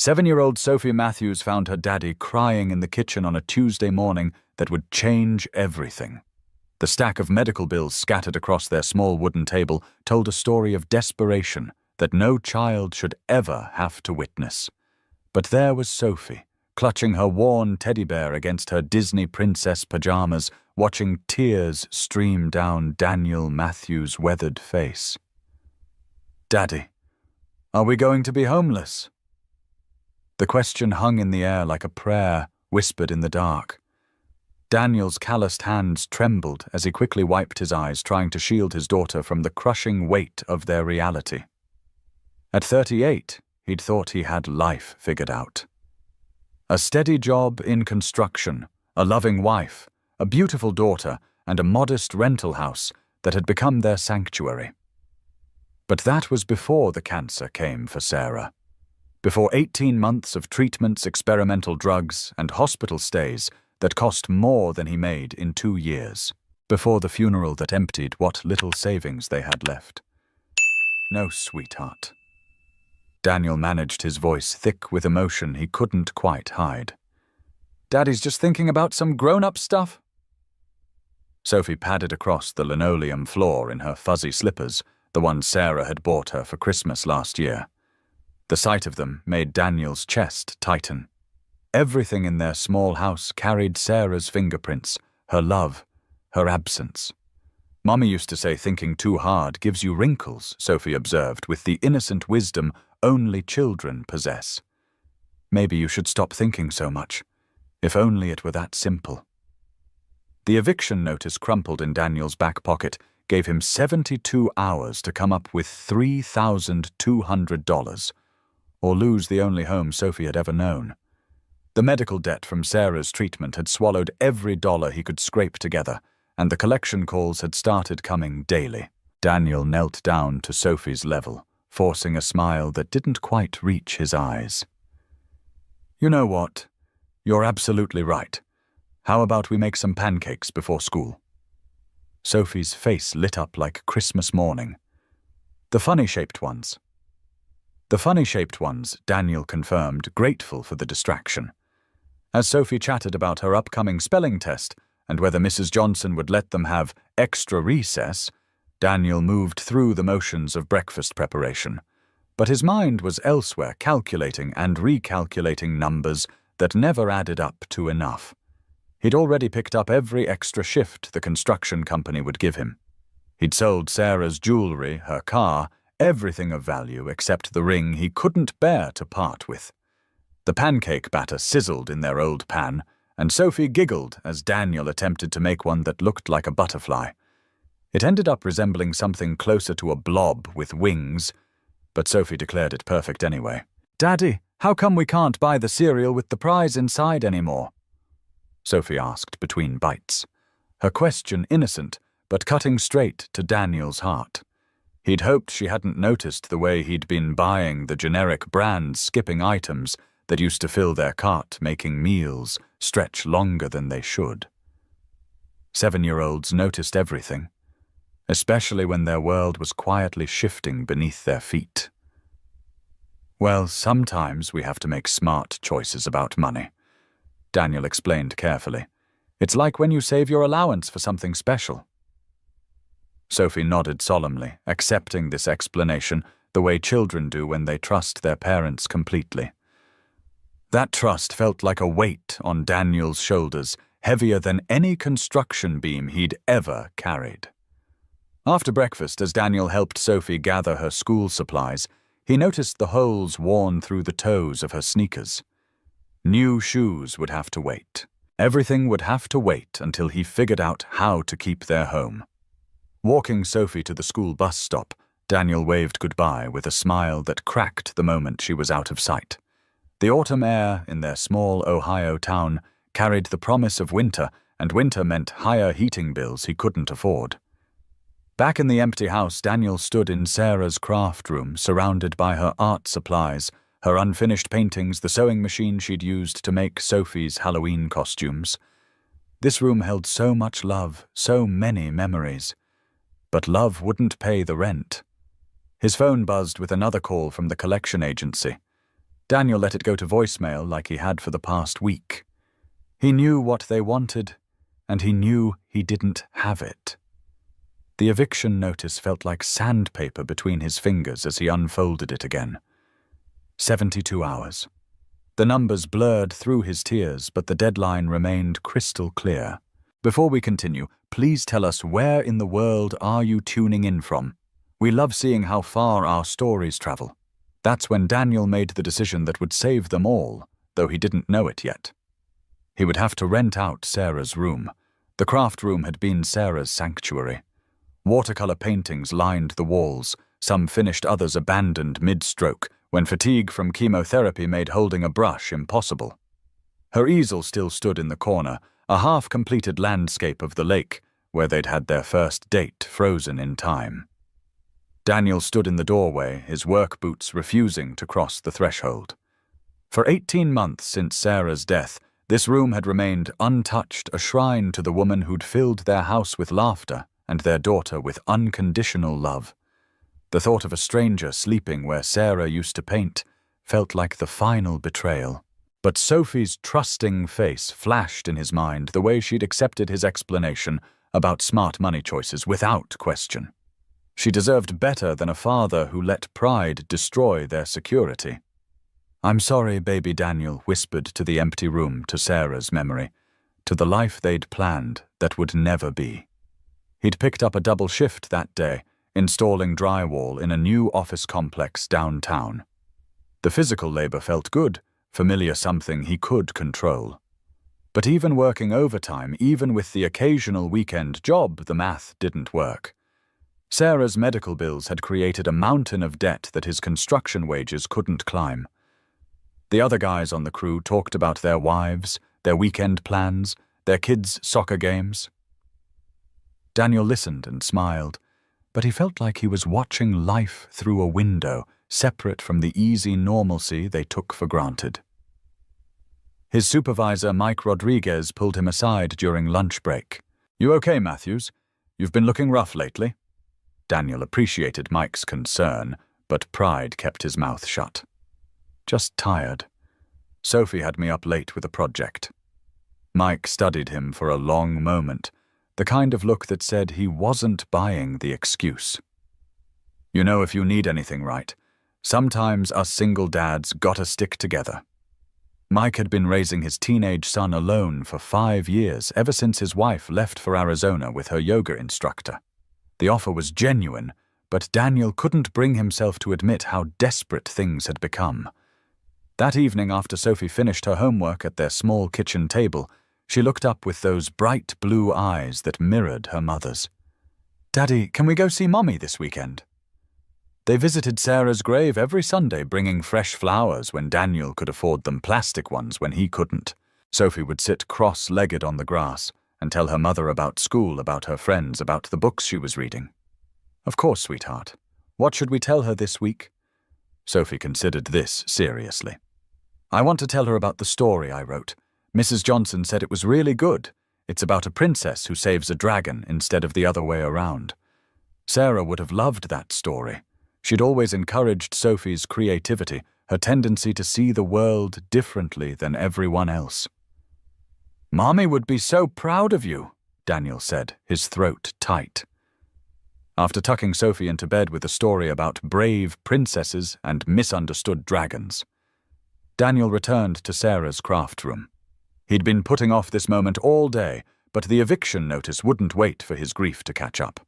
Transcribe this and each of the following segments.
7-year-old Sophie Matthews found her daddy crying in the kitchen on a Tuesday morning that would change everything. The stack of medical bills scattered across their small wooden table told a story of desperation that no child should ever have to witness. But there was Sophie, clutching her worn teddy bear against her Disney princess pajamas, watching tears stream down Daniel Matthews' weathered face. "Daddy, are we going to be homeless?" The question hung in the air like a prayer whispered in the dark. Daniel's calloused hands trembled as he quickly wiped his eyes, trying to shield his daughter from the crushing weight of their reality. At 38, he'd thought he had life figured out. A steady job in construction, a loving wife, a beautiful daughter, and a modest rental house that had become their sanctuary. But that was before the cancer came for Sarah. Before 18 months of treatments, experimental drugs, and hospital stays that cost more than he made in 2 years. Before the funeral that emptied what little savings they had left. "No, sweetheart." Daniel managed his voice thick with emotion he couldn't quite hide. "Daddy's just thinking about some grown-up stuff." Sophie padded across the linoleum floor in her fuzzy slippers, the ones Sarah had bought her for Christmas last year. The sight of them made Daniel's chest tighten. Everything in their small house carried Sarah's fingerprints, her love, her absence. "Mommy used to say thinking too hard gives you wrinkles," Sophie observed with the innocent wisdom only children possess. "Maybe you should stop thinking so much. If only it were that simple." The eviction notice crumpled in Daniel's back pocket gave him 72 hours to come up with $3,200, or lose the only home Sophie had ever known. The medical debt from Sarah's treatment had swallowed every dollar he could scrape together, and the collection calls had started coming daily. Daniel knelt down to Sophie's level, forcing a smile that didn't quite reach his eyes. "You know what? You're absolutely right. How about we make some pancakes before school?" Sophie's face lit up like Christmas morning. "The funny-shaped ones." "The funny-shaped ones," Daniel confirmed, grateful for the distraction. As Sophie chatted about her upcoming spelling test and whether Mrs. Johnson would let them have extra recess, Daniel moved through the motions of breakfast preparation. But his mind was elsewhere, calculating and recalculating numbers that never added up to enough. He'd already picked up every extra shift the construction company would give him. He'd sold Sarah's jewelry, her car, everything of value except the ring he couldn't bear to part with. The pancake batter sizzled in their old pan, and Sophie giggled as Daniel attempted to make one that looked like a butterfly. It ended up resembling something closer to a blob with wings, but Sophie declared it perfect anyway. "Daddy, how come we can't buy the cereal with the prize inside anymore?" Sophie asked between bites, her question innocent, but cutting straight to Daniel's heart. He'd hoped she hadn't noticed the way he'd been buying the generic brand skipping items that used to fill their cart, making meals stretch longer than they should. 7-year-olds noticed everything, especially when their world was quietly shifting beneath their feet. "Well, sometimes we have to make smart choices about money," Daniel explained carefully. "It's like when you save your allowance for something special." Sophie nodded solemnly, accepting this explanation the way children do when they trust their parents completely. That trust felt like a weight on Daniel's shoulders, heavier than any construction beam he'd ever carried. After breakfast, as Daniel helped Sophie gather her school supplies, he noticed the holes worn through the toes of her sneakers. New shoes would have to wait. Everything would have to wait until he figured out how to keep their home. Walking Sophie to the school bus stop, Daniel waved goodbye with a smile that cracked the moment she was out of sight. The autumn air in their small Ohio town carried the promise of winter, and winter meant higher heating bills he couldn't afford. Back in the empty house, Daniel stood in Sarah's craft room, surrounded by her art supplies, her unfinished paintings, the sewing machine she'd used to make Sophie's Halloween costumes. This room held so much love, so many memories. But love wouldn't pay the rent. His phone buzzed with another call from the collection agency. Daniel let it go to voicemail like he had for the past week. He knew what they wanted, and he knew he didn't have it. The eviction notice felt like sandpaper between his fingers as he unfolded it again. 72 hours. The numbers blurred through his tears, but the deadline remained crystal clear. Before we continue, please tell us, where in the world are you tuning in from? We love seeing how far our stories travel. That's when Daniel made the decision that would save them all, though he didn't know it yet. He would have to rent out Sarah's room. The craft room had been Sarah's sanctuary. Watercolor paintings lined the walls, some finished, others abandoned mid-stroke, when fatigue from chemotherapy made holding a brush impossible. Her easel still stood in the corner, a half-completed landscape of the lake, where they'd had their first date frozen in time. Daniel stood in the doorway, his work boots refusing to cross the threshold. For 18 months since Sarah's death, this room had remained untouched, a shrine to the woman who'd filled their house with laughter and their daughter with unconditional love. The thought of a stranger sleeping where Sarah used to paint felt like the final betrayal. But Sophie's trusting face flashed in his mind, the way she'd accepted his explanation about smart money choices without question. She deserved better than a father who let pride destroy their security. "I'm sorry, baby," Daniel whispered to the empty room, to Sarah's memory, to the life they'd planned that would never be. He'd picked up a double shift that day, installing drywall in a new office complex downtown. The physical labor felt good, familiar, something he could control. But even working overtime, even with the occasional weekend job, the math didn't work. Sarah's medical bills had created a mountain of debt that his construction wages couldn't climb. The other guys on the crew talked about their wives, their weekend plans, their kids' soccer games. Daniel listened and smiled, but he felt like he was watching life through a window, separate from the easy normalcy they took for granted. His supervisor, Mike Rodriguez, pulled him aside during lunch break. "You okay, Matthews? You've been looking rough lately." Daniel appreciated Mike's concern, but pride kept his mouth shut. "Just tired. Sophie had me up late with a project." Mike studied him for a long moment, the kind of look that said he wasn't buying the excuse. "You know, if you need anything, right? Sometimes us single dads gotta stick together." Mike had been raising his teenage son alone for 5 years, ever since his wife left for Arizona with her yoga instructor. The offer was genuine, but Daniel couldn't bring himself to admit how desperate things had become. That evening, after Sophie finished her homework at their small kitchen table, she looked up with those bright blue eyes that mirrored her mother's. "Daddy, can we go see Mommy this weekend?" They visited Sarah's grave every Sunday, bringing fresh flowers when Daniel could afford them, plastic ones when he couldn't. Sophie would sit cross-legged on the grass and tell her mother about school, about her friends, about the books she was reading. "Of course, sweetheart. What should we tell her this week?" Sophie considered this seriously. "I want to tell her about the story I wrote. Mrs. Johnson said it was really good. It's about a princess who saves a dragon instead of the other way around. Sarah would have loved that story. She'd always encouraged Sophie's creativity, her tendency to see the world differently than everyone else." "Mommy would be so proud of you," Daniel said, his throat tight. After tucking Sophie into bed with a story about brave princesses and misunderstood dragons, Daniel returned to Sarah's craft room. He'd been putting off this moment all day, but the eviction notice wouldn't wait for his grief to catch up.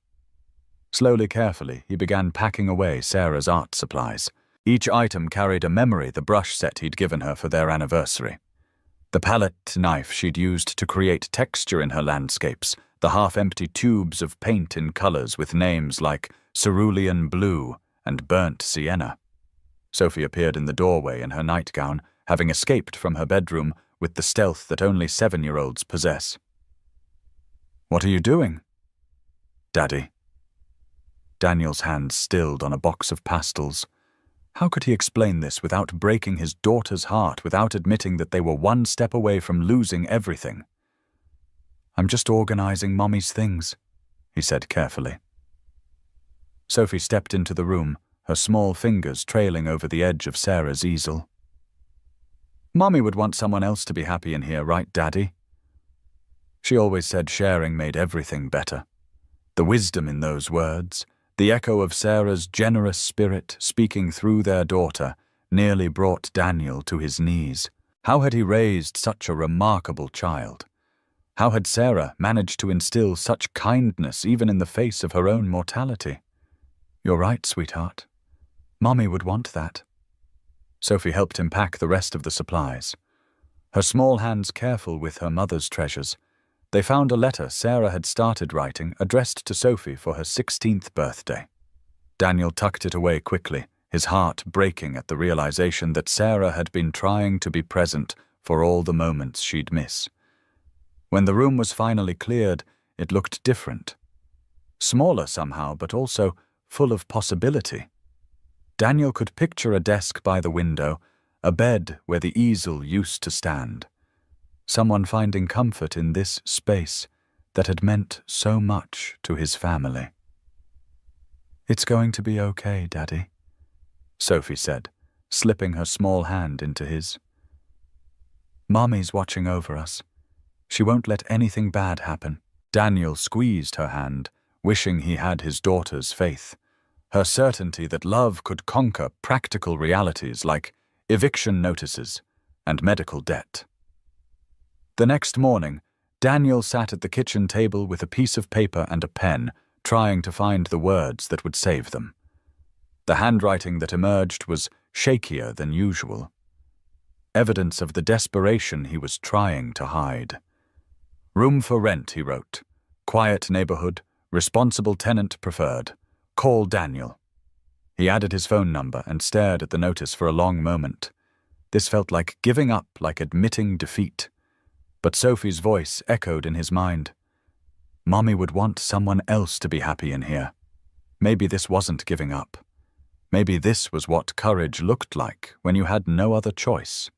Slowly, carefully, he began packing away Sarah's art supplies. Each item carried a memory, the brush set he'd given her for their anniversary. The palette knife she'd used to create texture in her landscapes, the half-empty tubes of paint in colors with names like cerulean blue and burnt sienna. Sophie appeared in the doorway in her nightgown, having escaped from her bedroom with the stealth that only 7-year-olds possess. "What are you doing?" "Daddy." Daniel's hands stilled on a box of pastels. How could he explain this without breaking his daughter's heart, without admitting that they were one step away from losing everything? "I'm just organizing Mommy's things," he said carefully. Sophie stepped into the room, her small fingers trailing over the edge of Sarah's easel. Mommy would want someone else to be happy in here, right, Daddy? She always said sharing made everything better. The wisdom in those words, the echo of Sarah's generous spirit speaking through their daughter, nearly brought Daniel to his knees. How had he raised such a remarkable child? How had Sarah managed to instill such kindness even in the face of her own mortality? You're right, sweetheart. Mommy would want that. Sophie helped him pack the rest of the supplies. Her small hands careful with her mother's treasures, they found a letter Sarah had started writing addressed to Sophie for her 16th birthday. Daniel tucked it away quickly, his heart breaking at the realization that Sarah had been trying to be present for all the moments she'd miss. When the room was finally cleared, it looked different. Smaller somehow, but also full of possibility. Daniel could picture a desk by the window, a bed where the easel used to stand. Someone finding comfort in this space that had meant so much to his family. It's going to be okay, Daddy, Sophie said, slipping her small hand into his. Mommy's watching over us. She won't let anything bad happen. Daniel squeezed her hand, wishing he had his daughter's faith, her certainty that love could conquer practical realities like eviction notices and medical debt. The next morning, Daniel sat at the kitchen table with a piece of paper and a pen, trying to find the words that would save them. The handwriting that emerged was shakier than usual, evidence of the desperation he was trying to hide. Room for rent, he wrote. Quiet neighborhood, responsible tenant preferred. Call Daniel. He added his phone number and stared at the notice for a long moment. This felt like giving up, like admitting defeat. But Sophie's voice echoed in his mind. Mommy would want someone else to be happy in here. Maybe this wasn't giving up. Maybe this was what courage looked like when you had no other choice.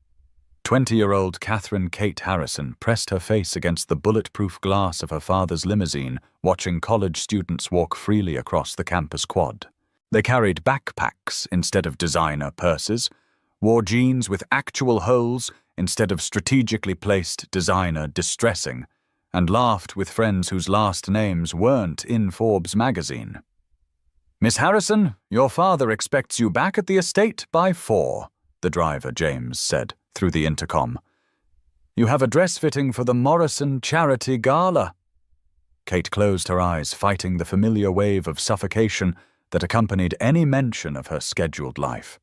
20-year-old Catherine Kate Harrison pressed her face against the bulletproof glass of her father's limousine, watching college students walk freely across the campus quad. They carried backpacks instead of designer purses, wore jeans with actual holes instead of strategically placed designer distressing, and laughed with friends whose last names weren't in Forbes magazine. Miss Harrison, your father expects you back at the estate by 4, the driver, James, said through the intercom. You have a dress fitting for the Morrison Charity Gala. Kate closed her eyes, fighting the familiar wave of suffocation that accompanied any mention of her scheduled life.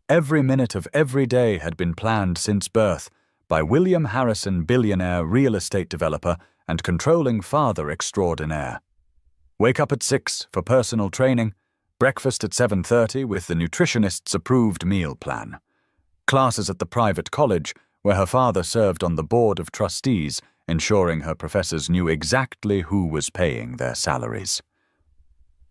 Every minute of every day had been planned since birth by William Harrison, billionaire real estate developer and controlling father extraordinaire. Wake up at 6 for personal training, breakfast at 7:30 with the nutritionist's approved meal plan. Classes at the private college, where her father served on the board of trustees, ensuring her professors knew exactly who was paying their salaries.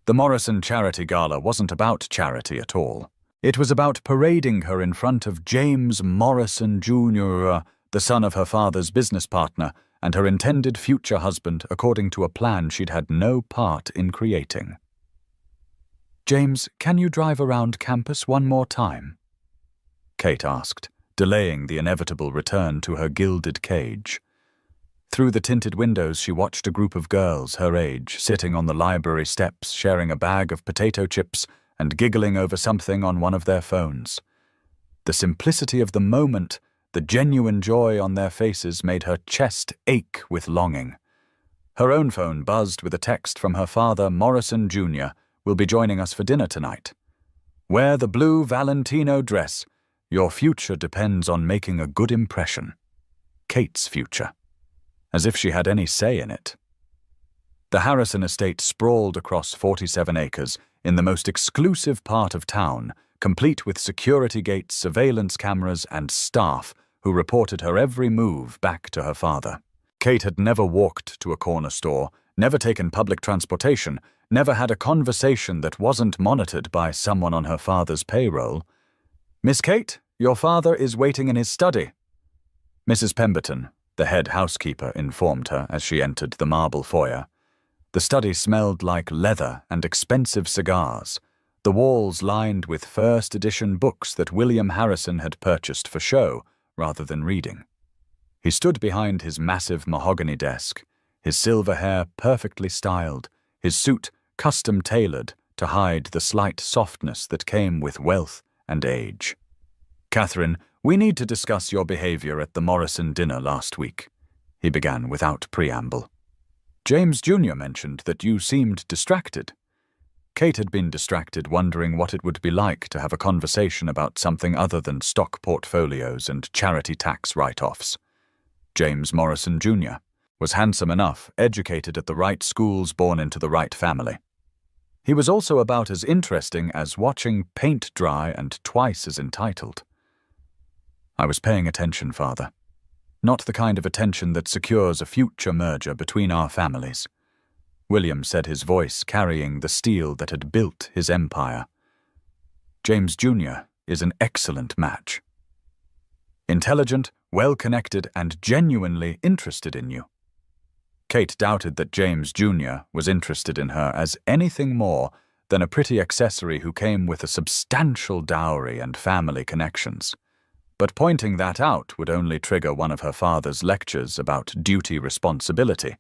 The Morrison Charity Gala wasn't about charity at all. It was about parading her in front of James Morrison Jr., the son of her father's business partner, and her intended future husband, according to a plan she'd had no part in creating. James, can you drive around campus one more time? Kate asked, delaying the inevitable return to her gilded cage. Through the tinted windows she watched a group of girls her age sitting on the library steps sharing a bag of potato chips and giggling over something on one of their phones. The simplicity of the moment, the genuine joy on their faces made her chest ache with longing. Her own phone buzzed with a text from her father, Morrison Jr., will be joining us for dinner tonight. Wear the blue Valentino dress. Your future depends on making a good impression. Kate's future. As if she had any say in it. The Harrison estate sprawled across 47 acres in the most exclusive part of town, complete with security gates, surveillance cameras, and staff who reported her every move back to her father. Kate had never walked to a corner store, never taken public transportation, never had a conversation that wasn't monitored by someone on her father's payroll. Miss Kate, your father is waiting in his study. Mrs. Pemberton, the head housekeeper, informed her as she entered the marble foyer. The study smelled like leather and expensive cigars, the walls lined with first-edition books that William Harrison had purchased for show, rather than reading. He stood behind his massive mahogany desk, his silver hair perfectly styled, his suit custom-tailored to hide the slight softness that came with wealth and age. "Catherine, we need to discuss your behavior at the Morrison dinner last week," he began without preamble. "James Jr. mentioned that you seemed distracted." Kate had been distracted wondering what it would be like to have a conversation about something other than stock portfolios and charity tax write-offs. James Morrison Jr. was handsome enough, educated at the right schools, born into the right family. He was also about as interesting as watching paint dry and twice as entitled. "I was paying attention, Father. Not the kind of attention that secures a future merger between our families," William said, his voice carrying the steel that had built his empire. "James Jr. is an excellent match. Intelligent, well-connected, and genuinely interested in you." Kate doubted that James Jr. was interested in her as anything more than a pretty accessory who came with a substantial dowry and family connections. But pointing that out would only trigger one of her father's lectures about duty responsibility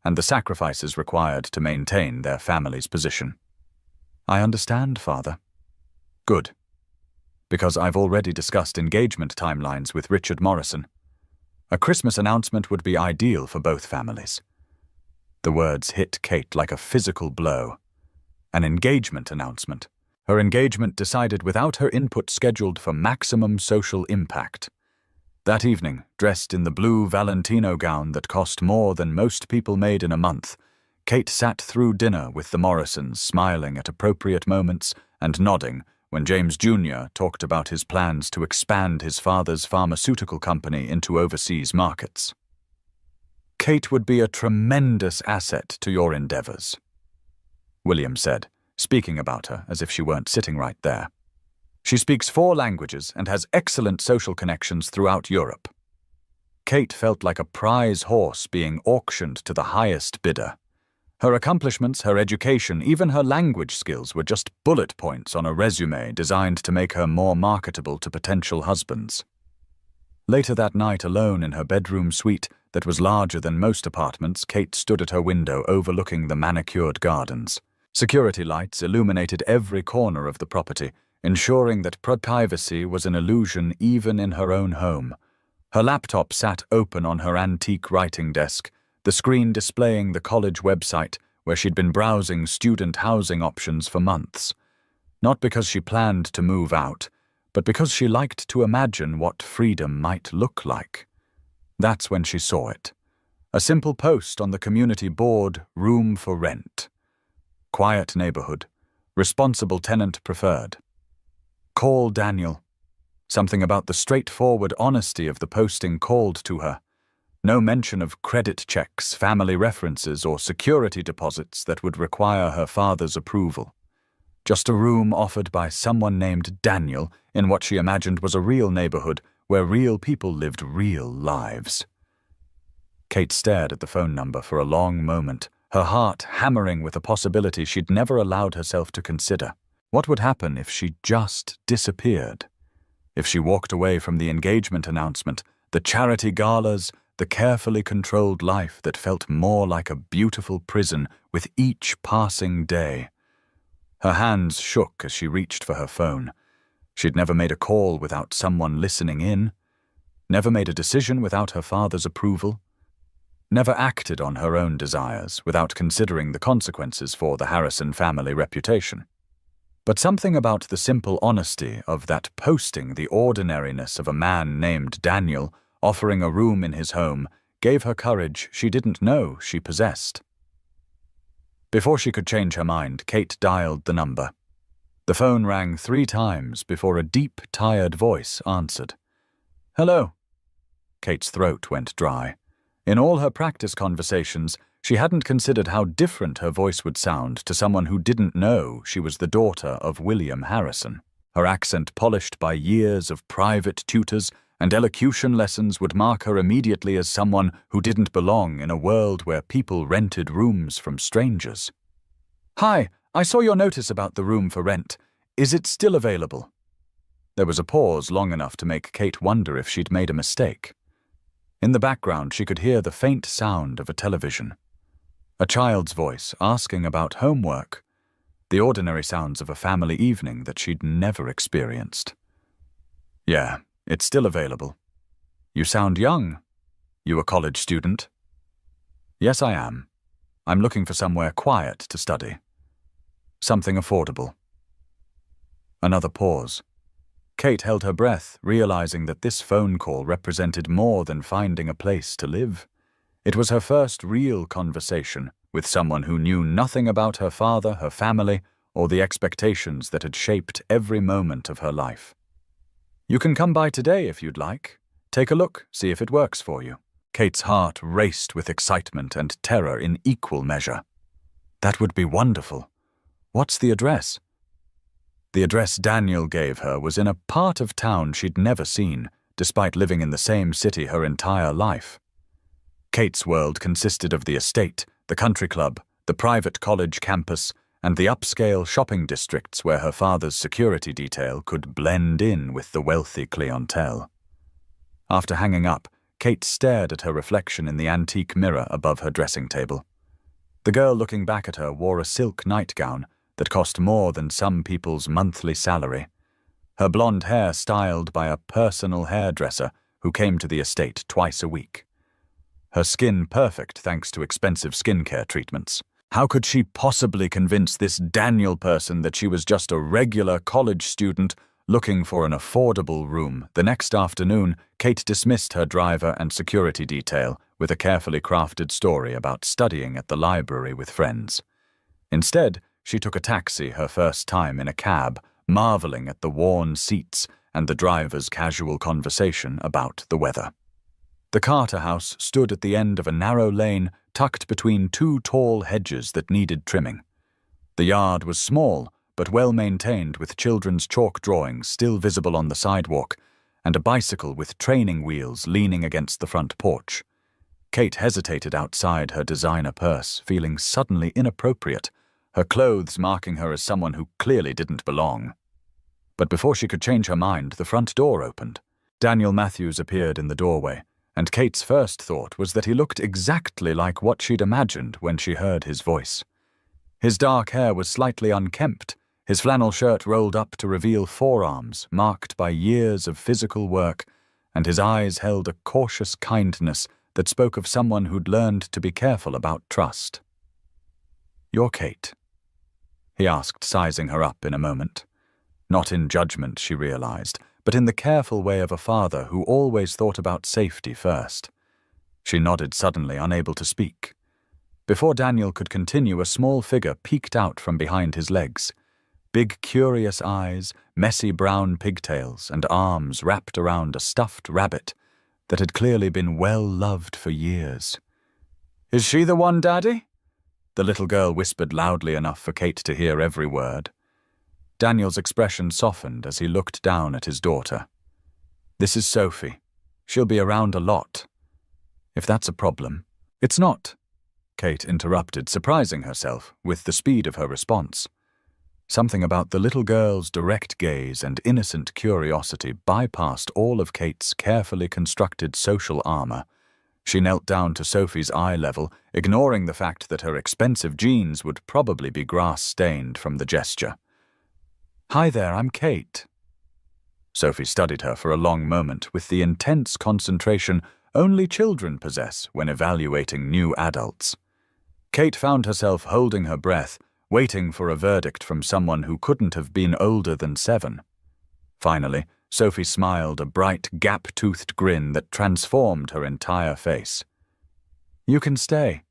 and the sacrifices required to maintain their family's position. "I understand, Father." "Good. Because I've already discussed engagement timelines with Richard Morrison. A Christmas announcement would be ideal for both families." The words hit Kate like a physical blow. An engagement announcement. Her engagement decided without her input, scheduled for maximum social impact. That evening, dressed in the blue Valentino gown that cost more than most people made in a month, Kate sat through dinner with the Morrisons, smiling at appropriate moments and nodding when James Jr. talked about his plans to expand his father's pharmaceutical company into overseas markets. "Kate would be a tremendous asset to your endeavors," William said, speaking about her as if she weren't sitting right there. "She speaks 4 languages and has excellent social connections throughout Europe." Kate felt like a prize horse being auctioned to the highest bidder. Her accomplishments, her education, even her language skills were just bullet points on a resume designed to make her more marketable to potential husbands. Later that night, alone in her bedroom suite that was larger than most apartments, Kate stood at her window overlooking the manicured gardens. Security lights illuminated every corner of the property, ensuring that privacy was an illusion even in her own home. Her laptop sat open on her antique writing desk, the screen displaying the college website where she'd been browsing student housing options for months. Not because she planned to move out, but because she liked to imagine what freedom might look like. That's when she saw it. A simple post on the community board, "Room for rent." Quiet neighborhood. Responsible tenant preferred. "Call Daniel." Something about the straightforward honesty of the posting called to her. No mention of credit checks, family references, or security deposits that would require her father's approval. Just a room offered by someone named Daniel in what she imagined was a real neighborhood where real people lived real lives. Kate stared at the phone number for a long moment, her heart hammering with a possibility she'd never allowed herself to consider. What would happen if she just disappeared? If she walked away from the engagement announcement, the charity galas, the carefully controlled life that felt more like a beautiful prison with each passing day? Her hands shook as she reached for her phone. She'd never made a call without someone listening in, never made a decision without her father's approval, never acted on her own desires without considering the consequences for the Harrison family reputation. But something about the simple honesty of that posting, the ordinariness of a man named Daniel offering a room in his home, gave her courage she didn't know she possessed. Before she could change her mind, Kate dialed the number. The phone rang 3 times before a deep, tired voice answered. "Hello." Kate's throat went dry. In all her practice conversations, she hadn't considered how different her voice would sound to someone who didn't know she was the daughter of William Harrison. Her accent, polished by years of private tutors and elocution lessons, would mark her immediately as someone who didn't belong in a world where people rented rooms from strangers. "Hi, I saw your notice about the room for rent. Is it still available?" There was a pause long enough to make Kate wonder if she'd made a mistake. In the background, she could hear the faint sound of a television. A child's voice asking about homework, the ordinary sounds of a family evening that she'd never experienced. "Yeah, it's still available. You sound young. You a college student?" "Yes, I am. I'm looking for somewhere quiet to study. Something affordable." Another pause. Kate held her breath, realizing that this phone call represented more than finding a place to live. It was her first real conversation with someone who knew nothing about her father, her family, or the expectations that had shaped every moment of her life. "You can come by today if you'd like. Take a look, see if it works for you." Kate's heart raced with excitement and terror in equal measure. "That would be wonderful. What's the address?" The address Daniel gave her was in a part of town she'd never seen, despite living in the same city her entire life. Kate's world consisted of the estate, the country club, the private college campus, and the upscale shopping districts where her father's security detail could blend in with the wealthy clientele. After hanging up, Kate stared at her reflection in the antique mirror above her dressing table. The girl looking back at her wore a silk nightgown that cost more than some people's monthly salary, her blonde hair styled by a personal hairdresser who came to the estate twice a week. Her skin perfect thanks to expensive skincare treatments. How could she possibly convince this Daniel person that she was just a regular college student looking for an affordable room? The next afternoon, Kate dismissed her driver and security detail with a carefully crafted story about studying at the library with friends. Instead, she took a taxi her first time in a cab, marveling at the worn seats and the driver's casual conversation about the weather. The Carter house stood at the end of a narrow lane tucked between two tall hedges that needed trimming. The yard was small, but well-maintained, with children's chalk drawings still visible on the sidewalk, and a bicycle with training wheels leaning against the front porch. Kate hesitated outside her designer purse, feeling suddenly inappropriate, her clothes marking her as someone who clearly didn't belong. But before she could change her mind, the front door opened. Daniel Matthews appeared in the doorway, and Kate's first thought was that he looked exactly like what she'd imagined when she heard his voice. His dark hair was slightly unkempt, his flannel shirt rolled up to reveal forearms marked by years of physical work, and his eyes held a cautious kindness that spoke of someone who'd learned to be careful about trust. "You're Kate?" he asked, sizing her up in a moment. Not in judgment, she realized, but in the careful way of a father who always thought about safety first. She nodded suddenly, unable to speak. Before Daniel could continue, a small figure peeked out from behind his legs. Big, curious eyes, messy brown pigtails, and arms wrapped around a stuffed rabbit that had clearly been well loved for years. "Is she the one, Daddy?" The little girl whispered loudly enough for Kate to hear every word. Daniel's expression softened as he looked down at his daughter. "This is Sophie. She'll be around a lot. If that's a problem." "It's not," Kate interrupted, surprising herself with the speed of her response. Something about the little girl's direct gaze and innocent curiosity bypassed all of Kate's carefully constructed social armor. She knelt down to Sophie's eye level, ignoring the fact that her expensive jeans would probably be grass-stained from the gesture. "Hi there, I'm Kate." Sophie studied her for a long moment with the intense concentration only children possess when evaluating new adults. Kate found herself holding her breath, waiting for a verdict from someone who couldn't have been older than 7. Finally, Sophie smiled, a bright, gap-toothed grin that transformed her entire face. "You can stay.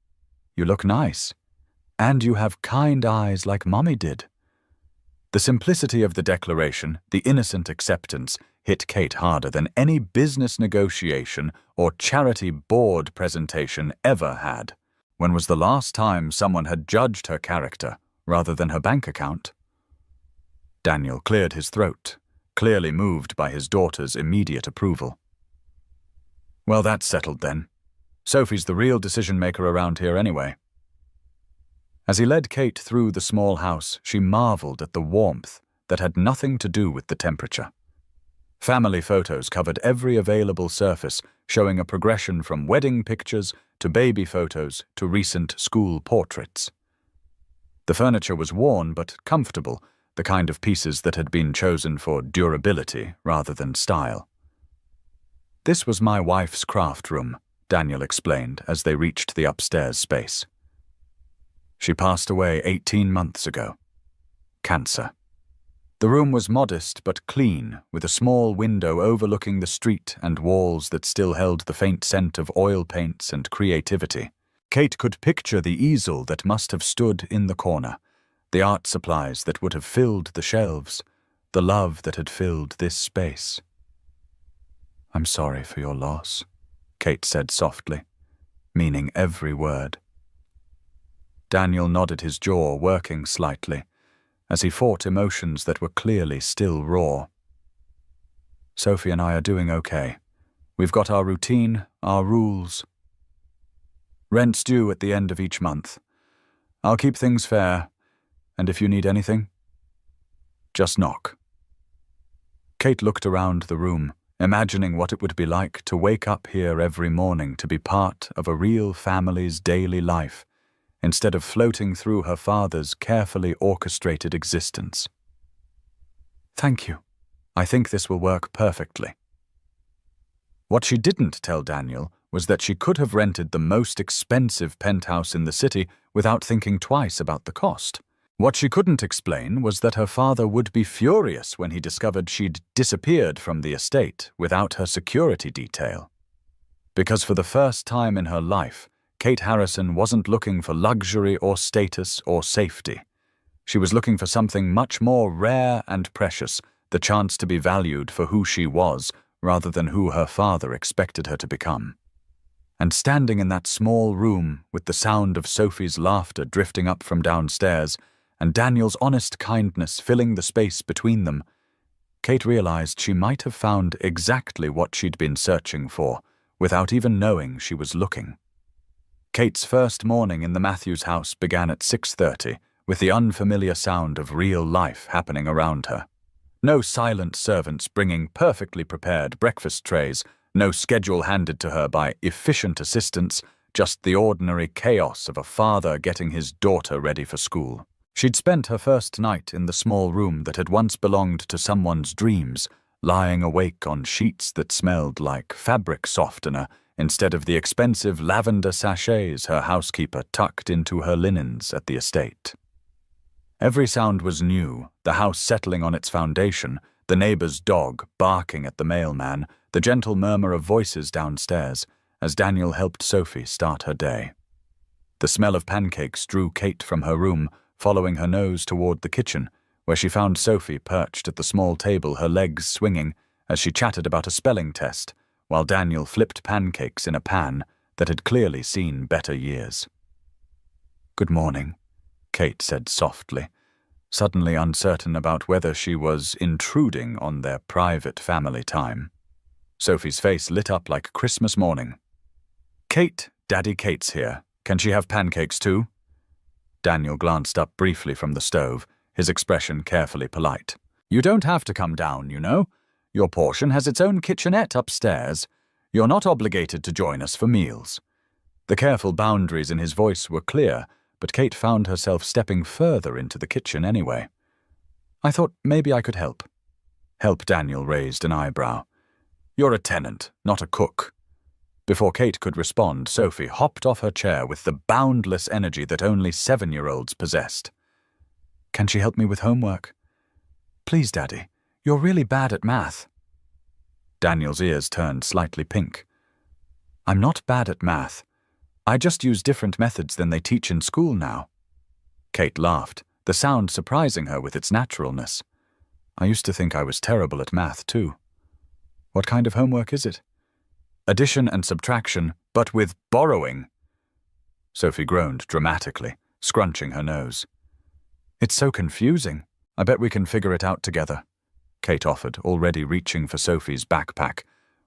You look nice. And you have kind eyes like Mommy did." The simplicity of the declaration, the innocent acceptance, hit Kate harder than any business negotiation or charity board presentation ever had. When was the last time someone had judged her character rather than her bank account? Daniel cleared his throat, clearly moved by his daughter's immediate approval. "Well, that's settled then. Sophie's the real decision-maker around here anyway." As he led Kate through the small house, she marveled at the warmth that had nothing to do with the temperature. Family photos covered every available surface, showing a progression from wedding pictures to baby photos to recent school portraits. The furniture was worn but comfortable, the kind of pieces that had been chosen for durability rather than style. "This was my wife's craft room," Daniel explained as they reached the upstairs space. "She passed away 18 months ago. Cancer." The room was modest but clean, with a small window overlooking the street and walls that still held the faint scent of oil paints and creativity. Kate could picture the easel that must have stood in the corner, the art supplies that would have filled the shelves, the love that had filled this space. "I'm sorry for your loss," Kate said softly, meaning every word. Daniel nodded, his jaw working slightly, as he fought emotions that were clearly still raw. "Sophie and I are doing okay. We've got our routine, our rules. Rent's due at the end of each month. I'll keep things fair, and if you need anything, just knock." Kate looked around the room, imagining what it would be like to wake up here every morning to be part of a real family's daily life, instead of floating through her father's carefully orchestrated existence. "Thank you. I think this will work perfectly." What she didn't tell Daniel was that she could have rented the most expensive penthouse in the city without thinking twice about the cost. What she couldn't explain was that her father would be furious when he discovered she'd disappeared from the estate without her security detail. Because for the first time in her life, Kate Harrison wasn't looking for luxury or status or safety. She was looking for something much more rare and precious, the chance to be valued for who she was rather than who her father expected her to become. And standing in that small room with the sound of Sophie's laughter drifting up from downstairs and Daniel's honest kindness filling the space between them, Kate realized she might have found exactly what she'd been searching for without even knowing she was looking. Kate's first morning in the Matthews house began at 6:30, with the unfamiliar sound of real life happening around her. No silent servants bringing perfectly prepared breakfast trays, no schedule handed to her by efficient assistants, just the ordinary chaos of a father getting his daughter ready for school. She'd spent her first night in the small room that had once belonged to someone's dreams, lying awake on sheets that smelled like fabric softener instead of the expensive lavender sachets her housekeeper tucked into her linens at the estate. Every sound was new, the house settling on its foundation, the neighbor's dog barking at the mailman, the gentle murmur of voices downstairs, as Daniel helped Sophie start her day. The smell of pancakes drew Kate from her room, following her nose toward the kitchen, where she found Sophie perched at the small table, her legs swinging, as she chatted about a spelling test, while Daniel flipped pancakes in a pan that had clearly seen better years. "Good morning," Kate said softly, suddenly uncertain about whether she was intruding on their private family time. Sophie's face lit up like Christmas morning. "Kate, Daddy Kate's here. Can she have pancakes too?" Daniel glanced up briefly from the stove, his expression carefully polite. "You don't have to come down, you know. Your portion has its own kitchenette upstairs. You're not obligated to join us for meals." The careful boundaries in his voice were clear, but Kate found herself stepping further into the kitchen anyway. "I thought maybe I could help." Help? Daniel raised an eyebrow. "You're a tenant, not a cook." Before Kate could respond, Sophie hopped off her chair with the boundless energy that only 7-year-olds possessed. "Can she help me with homework?" "Please, Daddy. You're really bad at math." Daniel's ears turned slightly pink. "I'm not bad at math. I just use different methods than they teach in school now." Kate laughed, the sound surprising her with its naturalness. "I used to think I was terrible at math, too." "What kind of homework is it?" "Addition and subtraction, but with borrowing." Sophie groaned dramatically, scrunching her nose. "It's so confusing. I bet we can figure it out together," Kate offered, already reaching for Sophie's backpack,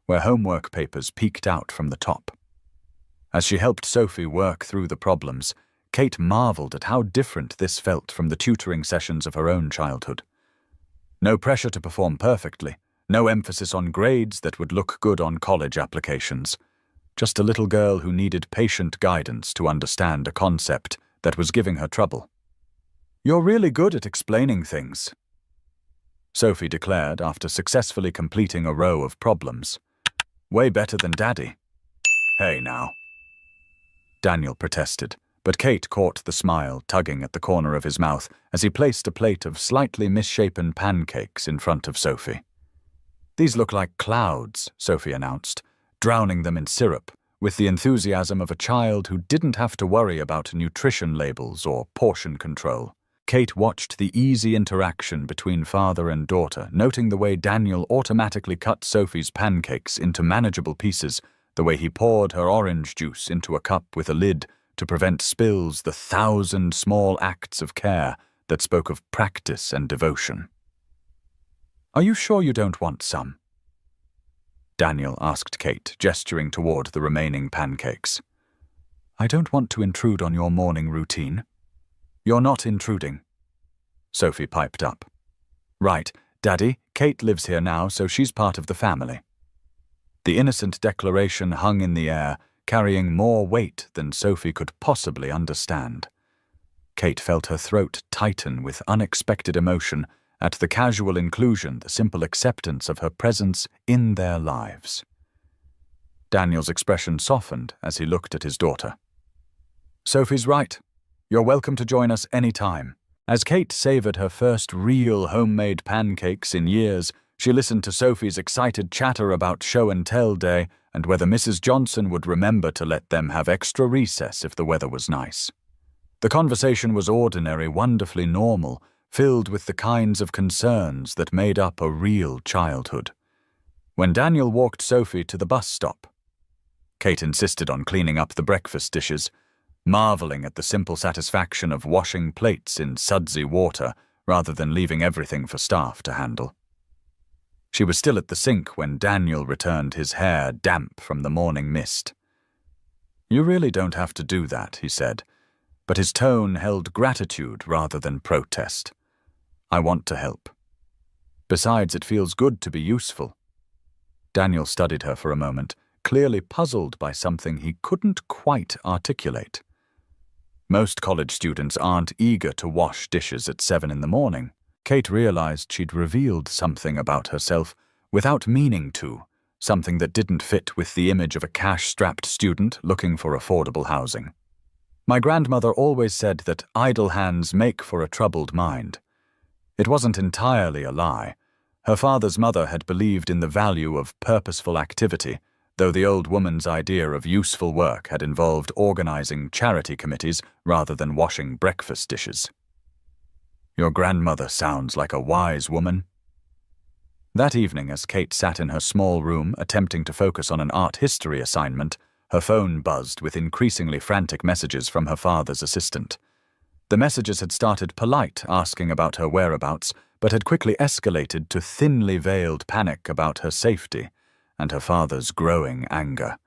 where homework papers peeked out from the top. As she helped Sophie work through the problems, Kate marveled at how different this felt from the tutoring sessions of her own childhood. No pressure to perform perfectly, No emphasis on grades that would look good on college applications. Just a little girl who needed patient guidance to understand a concept that was giving her trouble. "You're really good at explaining things," Sophie declared after successfully completing a row of problems. "Way better than Daddy." "Hey now," Daniel protested, but Kate caught the smile tugging at the corner of his mouth as he placed a plate of slightly misshapen pancakes in front of Sophie. "These look like clouds," Sophie announced, drowning them in syrup, with the enthusiasm of a child who didn't have to worry about nutrition labels or portion control. Kate watched the easy interaction between father and daughter, noting the way Daniel automatically cut Sophie's pancakes into manageable pieces, the way he poured her orange juice into a cup with a lid to prevent spills, the 1,000 small acts of care that spoke of practice and devotion. "Are you sure you don't want some?" Daniel asked Kate, gesturing toward the remaining pancakes. "I don't want to intrude on your morning routine." "You're not intruding," Sophie piped up. "Right, Daddy, Kate lives here now, so she's part of the family." The innocent declaration hung in the air, carrying more weight than Sophie could possibly understand. Kate felt her throat tighten with unexpected emotion at the casual inclusion, the simple acceptance of her presence in their lives. Daniel's expression softened as he looked at his daughter. "Sophie's right. You're welcome to join us any time." As Kate savored her first real homemade pancakes in years, she listened to Sophie's excited chatter about show and tell day and whether Mrs. Johnson would remember to let them have extra recess if the weather was nice. The conversation was ordinary, wonderfully normal, filled with the kinds of concerns that made up a real childhood. When Daniel walked Sophie to the bus stop, Kate insisted on cleaning up the breakfast dishes, marveling at the simple satisfaction of washing plates in sudsy water rather than leaving everything for staff to handle. She was still at the sink when Daniel returned, his hair damp from the morning mist. "You really don't have to do that," he said, but his tone held gratitude rather than protest. "I want to help. Besides, it feels good to be useful." Daniel studied her for a moment, clearly puzzled by something he couldn't quite articulate. Most college students aren't eager to wash dishes at 7 in the morning. Kate realized she'd revealed something about herself without meaning to, something that didn't fit with the image of a cash-strapped student looking for affordable housing. "My grandmother always said that idle hands make for a troubled mind." It wasn't entirely a lie. Her father's mother had believed in the value of purposeful activity, though the old woman's idea of useful work had involved organizing charity committees rather than washing breakfast dishes. "Your grandmother sounds like a wise woman." That evening, as Kate sat in her small room attempting to focus on an art history assignment, her phone buzzed with increasingly frantic messages from her father's assistant. The messages had started polite, asking about her whereabouts, but had quickly escalated to thinly veiled panic about her safety and her father's growing anger.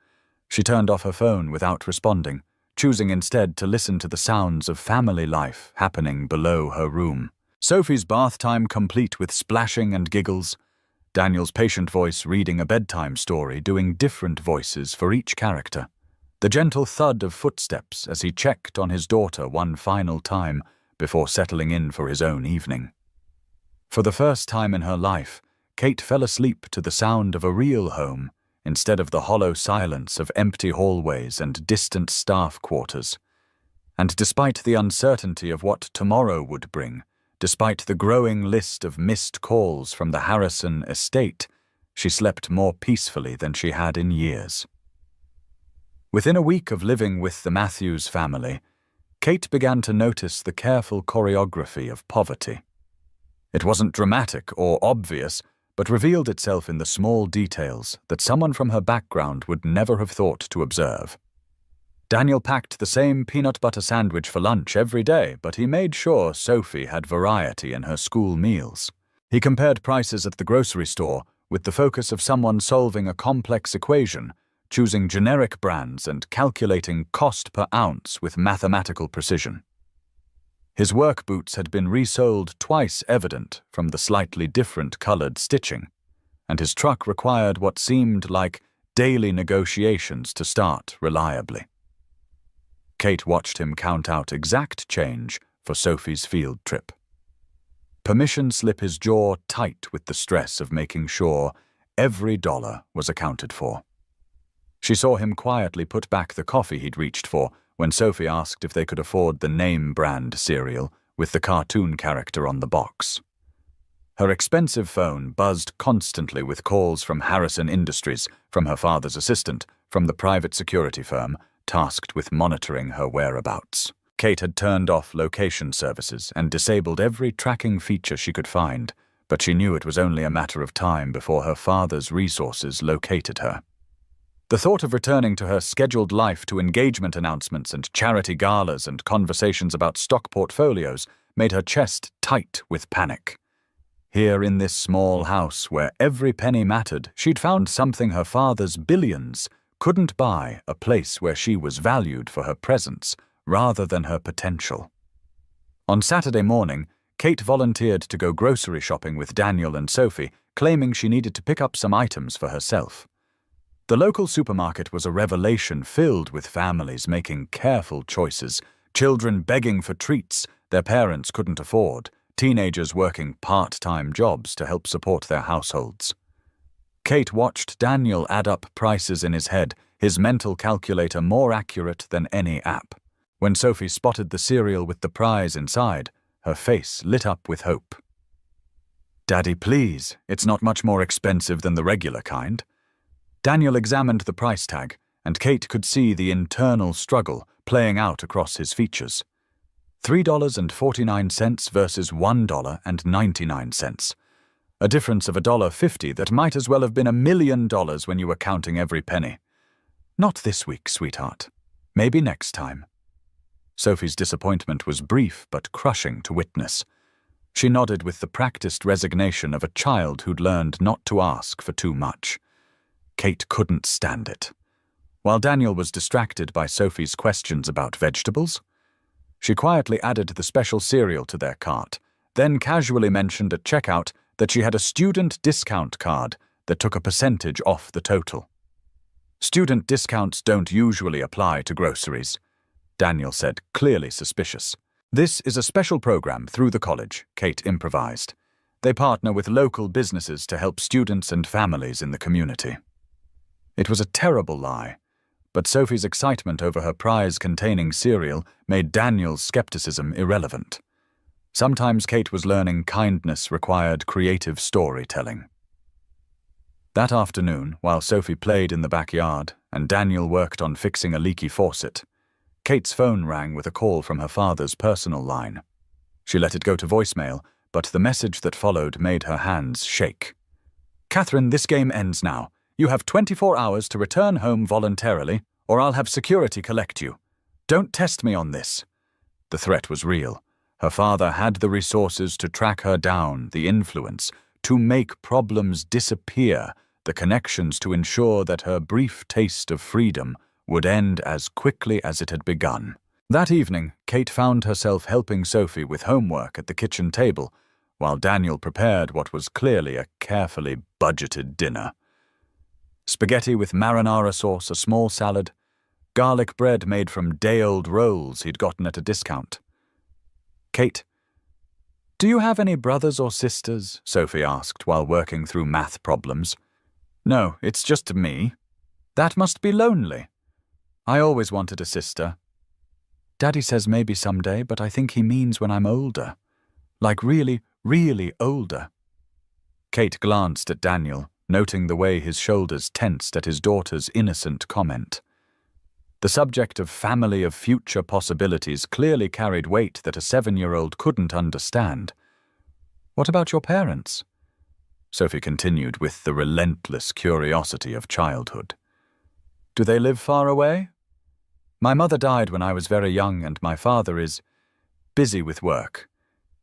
She turned off her phone without responding, choosing instead to listen to the sounds of family life happening below her room. Sophie's bath time complete with splashing and giggles, Daniel's patient voice reading a bedtime story, doing different voices for each character. The gentle thud of footsteps as he checked on his daughter one final time before settling in for his own evening. For the first time in her life, Kate fell asleep to the sound of a real home instead of the hollow silence of empty hallways and distant staff quarters. And despite the uncertainty of what tomorrow would bring, despite the growing list of missed calls from the Harrison estate, she slept more peacefully than she had in years. Within a week of living with the Matthews family, Kate began to notice the careful choreography of poverty. It wasn't dramatic or obvious, but revealed itself in the small details that someone from her background would never have thought to observe. Daniel packed the same peanut butter sandwich for lunch every day, but he made sure Sophie had variety in her school meals. He compared prices at the grocery store with the focus of someone solving a complex equation, choosing generic brands and calculating cost per ounce with mathematical precision. His work boots had been resoled twice evident from the slightly different colored stitching. and his truck required what seemed like daily negotiations to start reliably. Kate watched him count out exact change for Sophie's field trip. Permission slip his jaw tight with the stress of making sure every dollar was accounted for. She saw him quietly put back the coffee he'd reached for when Sophie asked if they could afford the name-brand cereal with the cartoon character on the box. Her expensive phone buzzed constantly with calls from Harrison Industries, from her father's assistant, from the private security firm tasked with monitoring her whereabouts. Kate had turned off location services and disabled every tracking feature she could find, but she knew it was only a matter of time before her father's resources located her. The thought of returning to her scheduled life, to engagement announcements and charity galas and conversations about stock portfolios, made her chest tight with panic. Here in this small house where every penny mattered, she'd found something her father's billions couldn't buy, a place where she was valued for her presence rather than her potential. On Saturday morning, Kate volunteered to go grocery shopping with Daniel and Sophie, claiming she needed to pick up some items for herself. The local supermarket was a revelation, filled with families making careful choices, children begging for treats their parents couldn't afford, teenagers working part-time jobs to help support their households. Kate watched Daniel add up prices in his head, his mental calculator more accurate than any app. When Sophie spotted the cereal with the prize inside, her face lit up with hope. "Daddy, please, it's not much more expensive than the regular kind." Daniel examined the price tag, and Kate could see the internal struggle playing out across his features. $3.49 versus $1.99. A difference of $1.50 that might as well have been $1 million when you were counting every penny. "Not this week, sweetheart. Maybe next time." Sophie's disappointment was brief but crushing to witness. She nodded with the practiced resignation of a child who'd learned not to ask for too much. Kate couldn't stand it. While Daniel was distracted by Sophie's questions about vegetables, she quietly added the special cereal to their cart, then casually mentioned at checkout that she had a student discount card that took a percentage off the total. "Student discounts don't usually apply to groceries," Daniel said, clearly suspicious. "This is a special program through the college," Kate improvised. "They partner with local businesses to help students and families in the community." It was a terrible lie, but Sophie's excitement over her prize-containing cereal made Daniel's skepticism irrelevant. Sometimes Kate was learning kindness required creative storytelling. That afternoon, while Sophie played in the backyard and Daniel worked on fixing a leaky faucet, Kate's phone rang with a call from her father's personal line. She let it go to voicemail, but the message that followed made her hands shake. "Catherine, this game ends now. You have 24 hours to return home voluntarily, or I'll have security collect you. Don't test me on this." The threat was real. Her father had the resources to track her down, the influence, to make problems disappear, the connections to ensure that her brief taste of freedom would end as quickly as it had begun. That evening, Kate found herself helping Sophie with homework at the kitchen table, while Daniel prepared what was clearly a carefully budgeted dinner. Spaghetti with marinara sauce, a small salad, garlic bread made from day-old rolls he'd gotten at a discount. "Kate, do you have any brothers or sisters?" Sophie asked while working through math problems. "No, it's just me." "That must be lonely." "I always wanted a sister." "Daddy says maybe someday, but I think he means when I'm older. Like really, really older." Kate glanced at Daniel, noting the way his shoulders tensed at his daughter's innocent comment. The subject of family of future possibilities clearly carried weight that a 7-year-old couldn't understand. "What about your parents?" Sophie continued with the relentless curiosity of childhood. "Do they live far away?" "My mother died when I was very young, and my father is busy with work."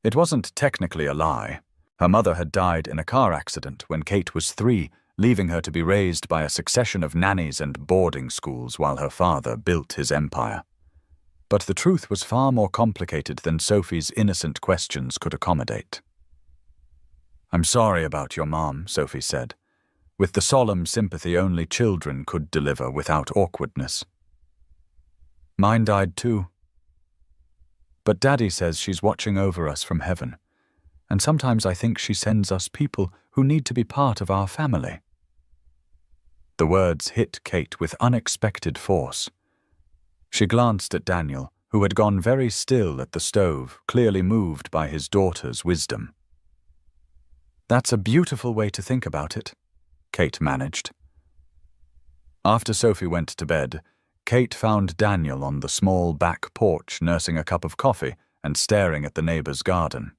It wasn't technically a lie. Her mother had died in a car accident when Kate was 3, leaving her to be raised by a succession of nannies and boarding schools while her father built his empire. But the truth was far more complicated than Sophie's innocent questions could accommodate. "I'm sorry about your mom," Sophie said. with the solemn sympathy only children could deliver without awkwardness. Mine died too. But Daddy says she's watching over us from heaven, and sometimes I think she sends us people who need to be part of our family. The words hit Kate with unexpected force. She glanced at Daniel, who had gone very still at the stove, clearly moved by his daughter's wisdom. That's a beautiful way to think about it, Kate managed. After Sophie went to bed, Kate found Daniel on the small back porch nursing a cup of coffee and staring at the neighbor's garden.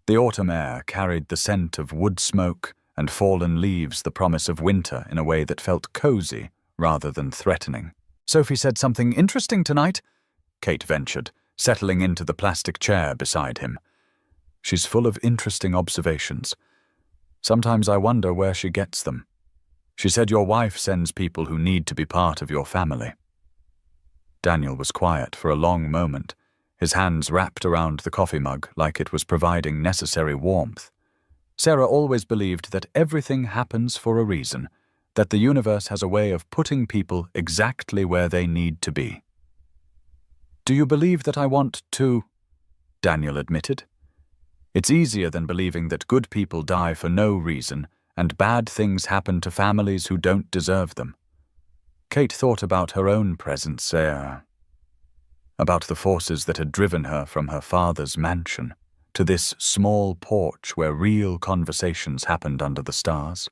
The autumn air carried the scent of wood smoke and fallen leaves, the promise of winter, in a way that felt cozy rather than threatening. Sophie said something interesting tonight, Kate ventured, settling into the plastic chair beside him. She's full of interesting observations. Sometimes I wonder where she gets them. She said your wife sends people who need to be part of your family. Daniel was quiet for a long moment, his hands wrapped around the coffee mug like it was providing necessary warmth. Sarah always believed that everything happens for a reason, that the universe has a way of putting people exactly where they need to be. Do you believe that I want to? Daniel admitted. It's easier than believing that good people die for no reason and bad things happen to families who don't deserve them. Kate thought about her own presence there, about the forces that had driven her from her father's mansion to this small porch where real conversations happened under the stars.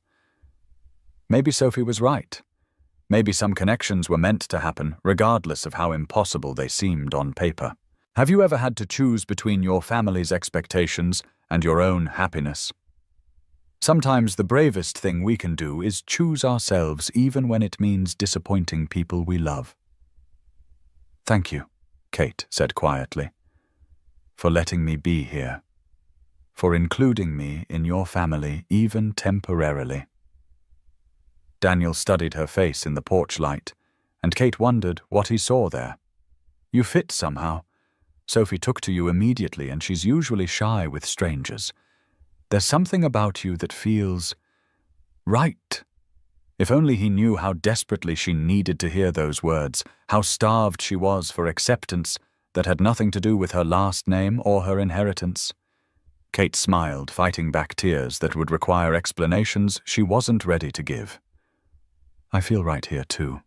Maybe Sophie was right. Maybe some connections were meant to happen, regardless of how impossible they seemed on paper. Have you ever had to choose between your family's expectations and your own happiness? Sometimes the bravest thing we can do is choose ourselves, even when it means disappointing people we love. Thank you, Kate said quietly, for letting me be here, for including me in your family even temporarily. Daniel studied her face in the porch light, and Kate wondered what he saw there. You fit somehow. Sophie took to you immediately, and she's usually shy with strangers. There's something about you that feels right. If only he knew how desperately she needed to hear those words, how starved she was for acceptance that had nothing to do with her last name or her inheritance. Kate smiled, fighting back tears that would require explanations she wasn't ready to give. I feel right here too.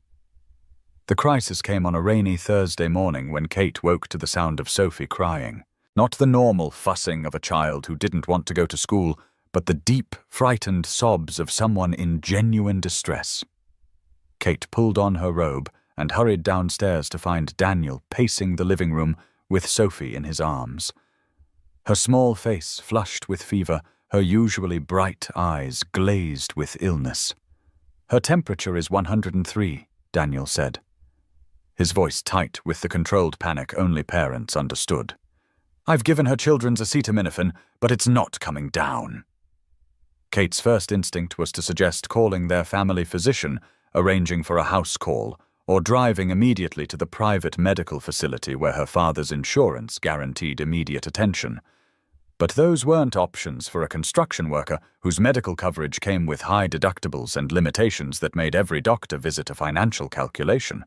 The crisis came on a rainy Thursday morning when Kate woke to the sound of Sophie crying. Not the normal fussing of a child who didn't want to go to school, but the deep, frightened sobs of someone in genuine distress. Kate pulled on her robe and hurried downstairs to find Daniel pacing the living room with Sophie in his arms. Her small face flushed with fever, her usually bright eyes glazed with illness. Her temperature is 103, Daniel said, his voice tight with the controlled panic only parents understood. I've given her children's acetaminophen, but it's not coming down. Kate's first instinct was to suggest calling their family physician, arranging for a house call, or driving immediately to the private medical facility where her father's insurance guaranteed immediate attention. But those weren't options for a construction worker whose medical coverage came with high deductibles and limitations that made every doctor visit a financial calculation.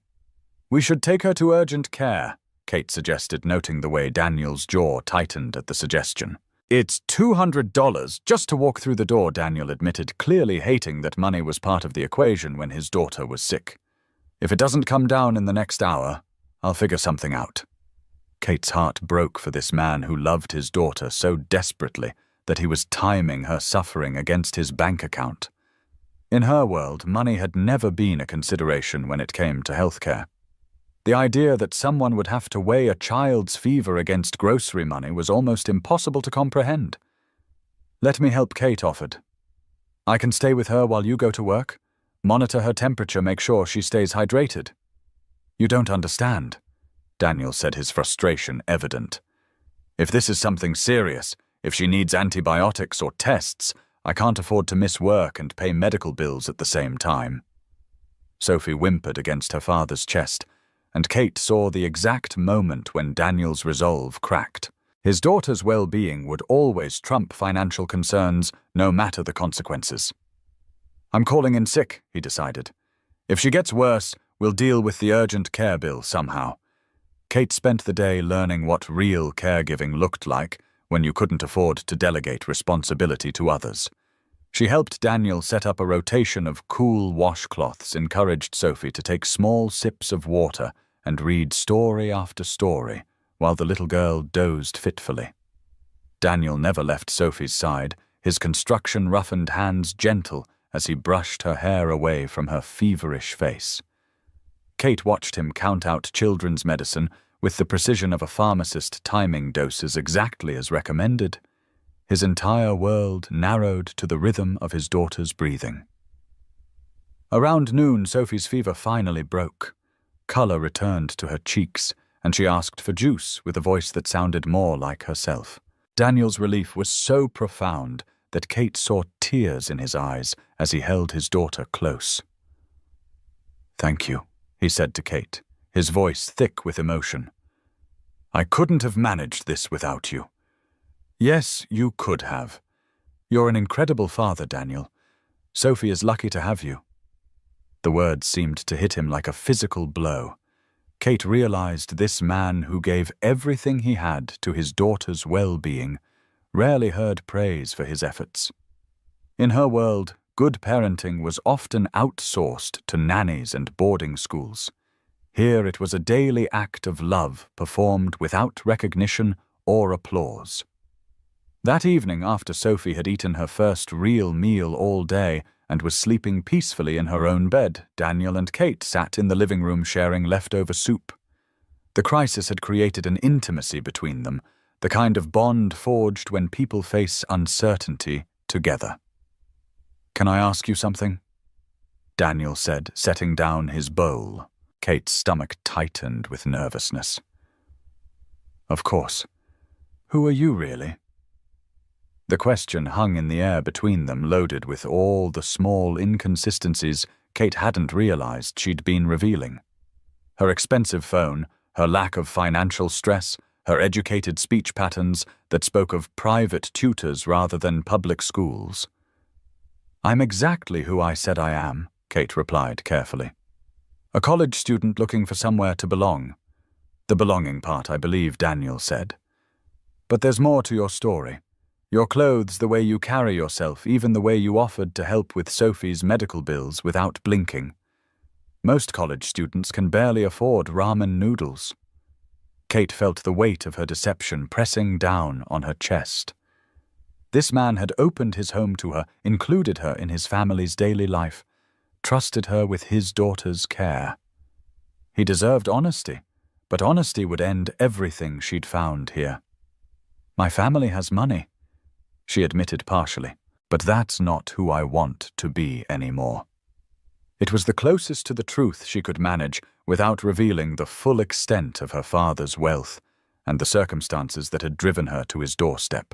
We should take her to urgent care, Kate suggested, noting the way Daniel's jaw tightened at the suggestion. It's $200 just to walk through the door, Daniel admitted, clearly hating that money was part of the equation when his daughter was sick. If it doesn't come down in the next hour, I'll figure something out. Kate's heart broke for this man who loved his daughter so desperately that he was timing her suffering against his bank account. In her world, money had never been a consideration when it came to healthcare. The idea that someone would have to weigh a child's fever against grocery money was almost impossible to comprehend. Let me help, Kate offered. I can stay with her while you go to work, monitor her temperature, make sure she stays hydrated. You don't understand, Daniel said, his frustration evident. If this is something serious, if she needs antibiotics or tests, I can't afford to miss work and pay medical bills at the same time. Sophie whimpered against her father's chest, and Kate saw the exact moment when Daniel's resolve cracked. His daughter's well-being would always trump financial concerns, no matter the consequences. I'm calling in sick, he decided. If she gets worse, we'll deal with the urgent care bill somehow. Kate spent the day learning what real caregiving looked like when you couldn't afford to delegate responsibility to others. She helped Daniel set up a rotation of cool washcloths, encouraged Sophie to take small sips of water and read story after story while the little girl dozed fitfully. Daniel never left Sophie's side, his construction-roughened hands gentle as he brushed her hair away from her feverish face. Kate watched him count out children's medicine with the precision of a pharmacist timing doses exactly as recommended. His entire world narrowed to the rhythm of his daughter's breathing. Around noon, Sophie's fever finally broke. Color returned to her cheeks, and she asked for juice with a voice that sounded more like herself. Daniel's relief was so profound that Kate saw tears in his eyes as he held his daughter close. "Thank you," he said to Kate, his voice thick with emotion. "I couldn't have managed this without you." "Yes, you could have. You're an incredible father, Daniel. Sophie is lucky to have you." The words seemed to hit him like a physical blow. Kate realized this man who gave everything he had to his daughter's well-being rarely heard praise for his efforts. In her world, good parenting was often outsourced to nannies and boarding schools. Here it was a daily act of love performed without recognition or applause. That evening, after Sophie had eaten her first real meal all day and was sleeping peacefully in her own bed, Daniel and Kate sat in the living room sharing leftover soup. The crisis had created an intimacy between them, the kind of bond forged when people face uncertainty together. "Can I ask you something?" Daniel said, setting down his bowl. Kate's stomach tightened with nervousness. "Of course. Who are you, really?" The question hung in the air between them, loaded with all the small inconsistencies Kate hadn't realized she'd been revealing. Her expensive phone, her lack of financial stress, her educated speech patterns that spoke of private tutors rather than public schools. "I'm exactly who I said I am," Kate replied carefully. "A college student looking for somewhere to belong." "The belonging part, I believe," Daniel said. "But there's more to your story. Your clothes, the way you carry yourself, even the way you offered to help with Sophie's medical bills without blinking. Most college students can barely afford ramen noodles." Kate felt the weight of her deception pressing down on her chest. This man had opened his home to her, included her in his family's daily life, trusted her with his daughter's care. He deserved honesty, but honesty would end everything she'd found here. "My family has money," she admitted partially, "but that's not who I want to be anymore." It was the closest to the truth she could manage without revealing the full extent of her father's wealth and the circumstances that had driven her to his doorstep.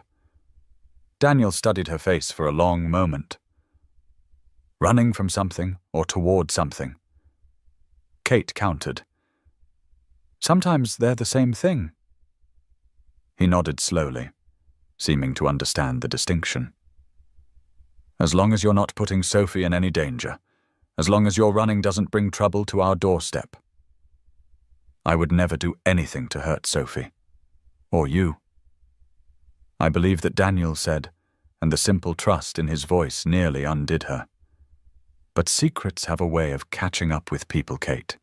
Daniel studied her face for a long moment. "Running from something or toward something?" Kate countered. "Sometimes they're the same thing." He nodded slowly, seeming to understand the distinction. "As long as you're not putting Sophie in any danger, as long as your running doesn't bring trouble to our doorstep." "I would never do anything to hurt Sophie. Or you." I believe that Daniel said, and the simple trust in his voice nearly undid her. "But secrets have a way of catching up with people, Kate.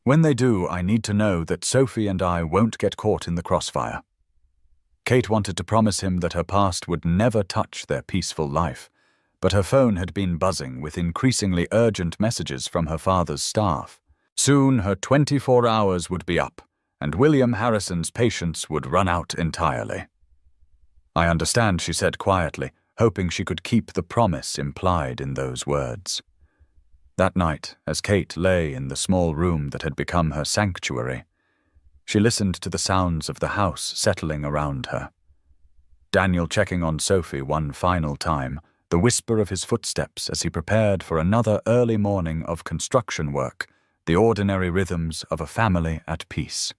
When they do, I need to know that Sophie and I won't get caught in the crossfire." Kate wanted to promise him that her past would never touch their peaceful life, but her phone had been buzzing with increasingly urgent messages from her father's staff. Soon her 24 hours would be up, and William Harrison's patience would run out entirely. "I understand," she said quietly, hoping she could keep the promise implied in those words. That night, as Kate lay in the small room that had become her sanctuary, she listened to the sounds of the house settling around her. Daniel checking on Sophie one final time, the whisper of his footsteps as he prepared for another early morning of construction work, the ordinary rhythms of a family at peace.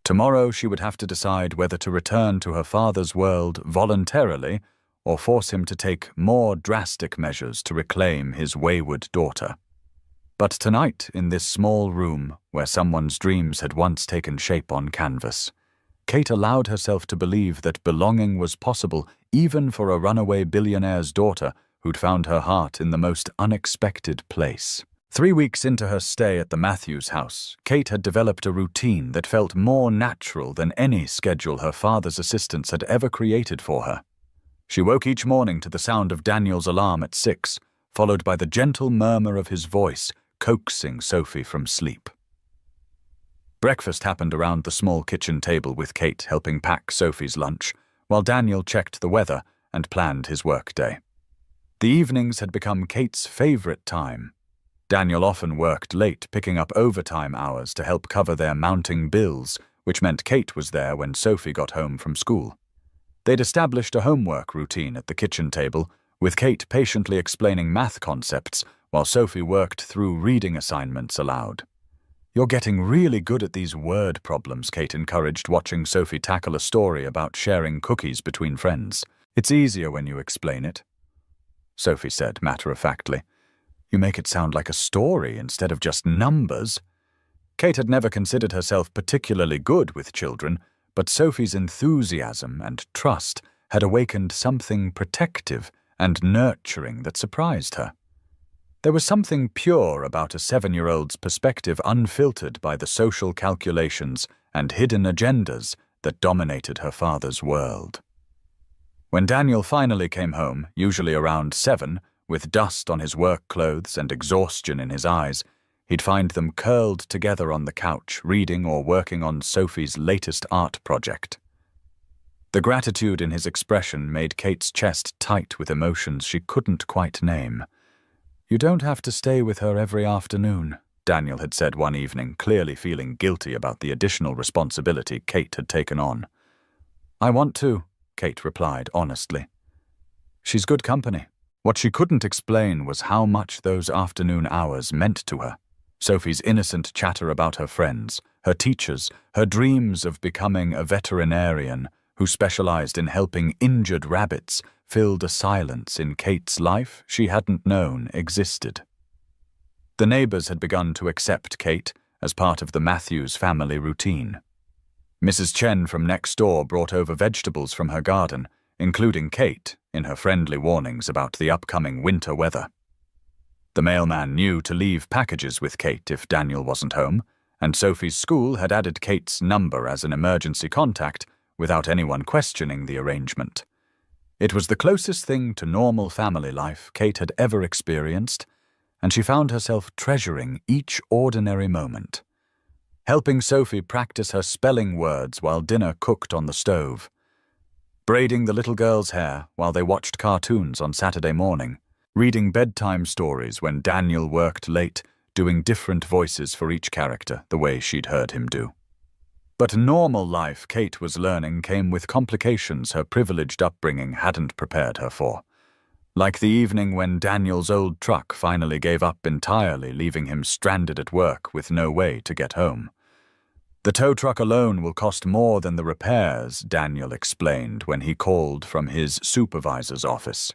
Tomorrow she would have to decide whether to return to her father's world voluntarily or force him to take more drastic measures to reclaim his wayward daughter. But tonight, in this small room where someone's dreams had once taken shape on canvas, Kate allowed herself to believe that belonging was possible even for a runaway billionaire's daughter who'd found her heart in the most unexpected place. 3 weeks into her stay at the Matthews house, Kate had developed a routine that felt more natural than any schedule her father's assistants had ever created for her. She woke each morning to the sound of Daniel's alarm at 6, followed by the gentle murmur of his voice coaxing Sophie from sleep. Breakfast happened around the small kitchen table with Kate helping pack Sophie's lunch, while Daniel checked the weather and planned his workday. The evenings had become Kate's favorite time. Daniel often worked late, picking up overtime hours to help cover their mounting bills, which meant Kate was there when Sophie got home from school. They'd established a homework routine at the kitchen table, with Kate patiently explaining math concepts while Sophie worked through reading assignments aloud. "You're getting really good at these word problems," Kate encouraged, watching Sophie tackle a story about sharing cookies between friends. "It's easier when you explain it," Sophie said matter-of-factly. "You make it sound like a story instead of just numbers." Kate had never considered herself particularly good with children, but Sophie's enthusiasm and trust had awakened something protective and nurturing that surprised her. There was something pure about a 7-year-old's perspective, unfiltered by the social calculations and hidden agendas that dominated her father's world. When Daniel finally came home, usually around 7, with dust on his work clothes and exhaustion in his eyes, he'd find them curled together on the couch, reading or working on Sophie's latest art project. The gratitude in his expression made Kate's chest tight with emotions she couldn't quite name. "You don't have to stay with her every afternoon," Daniel had said one evening, clearly feeling guilty about the additional responsibility Kate had taken on. "I want to," Kate replied honestly. "She's good company." What she couldn't explain was how much those afternoon hours meant to her. Sophie's innocent chatter about her friends, her teachers, her dreams of becoming a veterinarian who specialized in helping injured rabbits filled a silence in Kate's life she hadn't known existed. The neighbors had begun to accept Kate as part of the Matthews family routine. Mrs. Chen from next door brought over vegetables from her garden, including Kate, in her friendly warnings about the upcoming winter weather. The mailman knew to leave packages with Kate if Daniel wasn't home, and Sophie's school had added Kate's number as an emergency contact without anyone questioning the arrangement. It was the closest thing to normal family life Kate had ever experienced, and she found herself treasuring each ordinary moment. Helping Sophie practice her spelling words while dinner cooked on the stove, braiding the little girl's hair while they watched cartoons on Saturday morning, reading bedtime stories when Daniel worked late, doing different voices for each character, the way she'd heard him do. But normal life Kate was learning came with complications her privileged upbringing hadn't prepared her for. Like the evening when Daniel's old truck finally gave up entirely, leaving him stranded at work with no way to get home. "The tow truck alone will cost more than the repairs," Daniel explained when he called from his supervisor's office.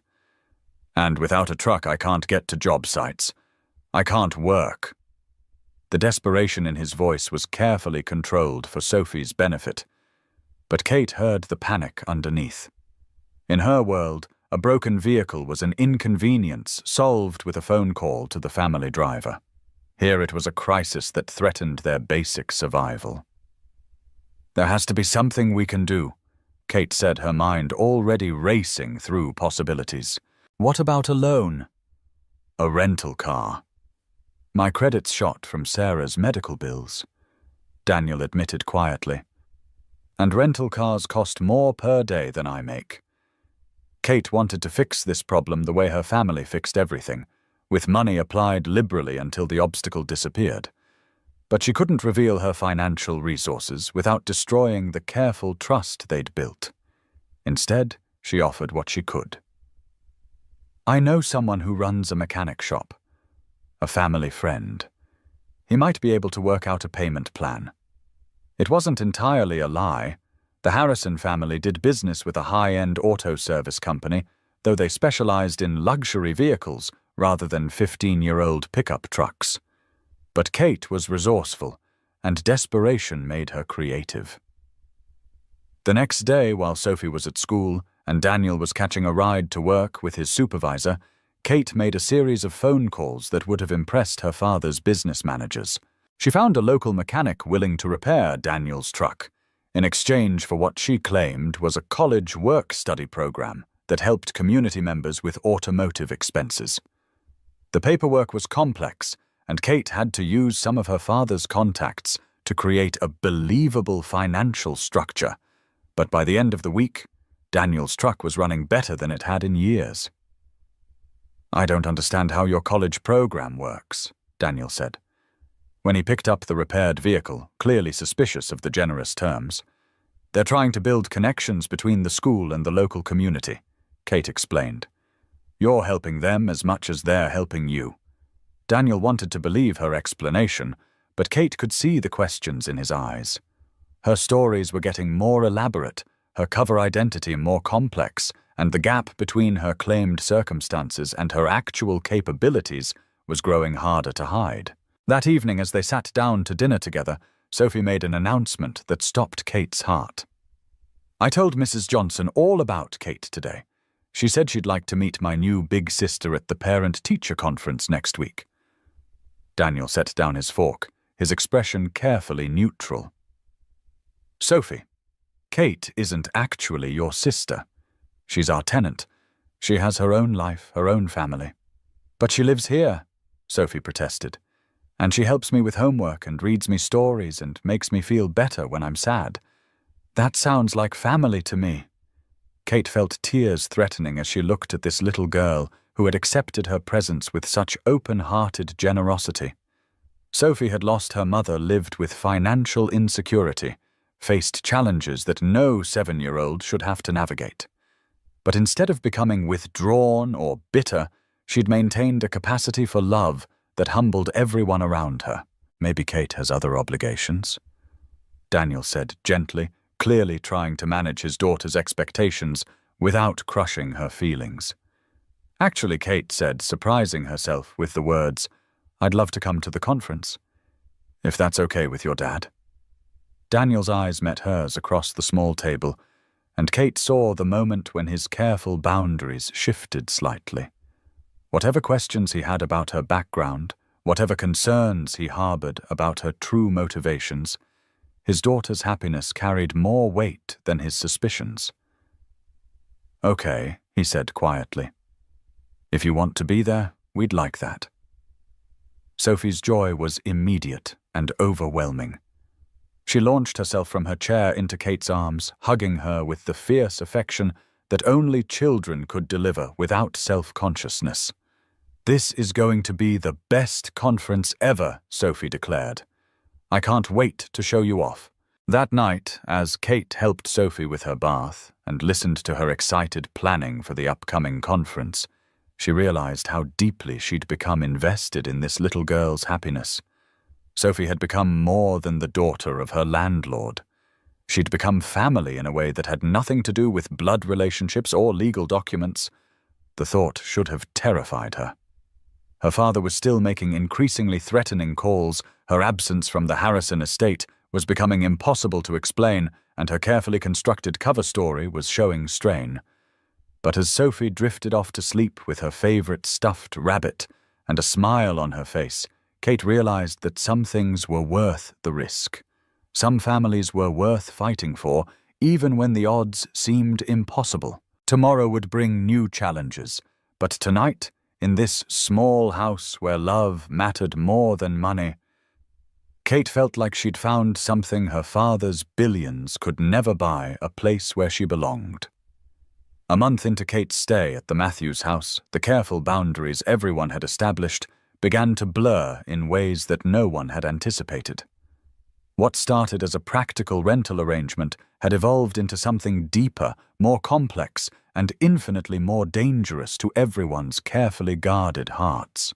"And without a truck I can't get to job sites. I can't work." The desperation in his voice was carefully controlled for Sophie's benefit, but Kate heard the panic underneath. In her world, a broken vehicle was an inconvenience solved with a phone call to the family driver. Here it was a crisis that threatened their basic survival. "There has to be something we can do," Kate said, her mind already racing through possibilities. "What about a loan?" "A rental car." "My credit's shot from Sarah's medical bills," Daniel admitted quietly. "And rental cars cost more per day than I make." Kate wanted to fix this problem the way her family fixed everything, with money applied liberally until the obstacle disappeared. But she couldn't reveal her financial resources without destroying the careful trust they'd built. Instead, she offered what she could. "I know someone who runs a mechanic shop. A family friend. He might be able to work out a payment plan." It wasn't entirely a lie. The Harrison family did business with a high-end auto service company, though they specialized in luxury vehicles rather than 15-year-old pickup trucks. But Kate was resourceful, and desperation made her creative. The next day, while Sophie was at school and Daniel was catching a ride to work with his supervisor, Kate made a series of phone calls that would have impressed her father's business managers. She found a local mechanic willing to repair Daniel's truck, in exchange for what she claimed was a college work-study program that helped community members with automotive expenses. The paperwork was complex, and Kate had to use some of her father's contacts to create a believable financial structure. But by the end of the week, Daniel's truck was running better than it had in years. "I don't understand how your college program works," Daniel said. When he picked up the repaired vehicle, clearly suspicious of the generous terms. "They're trying to build connections between the school and the local community," Kate explained. "You're helping them as much as they're helping you." Daniel wanted to believe her explanation, but Kate could see the questions in his eyes. Her stories were getting more elaborate, her cover identity more complex, and the gap between her claimed circumstances and her actual capabilities was growing harder to hide. That evening, as they sat down to dinner together, Sophie made an announcement that stopped Kate's heart. "I told Mrs. Johnson all about Kate today. She said she'd like to meet my new big sister at the parent-teacher conference next week." Daniel set down his fork, his expression carefully neutral. "Sophie, Kate isn't actually your sister. She's our tenant. She has her own life, her own family." "But she lives here," Sophie protested. "And she helps me with homework and reads me stories and makes me feel better when I'm sad. That sounds like family to me." Kate felt tears threatening as she looked at this little girl who had accepted her presence with such open-hearted generosity. Sophie had lost her mother, lived with financial insecurity, faced challenges that no 7-year-old should have to navigate. But instead of becoming withdrawn or bitter, she'd maintained a capacity for love that humbled everyone around her. "Maybe Kate has other obligations," Daniel said gently, clearly trying to manage his daughter's expectations without crushing her feelings. "Actually," Kate said, surprising herself with the words, "I'd love to come to the conference, if that's okay with your dad." Daniel's eyes met hers across the small table, and Kate saw the moment when his careful boundaries shifted slightly. Whatever questions he had about her background, whatever concerns he harbored about her true motivations, his daughter's happiness carried more weight than his suspicions. "Okay," he said quietly. "If you want to be there, we'd like that." Sophie's joy was immediate and overwhelming. She launched herself from her chair into Kate's arms, hugging her with the fierce affection that only children could deliver without self-consciousness. "This is going to be the best conference ever," Sophie declared. "I can't wait to show you off." That night, as Kate helped Sophie with her bath and listened to her excited planning for the upcoming conference, she realized how deeply she'd become invested in this little girl's happiness. Sophie had become more than the daughter of her landlord. She'd become family in a way that had nothing to do with blood relationships or legal documents. The thought should have terrified her. Her father was still making increasingly threatening calls, her absence from the Harrison estate was becoming impossible to explain, and her carefully constructed cover story was showing strain. But as Sophie drifted off to sleep with her favorite stuffed rabbit and a smile on her face, Kate realized that some things were worth the risk. Some families were worth fighting for, even when the odds seemed impossible. Tomorrow would bring new challenges, but tonight, in this small house where love mattered more than money, Kate felt like she'd found something her father's billions could never buy, a place where she belonged. A month into Kate's stay at the Matthews house, the careful boundaries everyone had established began to blur in ways that no one had anticipated. What started as a practical rental arrangement had evolved into something deeper, more complex, and infinitely more dangerous to everyone's carefully guarded hearts.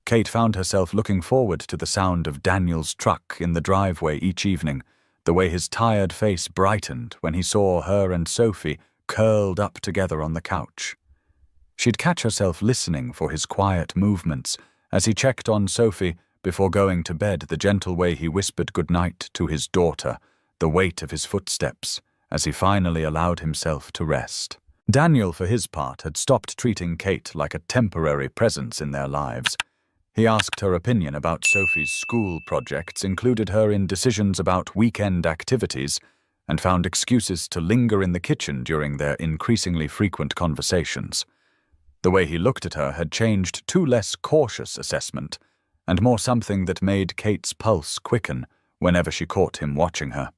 Kate found herself looking forward to the sound of Daniel's truck in the driveway each evening, the way his tired face brightened when he saw her and Sophie curled up together on the couch. She'd catch herself listening for his quiet movements as he checked on Sophie before going to bed, the gentle way he whispered goodnight to his daughter, the weight of his footsteps, as he finally allowed himself to rest. Daniel, for his part, had stopped treating Kate like a temporary presence in their lives. He asked her opinion about Sophie's school projects, included her in decisions about weekend activities, and found excuses to linger in the kitchen during their increasingly frequent conversations. The way he looked at her had changed to less cautious assessment, and more something that made Kate's pulse quicken whenever she caught him watching her.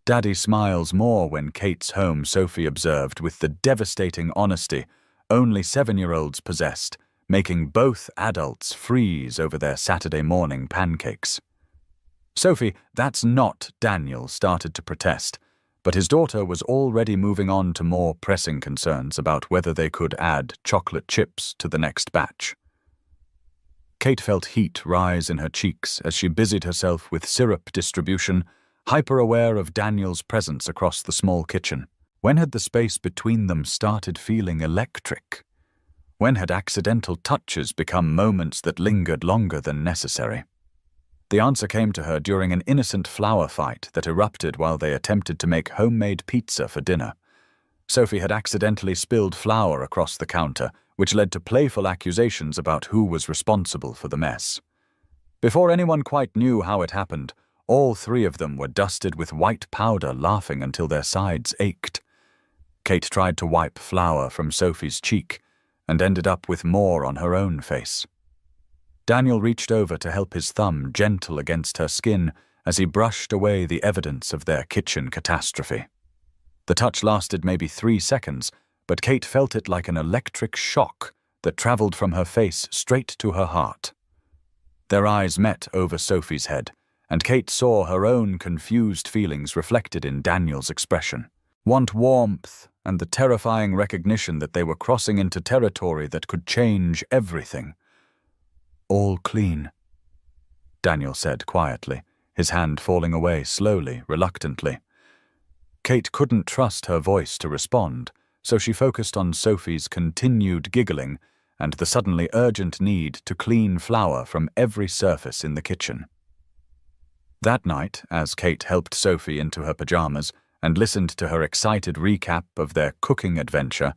Daddy smiles more when Kate's home, Sophie observed with the devastating honesty only 7-year-olds possessed, making both adults freeze over their Saturday morning pancakes. Sophie, that's not Daniel, started to protest, but his daughter was already moving on to more pressing concerns about whether they could add chocolate chips to the next batch. Kate felt heat rise in her cheeks as she busied herself with syrup distribution, hyper-aware of Daniel's presence across the small kitchen. When had the space between them started feeling electric? When had accidental touches become moments that lingered longer than necessary? The answer came to her during an innocent flour fight that erupted while they attempted to make homemade pizza for dinner. Sophie had accidentally spilled flour across the counter, which led to playful accusations about who was responsible for the mess. Before anyone quite knew how it happened, all 3 of them were dusted with white powder, laughing until their sides ached. Kate tried to wipe flour from Sophie's cheek and ended up with more on her own face. Daniel reached over to help, his thumb gentle against her skin as he brushed away the evidence of their kitchen catastrophe. The touch lasted maybe 3 seconds, but Kate felt it like an electric shock that traveled from her face straight to her heart. Their eyes met over Sophie's head, and Kate saw her own confused feelings reflected in Daniel's expression. Warmth, and the terrifying recognition that they were crossing into territory that could change everything. "All clean," Daniel said quietly, his hand falling away slowly, reluctantly. Kate couldn't trust her voice to respond, so she focused on Sophie's continued giggling and the suddenly urgent need to clean flour from every surface in the kitchen. That night, as Kate helped Sophie into her pajamas and listened to her excited recap of their cooking adventure,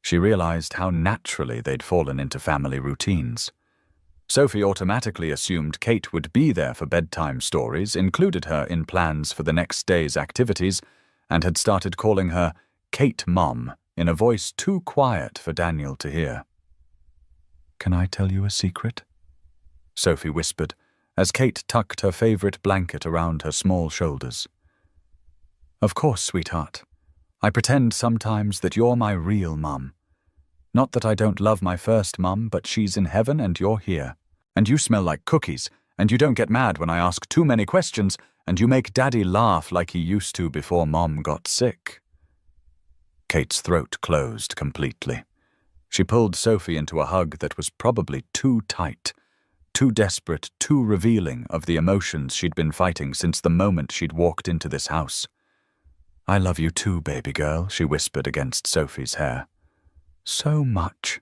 she realized how naturally they'd fallen into family routines. Sophie automatically assumed Kate would be there for bedtime stories, included her in plans for the next day's activities, and had started calling her Kate Mom in a voice too quiet for Daniel to hear. "Can I tell you a secret?" Sophie whispered, as Kate tucked her favorite blanket around her small shoulders. "Of course, sweetheart. I pretend sometimes that you're my real mum. Not that I don't love my first mum, but she's in heaven and you're here. And you smell like cookies, and you don't get mad when I ask too many questions, and you make Daddy laugh like he used to before Mom got sick." Kate's throat closed completely. She pulled Sophie into a hug that was probably too tight, too desperate, too revealing of the emotions she'd been fighting since the moment she'd walked into this house. "I love you too, baby girl," she whispered against Sophie's hair. "So much.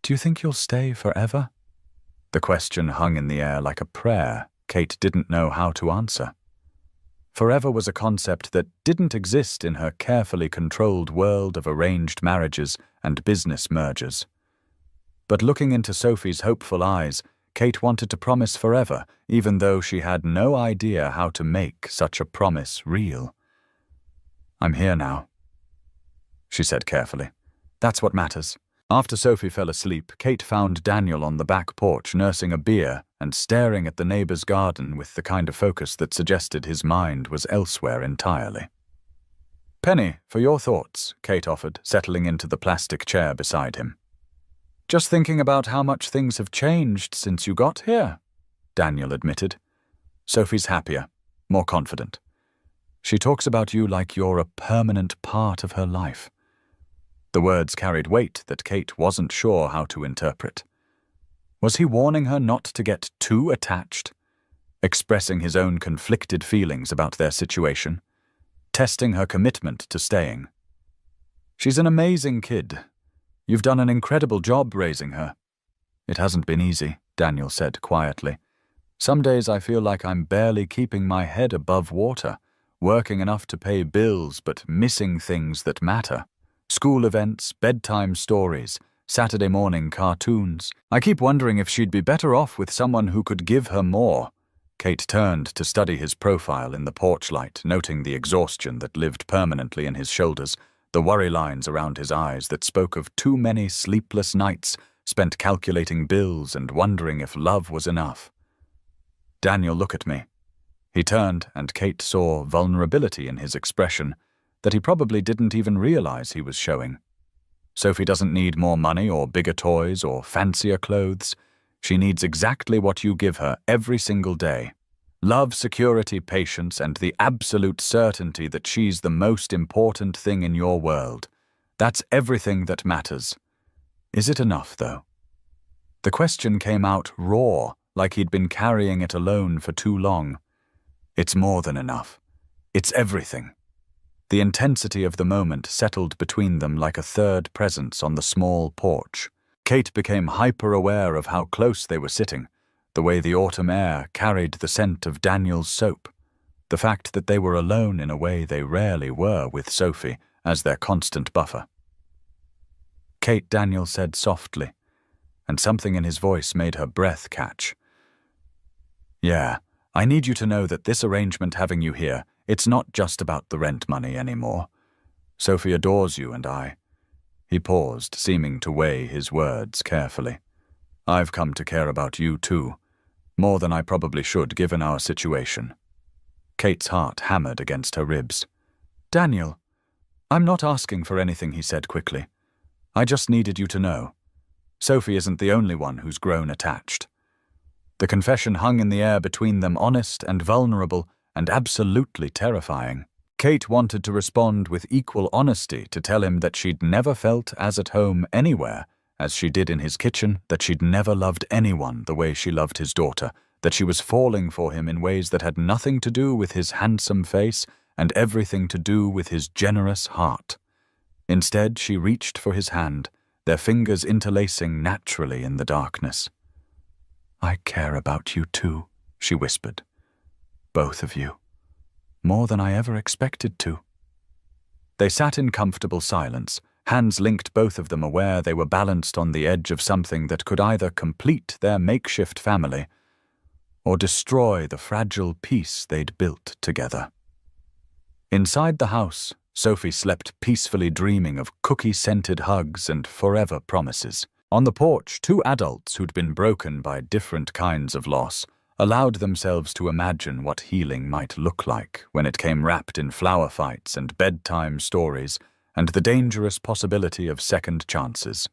Do you think you'll stay forever?" The question hung in the air like a prayer Kate didn't know how to answer. Forever was a concept that didn't exist in her carefully controlled world of arranged marriages and business mergers. But looking into Sophie's hopeful eyes, Kate wanted to promise forever, even though she had no idea how to make such a promise real. "I'm here now," she said carefully. "That's what matters." After Sophie fell asleep, Kate found Daniel on the back porch nursing a beer and staring at the neighbor's garden with the kind of focus that suggested his mind was elsewhere entirely. "Penny, for your thoughts," Kate offered, settling into the plastic chair beside him. "Just thinking about how much things have changed since you got here," Daniel admitted. "Sophie's happier, more confident. She talks about you like you're a permanent part of her life." The words carried weight that Kate wasn't sure how to interpret. Was he warning her not to get too attached? Expressing his own conflicted feelings about their situation? Testing her commitment to staying? "She's an amazing kid. You've done an incredible job raising her. It hasn't been easy, Daniel said quietly. Some days I feel like I'm barely keeping my head above water, working enough to pay bills but missing things that matter. School events, bedtime stories, Saturday morning cartoons. I keep wondering if she'd be better off with someone who could give her more. Kate turned to study his profile in the porch light, noting the exhaustion that lived permanently in his shoulders, the worry lines around his eyes that spoke of too many sleepless nights spent calculating bills and wondering if love was enough. Daniel, look at me. He turned, and Kate saw vulnerability in his expression that he probably didn't even realize he was showing. Sophie doesn't need more money or bigger toys or fancier clothes. She needs exactly what you give her every single day. Love, security, patience, and the absolute certainty that she's the most important thing in your world. That's everything that matters. Is it enough, though? The question came out raw, like he'd been carrying it alone for too long. It's more than enough. It's everything. The intensity of the moment settled between them like a third presence on the small porch. Kate became hyper-aware of how close they were sitting, the way the autumn air carried the scent of Daniel's soap, the fact that they were alone in a way they rarely were with Sophie as their constant buffer. Kate, Daniel said softly, and something in his voice made her breath catch. Yeah, I need you to know that this arrangement having you here, it's not just about the rent money anymore. Sophie adores you and I. He paused, seeming to weigh his words carefully. I've come to care about you too, more than I probably should given our situation. Kate's heart hammered against her ribs. Daniel, I'm not asking for anything, he said quickly. I just needed you to know. Sophie isn't the only one who's grown attached. The confession hung in the air between them, honest and vulnerable and absolutely terrifying. Kate wanted to respond with equal honesty to tell him that she'd never felt as at home anywhere as she did in his kitchen, that she'd never loved anyone the way she loved his daughter, that she was falling for him in ways that had nothing to do with his handsome face and everything to do with his generous heart. Instead, she reached for his hand, their fingers interlacing naturally in the darkness. I care about you too, she whispered. Both of you. More than I ever expected to. They sat in comfortable silence, hands linked, both of them aware they were balanced on the edge of something that could either complete their makeshift family or destroy the fragile peace they'd built together. Inside the house, Sophie slept peacefully, dreaming of cookie-scented hugs and forever promises. On the porch, two adults who'd been broken by different kinds of loss allowed themselves to imagine what healing might look like when it came wrapped in flower fights and bedtime stories and the dangerous possibility of second chances.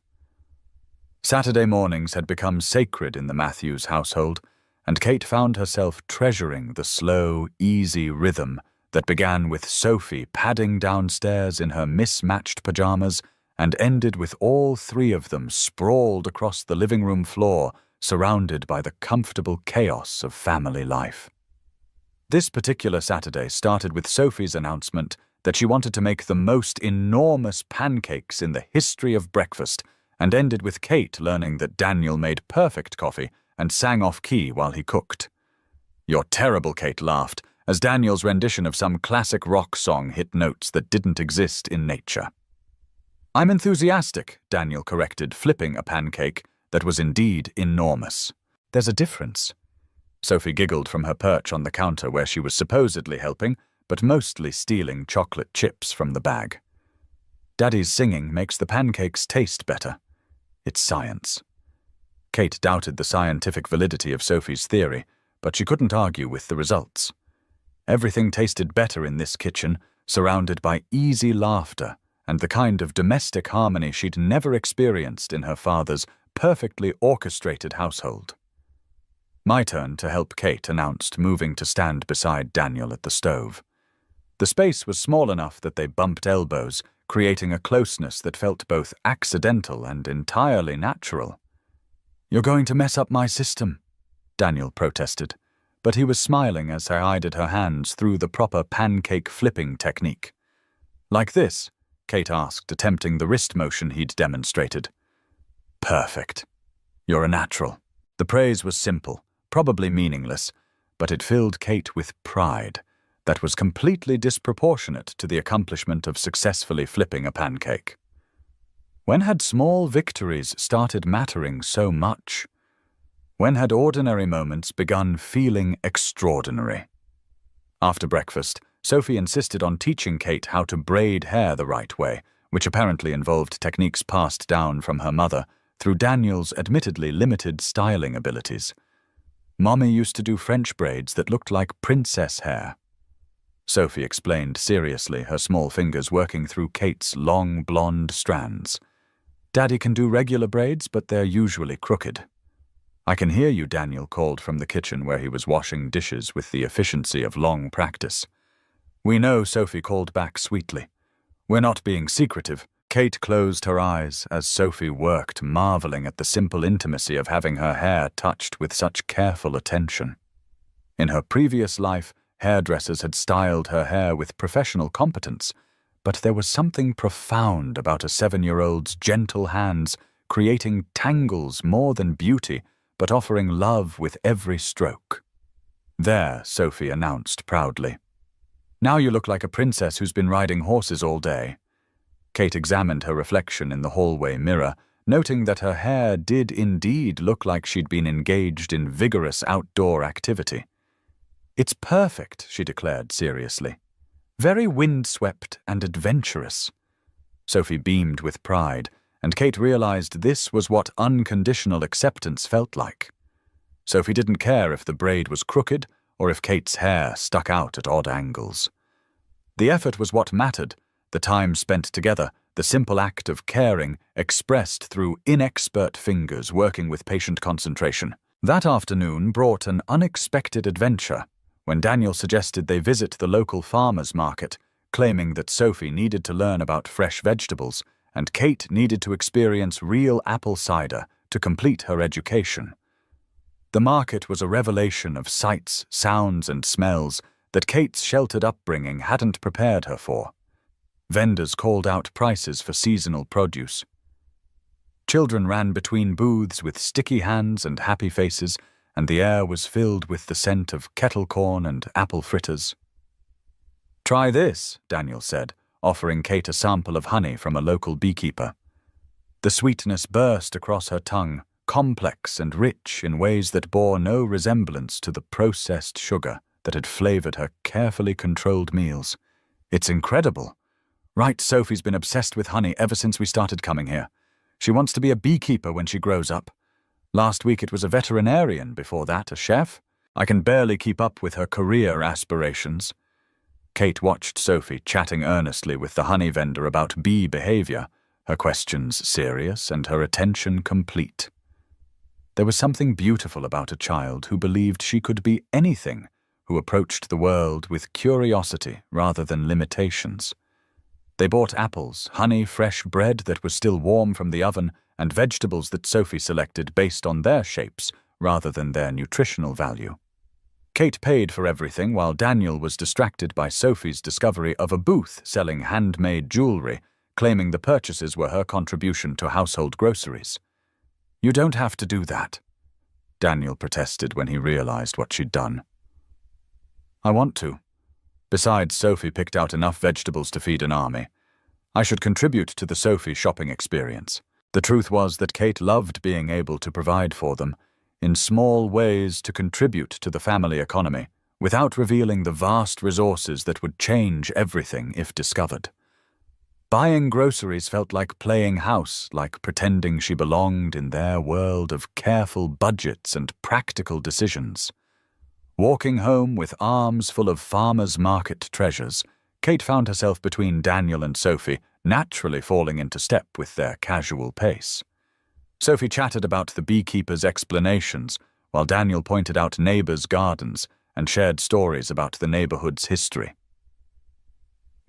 Saturday mornings had become sacred in the Matthews household, and Kate found herself treasuring the slow, easy rhythm that began with Sophie padding downstairs in her mismatched pajamas and ended with all three of them sprawled across the living room floor, surrounded by the comfortable chaos of family life. This particular Saturday started with Sophie's announcement that she wanted to make the most enormous pancakes in the history of breakfast, and ended with Kate learning that Daniel made perfect coffee and sang off-key while he cooked. You're terrible, Kate laughed, as Daniel's rendition of some classic rock song hit notes that didn't exist in nature. I'm enthusiastic, Daniel corrected, flipping a pancake that was indeed enormous. There's a difference. Sophie giggled from her perch on the counter where she was supposedly helping, but mostly stealing chocolate chips from the bag. Daddy's singing makes the pancakes taste better. It's science. Kate doubted the scientific validity of Sophie's theory, but she couldn't argue with the results. Everything tasted better in this kitchen, surrounded by easy laughter and the kind of domestic harmony she'd never experienced in her father's perfectly orchestrated household. My turn to help, Kate announced, moving to stand beside Daniel at the stove. The space was small enough that they bumped elbows, creating a closeness that felt both accidental and entirely natural. You're going to mess up my system, Daniel protested, but he was smiling as I eyed her hands through the proper pancake flipping technique. Like this, Kate asked, attempting the wrist motion he'd demonstrated. Perfect. You're a natural. The praise was simple, probably meaningless, but it filled Kate with pride that was completely disproportionate to the accomplishment of successfully flipping a pancake. When had small victories started mattering so much? When had ordinary moments begun feeling extraordinary? After breakfast, Sophie insisted on teaching Kate how to braid hair the right way, which apparently involved techniques passed down from her mother through Daniel's admittedly limited styling abilities. Mommy used to do French braids that looked like princess hair. Sophie explained seriously, her small fingers working through Kate's long blonde strands. Daddy can do regular braids, but they're usually crooked. I can hear you, Daniel called from the kitchen where he was washing dishes with the efficiency of long practice. We know, Sophie called back sweetly. We're not being secretive. Kate closed her eyes as Sophie worked, marveling at the simple intimacy of having her hair touched with such careful attention. In her previous life, hairdressers had styled her hair with professional competence, but there was something profound about a 7-year-old's gentle hands creating tangles more than beauty, but offering love with every stroke. There, Sophie announced proudly. Now you look like a princess who's been riding horses all day. Kate examined her reflection in the hallway mirror, noting that her hair did indeed look like she'd been engaged in vigorous outdoor activity. It's perfect, she declared seriously. Very windswept and adventurous. Sophie beamed with pride, and Kate realized this was what unconditional acceptance felt like. Sophie didn't care if the braid was crooked or if Kate's hair stuck out at odd angles. The effort was what mattered, the time spent together, the simple act of caring expressed through inexpert fingers working with patient concentration. That afternoon brought an unexpected adventure when Daniel suggested they visit the local farmer's market, claiming that Sophie needed to learn about fresh vegetables and Kate needed to experience real apple cider to complete her education. The market was a revelation of sights, sounds, and smells that Kate's sheltered upbringing hadn't prepared her for. Vendors called out prices for seasonal produce. Children ran between booths with sticky hands and happy faces, and the air was filled with the scent of kettle corn and apple fritters. Try this, Daniel said, offering Kate a sample of honey from a local beekeeper. The sweetness burst across her tongue, complex and rich in ways that bore no resemblance to the processed sugar that had flavored her carefully controlled meals. It's incredible. Right, Sophie's been obsessed with honey ever since we started coming here. She wants to be a beekeeper when she grows up. Last week it was a veterinarian, before that a chef. I can barely keep up with her career aspirations. Kate watched Sophie chatting earnestly with the honey vendor about bee behavior, her questions serious and her attention complete. There was something beautiful about a child who believed she could be anything, who approached the world with curiosity rather than limitations. They bought apples, honey, fresh bread that was still warm from the oven, and vegetables that Sophie selected based on their shapes rather than their nutritional value. Kate paid for everything while Daniel was distracted by Sophie's discovery of a booth selling handmade jewelry, claiming the purchases were her contribution to household groceries. You don't have to do that, Daniel protested when he realized what she'd done. I want to. Besides, Sophie picked out enough vegetables to feed an army. I should contribute to the Sophie shopping experience. The truth was that Kate loved being able to provide for them, in small ways to contribute to the family economy, without revealing the vast resources that would change everything if discovered. Buying groceries felt like playing house, like pretending she belonged in their world of careful budgets and practical decisions. Walking home with arms full of farmers' market treasures, Kate found herself between Daniel and Sophie, naturally falling into step with their casual pace. Sophie chatted about the beekeeper's explanations, while Daniel pointed out neighbors' gardens and shared stories about the neighborhood's history.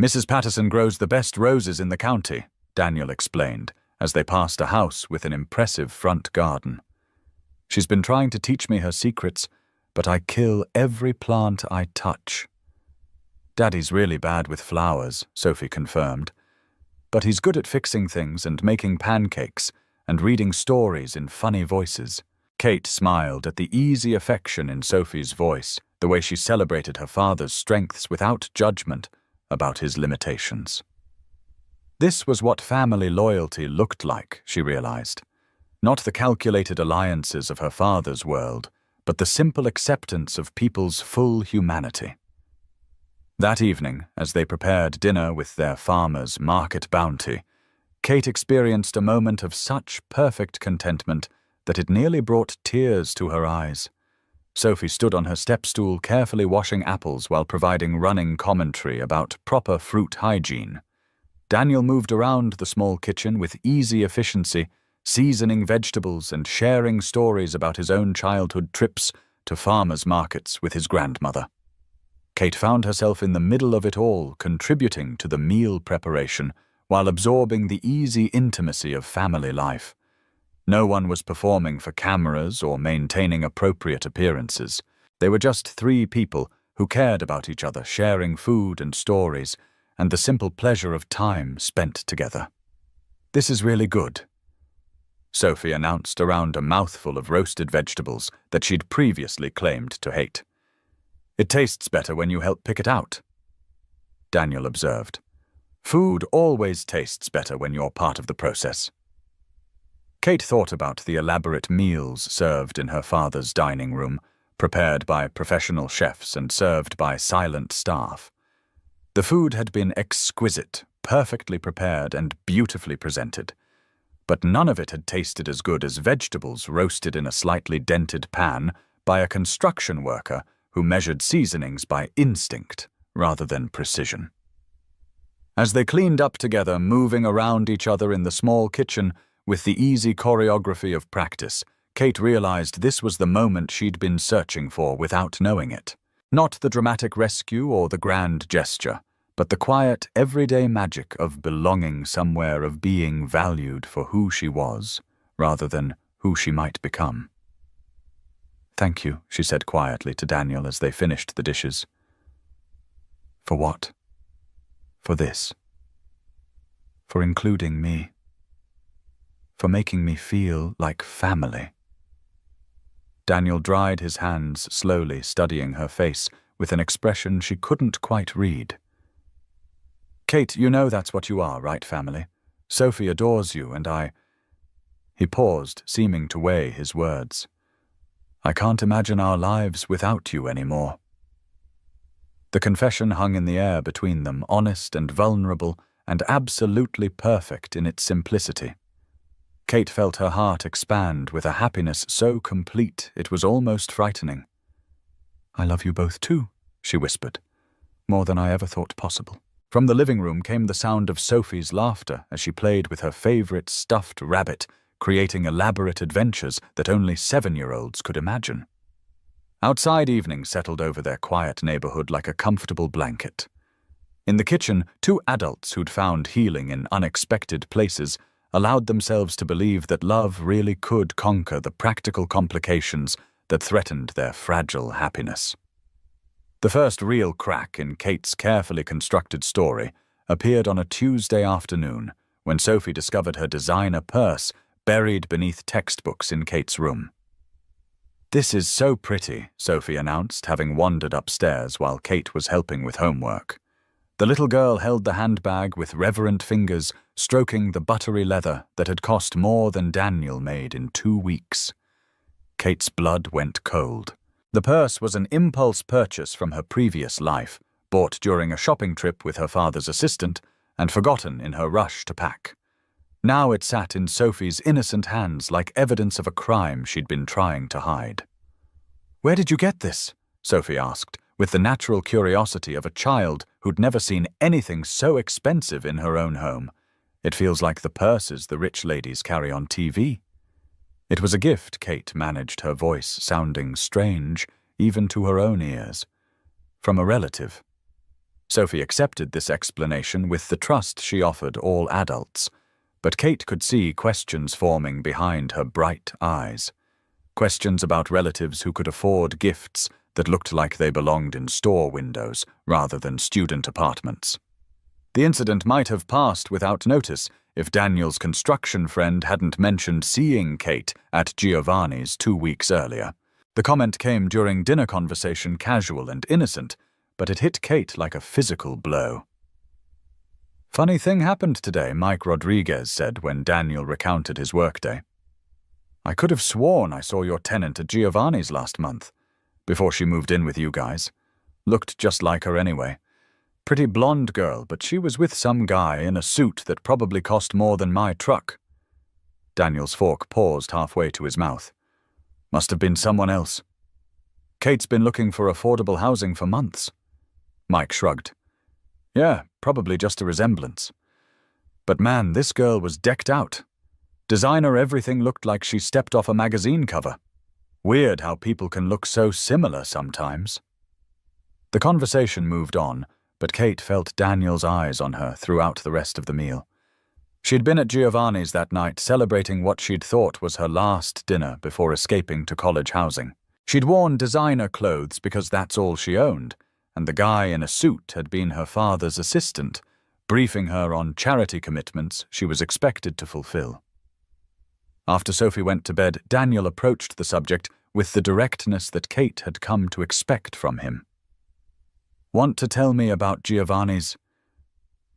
Mrs. Patterson grows the best roses in the county, Daniel explained, as they passed a house with an impressive front garden. She's been trying to teach me her secrets, but I kill every plant I touch. Daddy's really bad with flowers, Sophie confirmed. but he's good at fixing things and making pancakes and reading stories in funny voices. Kate smiled at the easy affection in Sophie's voice, the way she celebrated her father's strengths without judgment about his limitations. This was what family loyalty looked like, she realized. Not the calculated alliances of her father's world, but the simple acceptance of people's full humanity. That evening, as they prepared dinner with their farmer's market bounty, Kate experienced a moment of such perfect contentment that it nearly brought tears to her eyes. Sophie stood on her step-stool carefully washing apples while providing running commentary about proper fruit hygiene. Daniel moved around the small kitchen with easy efficiency, seasoning vegetables and sharing stories about his own childhood trips to farmers' markets with his grandmother. Kate found herself in the middle of it all, contributing to the meal preparation while absorbing the easy intimacy of family life. No one was performing for cameras or maintaining appropriate appearances. They were just three people who cared about each other, sharing food and stories, and the simple pleasure of time spent together. "This is really good," Sophie announced around a mouthful of roasted vegetables that she'd previously claimed to hate. "It tastes better when you help pick it out," Daniel observed. "Food always tastes better when you're part of the process." Kate thought about the elaborate meals served in her father's dining room, prepared by professional chefs and served by silent staff. The food had been exquisite, perfectly prepared and beautifully presented. But none of it had tasted as good as vegetables roasted in a slightly dented pan by a construction worker who measured seasonings by instinct rather than precision. As they cleaned up together, moving around each other in the small kitchen with the easy choreography of practice, Kate realized this was the moment she'd been searching for without knowing it. Not the dramatic rescue or the grand gesture, but the quiet, everyday magic of belonging somewhere, of being valued for who she was, rather than who she might become. "Thank you," she said quietly to Daniel as they finished the dishes. "For what?" "For this. For including me. For making me feel like family." Daniel dried his hands slowly, studying her face with an expression she couldn't quite read. "Kate, you know that's what you are, right, family? Sophie adores you, and I—" He paused, seeming to weigh his words. "I can't imagine our lives without you anymore." The confession hung in the air between them, honest and vulnerable, and absolutely perfect in its simplicity. Kate felt her heart expand with a happiness so complete it was almost frightening. "I love you both too," she whispered, "more than I ever thought possible." From the living room came the sound of Sophie's laughter as she played with her favorite stuffed rabbit, creating elaborate adventures that only 7-year-olds could imagine. Outside evening settled over their quiet neighborhood like a comfortable blanket. In the kitchen, two adults who'd found healing in unexpected places allowed themselves to believe that love really could conquer the practical complications that threatened their fragile happiness. The first real crack in Kate's carefully constructed story appeared on a Tuesday afternoon when Sophie discovered her designer purse buried beneath textbooks in Kate's room. "This is so pretty," Sophie announced, having wandered upstairs while Kate was helping with homework. The little girl held the handbag with reverent fingers, stroking the buttery leather that had cost more than Daniel made in 2 weeks. Kate's blood went cold. The purse was an impulse purchase from her previous life, bought during a shopping trip with her father's assistant and forgotten in her rush to pack. Now it sat in Sophie's innocent hands like evidence of a crime she'd been trying to hide. "Where did you get this?" Sophie asked, with the natural curiosity of a child who'd never seen anything so expensive in her own home. "It feels like the purses the rich ladies carry on TV." It was a gift, Kate managed, her voice sounding strange, even to her own ears. "From a relative." Sophie accepted this explanation with the trust she offered all adults, but Kate could see questions forming behind her bright eyes. Questions about relatives who could afford gifts that looked like they belonged in store windows rather than student apartments. The incident might have passed without notice if Daniel's construction friend hadn't mentioned seeing Kate at Giovanni's 2 weeks earlier. The comment came during dinner conversation, casual and innocent, but it hit Kate like a physical blow. "Funny thing happened today," Mike Rodriguez said when Daniel recounted his workday. "I could have sworn I saw your tenant at Giovanni's last month, before she moved in with you guys. Looked just like her anyway. Pretty blonde girl, but she was with some guy in a suit that probably cost more than my truck." Daniel's fork paused halfway to his mouth. "Must have been someone else. Kate's been looking for affordable housing for months." Mike shrugged. "Yeah, probably just a resemblance. But man, this girl was decked out. Designer everything, looked like she stepped off a magazine cover. Weird how people can look so similar sometimes." The conversation moved on, but Kate felt Daniel's eyes on her throughout the rest of the meal. She'd been at Giovanni's that night celebrating what she'd thought was her last dinner before escaping to college housing. She'd worn designer clothes because that's all she owned, and the guy in a suit had been her father's assistant, briefing her on charity commitments she was expected to fulfill. After Sophie went to bed, Daniel approached the subject with the directness that Kate had come to expect from him. "Want to tell me about Giovanni's?"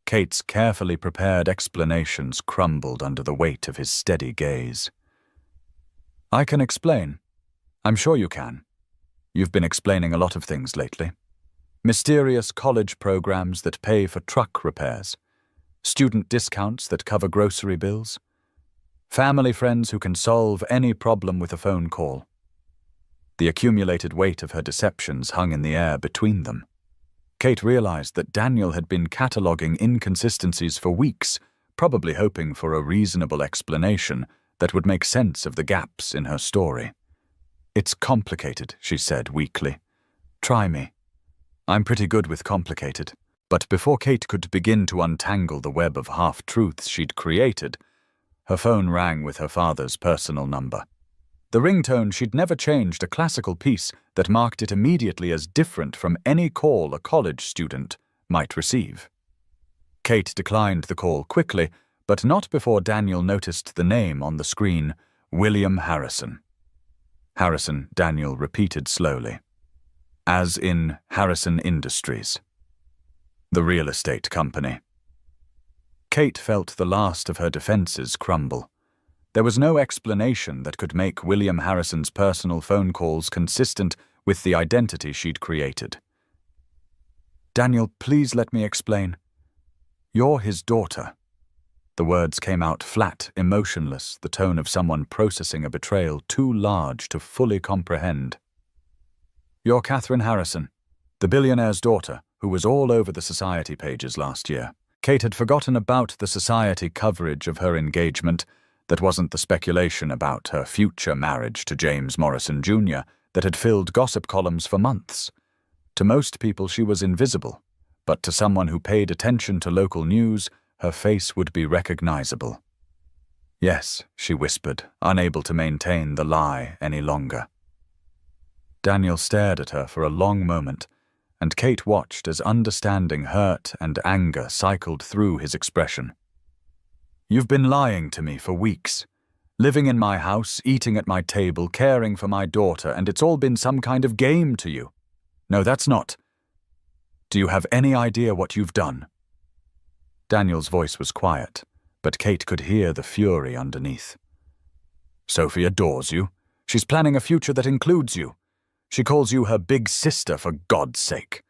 Kate's carefully prepared explanations crumbled under the weight of his steady gaze. "I can explain. I'm sure you can. You've been explaining a lot of things lately. Mysterious college programs that pay for truck repairs, student discounts that cover grocery bills, family friends who can solve any problem with a phone call." The accumulated weight of her deceptions hung in the air between them. Kate realized that Daniel had been cataloguing inconsistencies for weeks, probably hoping for a reasonable explanation that would make sense of the gaps in her story. "It's complicated," she said weakly. "Try me. I'm pretty good with complicated." But before Kate could begin to untangle the web of half-truths she'd created, her phone rang with her father's personal number. The ringtone she'd never changed, a classical piece that marked it immediately as different from any call a college student might receive. Kate declined the call quickly, but not before Daniel noticed the name on the screen, William Harrison. Harrison, Daniel repeated slowly. As in Harrison Industries. The real estate company. Kate felt the last of her defenses crumble. There was no explanation that could make William Harrison's personal phone calls consistent with the identity she'd created. "Daniel, please let me explain. You're his daughter." The words came out flat, emotionless, the tone of someone processing a betrayal too large to fully comprehend. "You're Catherine Harrison, the billionaire's daughter, who was all over the society pages last year." Kate had forgotten about the society coverage of her engagement. That wasn't the speculation about her future marriage to James Morrison Jr. that had filled gossip columns for months. To most people she was invisible, but to someone who paid attention to local news, her face would be recognizable. "Yes," she whispered, unable to maintain the lie any longer. Daniel stared at her for a long moment, and Kate watched as understanding, hurt, and anger cycled through his expression. "You've been lying to me for weeks, living in my house, eating at my table, caring for my daughter, and it's all been some kind of game to you. No, that's not. Do you have any idea what you've done?" Daniel's voice was quiet, but Kate could hear the fury underneath. "Sophie adores you. She's planning a future that includes you. She calls you her big sister, for God's sake.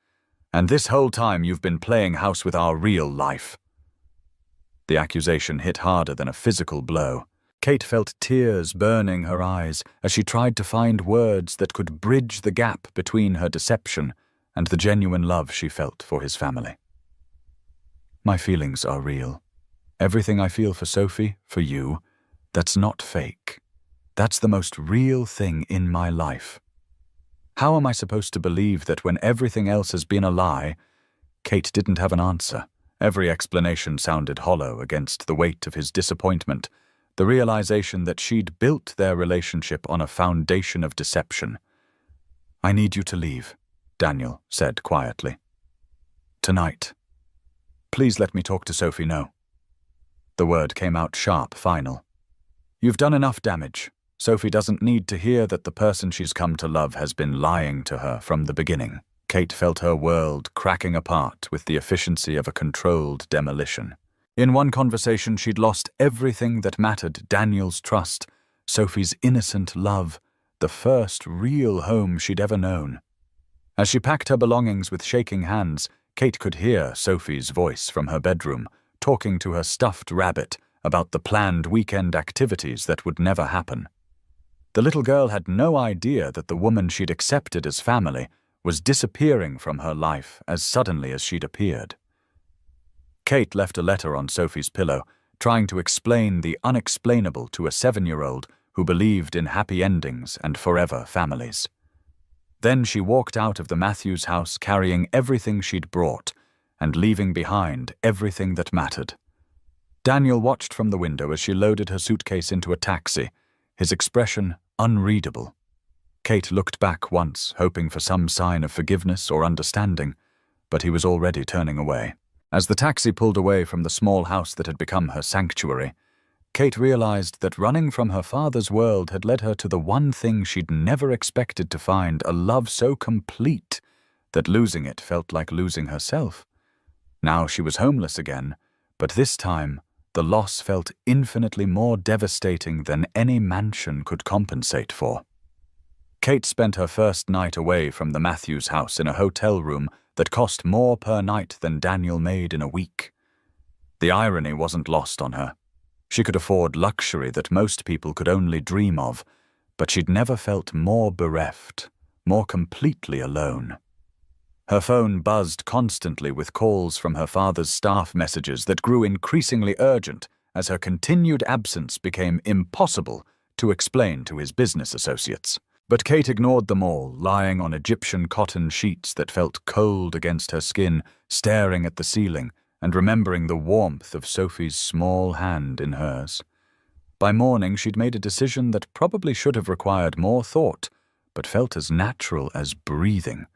And this whole time you've been playing house with our real life." The accusation hit harder than a physical blow. Kate felt tears burning her eyes as she tried to find words that could bridge the gap between her deception and the genuine love she felt for his family. "My feelings are real. Everything I feel for Sophie, for you, that's not fake. That's the most real thing in my life. How am I supposed to believe that when everything else has been a lie?" Kate didn't have an answer. Every explanation sounded hollow against the weight of his disappointment, the realization that she'd built their relationship on a foundation of deception. "I need you to leave," Daniel said quietly. "Tonight. Please let me talk to Sophie now." The word came out sharp, final. "You've done enough damage. Sophie doesn't need to hear that the person she's come to love has been lying to her from the beginning." Kate felt her world cracking apart with the efficiency of a controlled demolition. In one conversation, she'd lost everything that mattered: Daniel's trust, Sophie's innocent love, the first real home she'd ever known. As she packed her belongings with shaking hands, Kate could hear Sophie's voice from her bedroom, talking to her stuffed rabbit about the planned weekend activities that would never happen. The little girl had no idea that the woman she'd accepted as family was disappearing from her life as suddenly as she'd appeared. Kate left a letter on Sophie's pillow, trying to explain the unexplainable to a 7-year-old who believed in happy endings and forever families. Then she walked out of the Matthews house carrying everything she'd brought and leaving behind everything that mattered. Daniel watched from the window as she loaded her suitcase into a taxi, his expression unreadable. Kate looked back once, hoping for some sign of forgiveness or understanding, but he was already turning away. As the taxi pulled away from the small house that had become her sanctuary, Kate realized that running from her father's world had led her to the one thing she'd never expected to find: a love so complete that losing it felt like losing herself. Now she was homeless again, but this time the loss felt infinitely more devastating than any mansion could compensate for. Kate spent her first night away from the Matthews house in a hotel room that cost more per night than Daniel made in a week. The irony wasn't lost on her. She could afford luxury that most people could only dream of, but she'd never felt more bereft, more completely alone. Her phone buzzed constantly with calls from her father's staff messages that grew increasingly urgent as her continued absence became impossible to explain to his business associates. But Kate ignored them all, lying on Egyptian cotton sheets that felt cold against her skin, staring at the ceiling and remembering the warmth of Sophie's small hand in hers. By morning, she'd made a decision that probably should have required more thought, but felt as natural as breathing.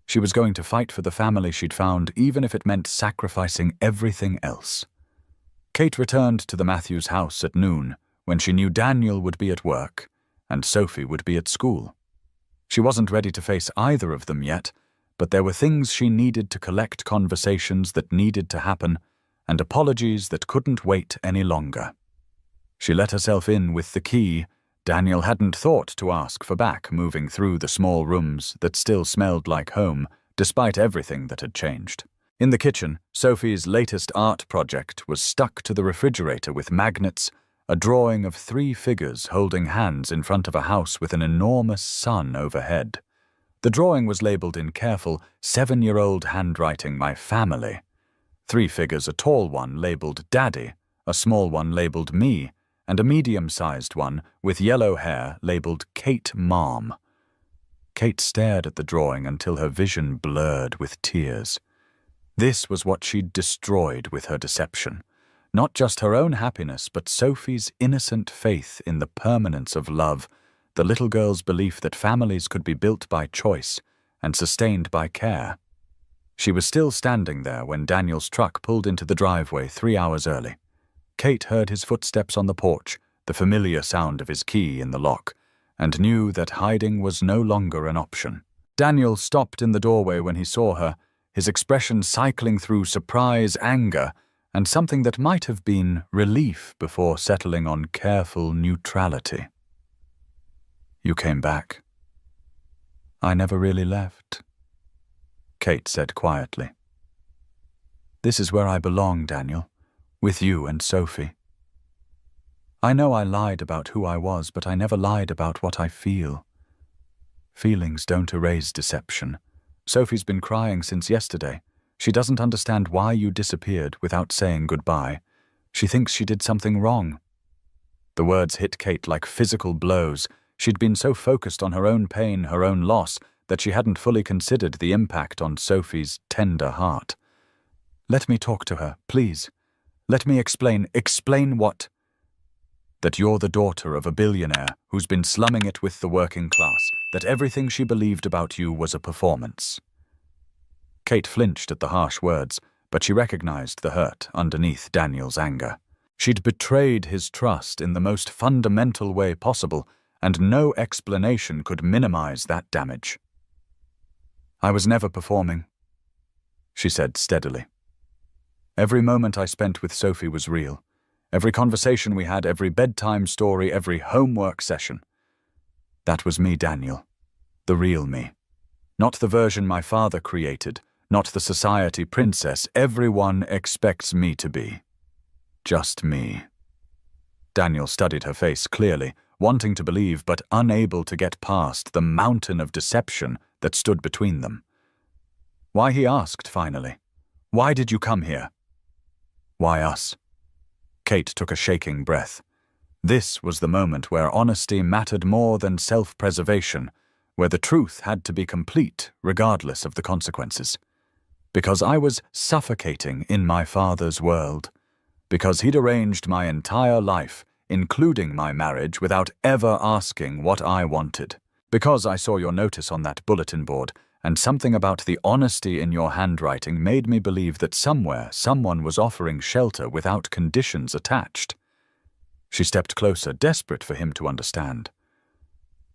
She was going to fight for the family she'd found, even if it meant sacrificing everything else. Kate returned to the Matthews house at noon, when she knew Daniel would be at work and Sophie would be at school. She wasn't ready to face either of them yet, but there were things she needed to collect, conversations that needed to happen, and apologies that couldn't wait any longer. She let herself in with the key Daniel hadn't thought to ask for back, moving through the small rooms that still smelled like home, despite everything that had changed. In the kitchen, Sophie's latest art project was stuck to the refrigerator with magnets, a drawing of 3 figures holding hands in front of a house with an enormous sun overhead. The drawing was labeled in careful 7-year-old handwriting, "My family." 3 figures: a tall one labeled Daddy, a small one labeled Me, and a medium-sized one with yellow hair labeled Kate Mom. Kate stared at the drawing until her vision blurred with tears. This was what she'd destroyed with her deception. Not just her own happiness, but Sophie's innocent faith in the permanence of love, the little girl's belief that families could be built by choice and sustained by care. She was still standing there when Daniel's truck pulled into the driveway 3 hours early. Kate heard his footsteps on the porch, the familiar sound of his key in the lock, and knew that hiding was no longer an option. Daniel stopped in the doorway when he saw her, his expression cycling through surprise, anger, and something that might have been relief before settling on careful neutrality. "You came back." "I never really left," Kate said quietly. "This is where I belong, Daniel, with you and Sophie. I know I lied about who I was, but I never lied about what I feel. Feelings don't erase deception. Sophie's been crying since yesterday. She doesn't understand why you disappeared without saying goodbye. She thinks she did something wrong." The words hit Kate like physical blows. She'd been so focused on her own pain, her own loss, that she hadn't fully considered the impact on Sophie's tender heart. "Let me talk to her, please. Let me explain." "Explain what?" "That you're the daughter of a billionaire who's been slumming it with the working class, that everything she believed about you was a performance." Kate flinched at the harsh words, but she recognized the hurt underneath Daniel's anger. She'd betrayed his trust in the most fundamental way possible, and no explanation could minimize that damage. "I was never performing," she said steadily. "Every moment I spent with Sophie was real. Every conversation we had, every bedtime story, every homework session. That was me, Daniel. The real me. Not the version my father created, not the society princess everyone expects me to be. Just me." Daniel studied her face clearly, wanting to believe but unable to get past the mountain of deception that stood between them. "Why?" he asked finally. "Why did you come here?" "Why us?" Kate took a shaking breath. This was the moment where honesty mattered more than self-preservation, where the truth had to be complete regardless of the consequences. "Because I was suffocating in my father's world. Because he'd arranged my entire life, including my marriage, without ever asking what I wanted. Because I saw your notice on that bulletin board, and something about the honesty in your handwriting made me believe that somewhere someone was offering shelter without conditions attached." She stepped closer, desperate for him to understand.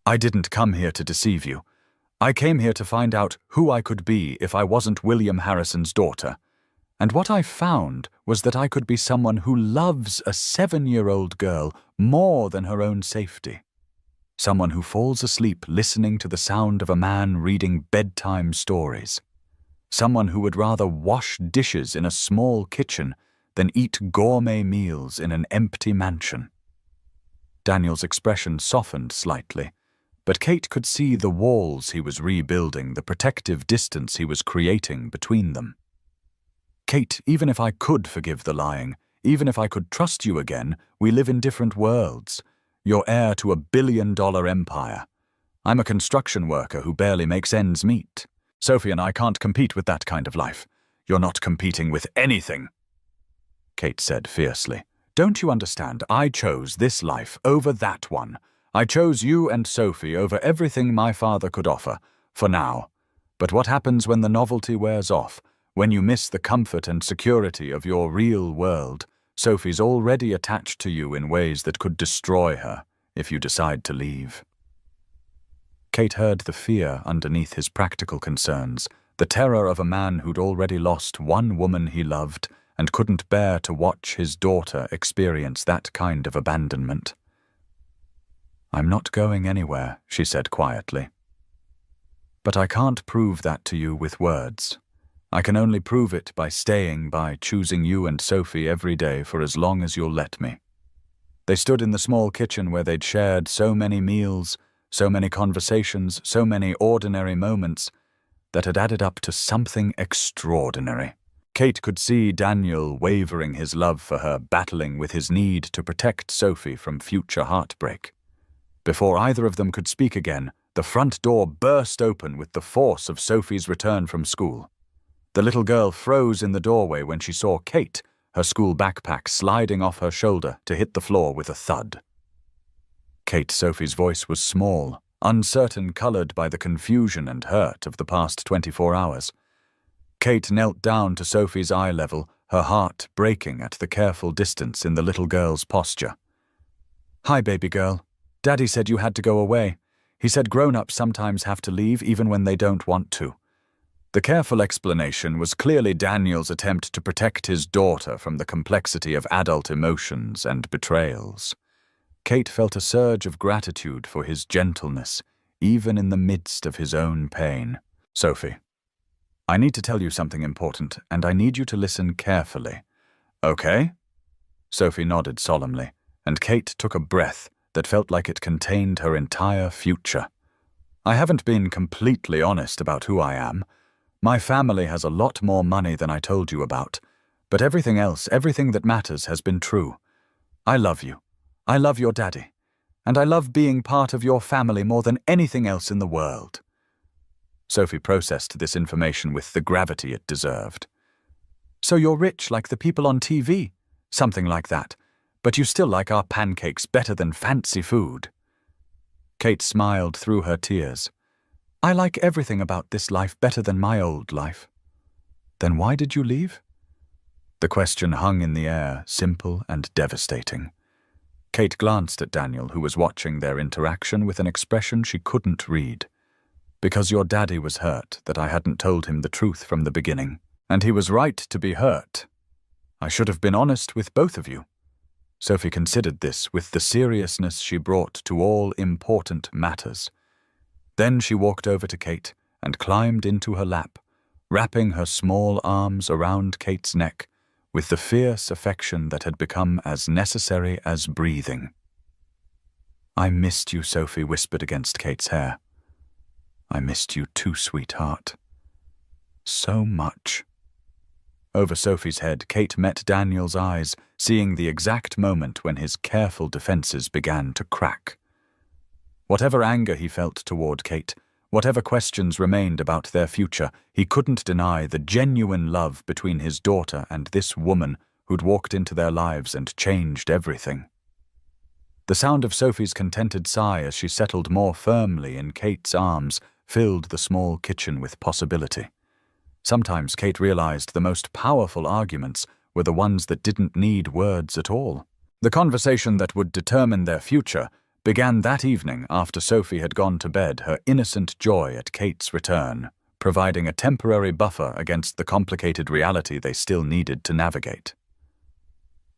"I didn't come here to deceive you. I came here to find out who I could be if I wasn't William Harrison's daughter. And what I found was that I could be someone who loves a 7-year-old girl more than her own safety. Someone who falls asleep listening to the sound of a man reading bedtime stories. Someone who would rather wash dishes in a small kitchen than eat gourmet meals in an empty mansion." Daniel's expression softened slightly, but Kate could see the walls he was rebuilding, the protective distance he was creating between them. "Kate, even if I could forgive the lying, even if I could trust you again, we live in different worlds. You're heir to a billion-dollar empire. I'm a construction worker who barely makes ends meet. Sophie and I can't compete with that kind of life. You're not competing with anything," Kate said fiercely. "Don't you understand? I chose this life over that one. I chose you and Sophie over everything my father could offer, for now. But what happens when the novelty wears off? When you miss the comfort and security of your real world? Sophie's already attached to you in ways that could destroy her if you decide to leave." Kate heard the fear underneath his practical concerns, the terror of a man who'd already lost one woman he loved and couldn't bear to watch his daughter experience that kind of abandonment. "I'm not going anywhere," she said quietly. "But I can't prove that to you with words. I can only prove it by staying, by choosing you and Sophie every day for as long as you'll let me." They stood in the small kitchen where they'd shared so many meals, so many conversations, so many ordinary moments that had added up to something extraordinary. Kate could see Daniel wavering his love for her, battling with his need to protect Sophie from future heartbreak. Before either of them could speak again, the front door burst open with the force of Sophie's return from school. The little girl froze in the doorway when she saw Kate, her school backpack sliding off her shoulder to hit the floor with a thud. Kate Sophie's voice was small, uncertain, colored by the confusion and hurt of the past 24 hours. Kate knelt down to Sophie's eye level, her heart breaking at the careful distance in the little girl's posture. "Hi, baby girl. Daddy said you had to go away. He said grown-ups sometimes have to leave even when they don't want to." The careful explanation was clearly Daniel's attempt to protect his daughter from the complexity of adult emotions and betrayals. Kate felt a surge of gratitude for his gentleness, even in the midst of his own pain. "Sophie, I need to tell you something important, and I need you to listen carefully." "Okay?" Sophie nodded solemnly, and Kate took a breath that felt like it contained her entire future. "I haven't been completely honest about who I am. My family has a lot more money than I told you about, but everything else, everything that matters, has been true. I love you. I love your daddy. And I love being part of your family more than anything else in the world." Sophie processed this information with the gravity it deserved. "So you're rich like the people on TV? Something like that. But you still like our pancakes better than fancy food." Kate smiled through her tears. "I like everything about this life better than my old life." "Then why did you leave?" The question hung in the air, simple and devastating. Kate glanced at Daniel, who was watching their interaction with an expression she couldn't read. "Because your daddy was hurt that I hadn't told him the truth from the beginning. And he was right to be hurt. I should have been honest with both of you." Sophie considered this with the seriousness she brought to all important matters. Then she walked over to Kate and climbed into her lap, wrapping her small arms around Kate's neck with the fierce affection that had become as necessary as breathing. "I missed you," Sophie whispered against Kate's hair. "I missed you too, sweetheart. So much." Over Sophie's head, Kate met Daniel's eyes, seeing the exact moment when his careful defenses began to crack. Whatever anger he felt toward Kate, whatever questions remained about their future, he couldn't deny the genuine love between his daughter and this woman who'd walked into their lives and changed everything. The sound of Sophie's contented sigh as she settled more firmly in Kate's arms filled the small kitchen with possibility. Sometimes Kate realized the most powerful arguments were the ones that didn't need words at all. The conversation that would determine their future began that evening after Sophie had gone to bed, her innocent joy at Kate's return, providing a temporary buffer against the complicated reality they still needed to navigate.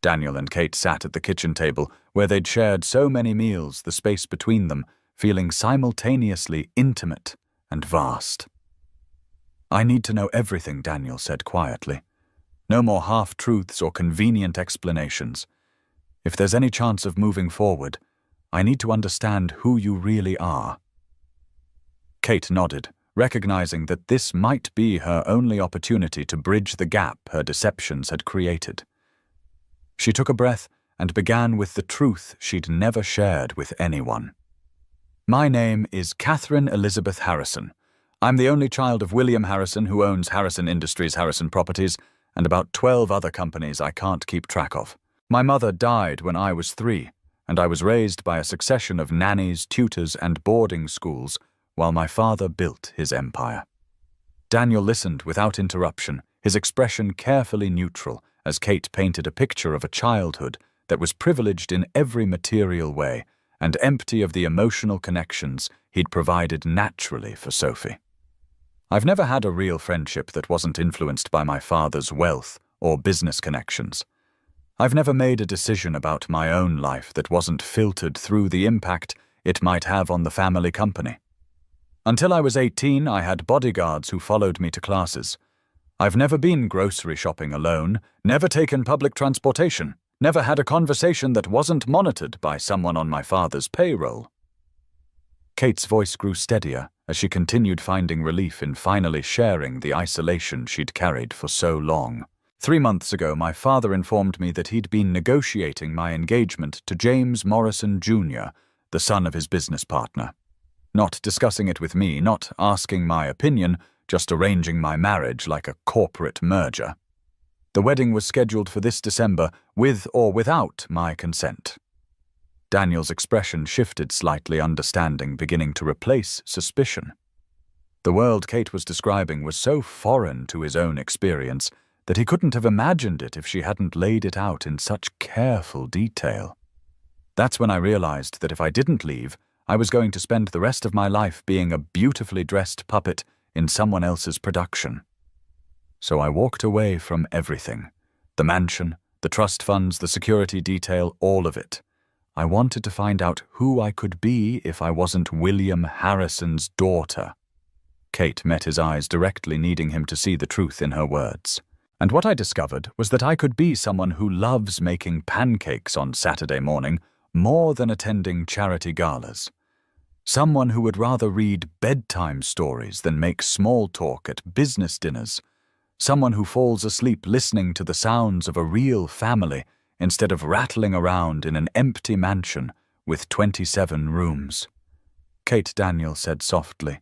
Daniel and Kate sat at the kitchen table, where they'd shared so many meals, the space between them feeling simultaneously intimate and vast. "I need to know everything," Daniel said quietly. "No more half-truths or convenient explanations. If there's any chance of moving forward, I need to understand who you really are." Kate nodded, recognizing that this might be her only opportunity to bridge the gap her deceptions had created. She took a breath and began with the truth she'd never shared with anyone. "My name is Catherine Elizabeth Harrison. I'm the only child of William Harrison, who owns Harrison Industries, Harrison Properties, and about 12 other companies I can't keep track of. My mother died when I was 3, and I was raised by a succession of nannies, tutors, and boarding schools while my father built his empire." Daniel listened without interruption, his expression carefully neutral, as Kate painted a picture of a childhood that was privileged in every material way and empty of the emotional connections he'd provided naturally for Sophie. "I've never had a real friendship that wasn't influenced by my father's wealth or business connections. I've never made a decision about my own life that wasn't filtered through the impact it might have on the family company. Until I was 18, I had bodyguards who followed me to classes. I've never been grocery shopping alone, never taken public transportation, never had a conversation that wasn't monitored by someone on my father's payroll." Kate's voice grew steadier as she continued finding relief in finally sharing the isolation she'd carried for so long. 3 months ago, my father informed me that he'd been negotiating my engagement to James Morrison Jr., the son of his business partner. Not discussing it with me, not asking my opinion, just arranging my marriage like a corporate merger. The wedding was scheduled for this December, with or without my consent. Daniel's expression shifted slightly, understanding beginning to replace suspicion. The world Kate was describing was so foreign to his own experience that he couldn't have imagined it if she hadn't laid it out in such careful detail. That's when I realized that if I didn't leave, I was going to spend the rest of my life being a beautifully dressed puppet in someone else's production. So I walked away from everything. The mansion, the trust funds, the security detail, all of it. I wanted to find out who I could be if I wasn't William Harrison's daughter. Kate met his eyes directly, needing him to see the truth in her words. And what I discovered was that I could be someone who loves making pancakes on Saturday morning more than attending charity galas. Someone who would rather read bedtime stories than make small talk at business dinners. Someone who falls asleep listening to the sounds of a real family instead of rattling around in an empty mansion with 27 rooms. Kate Daniel said softly,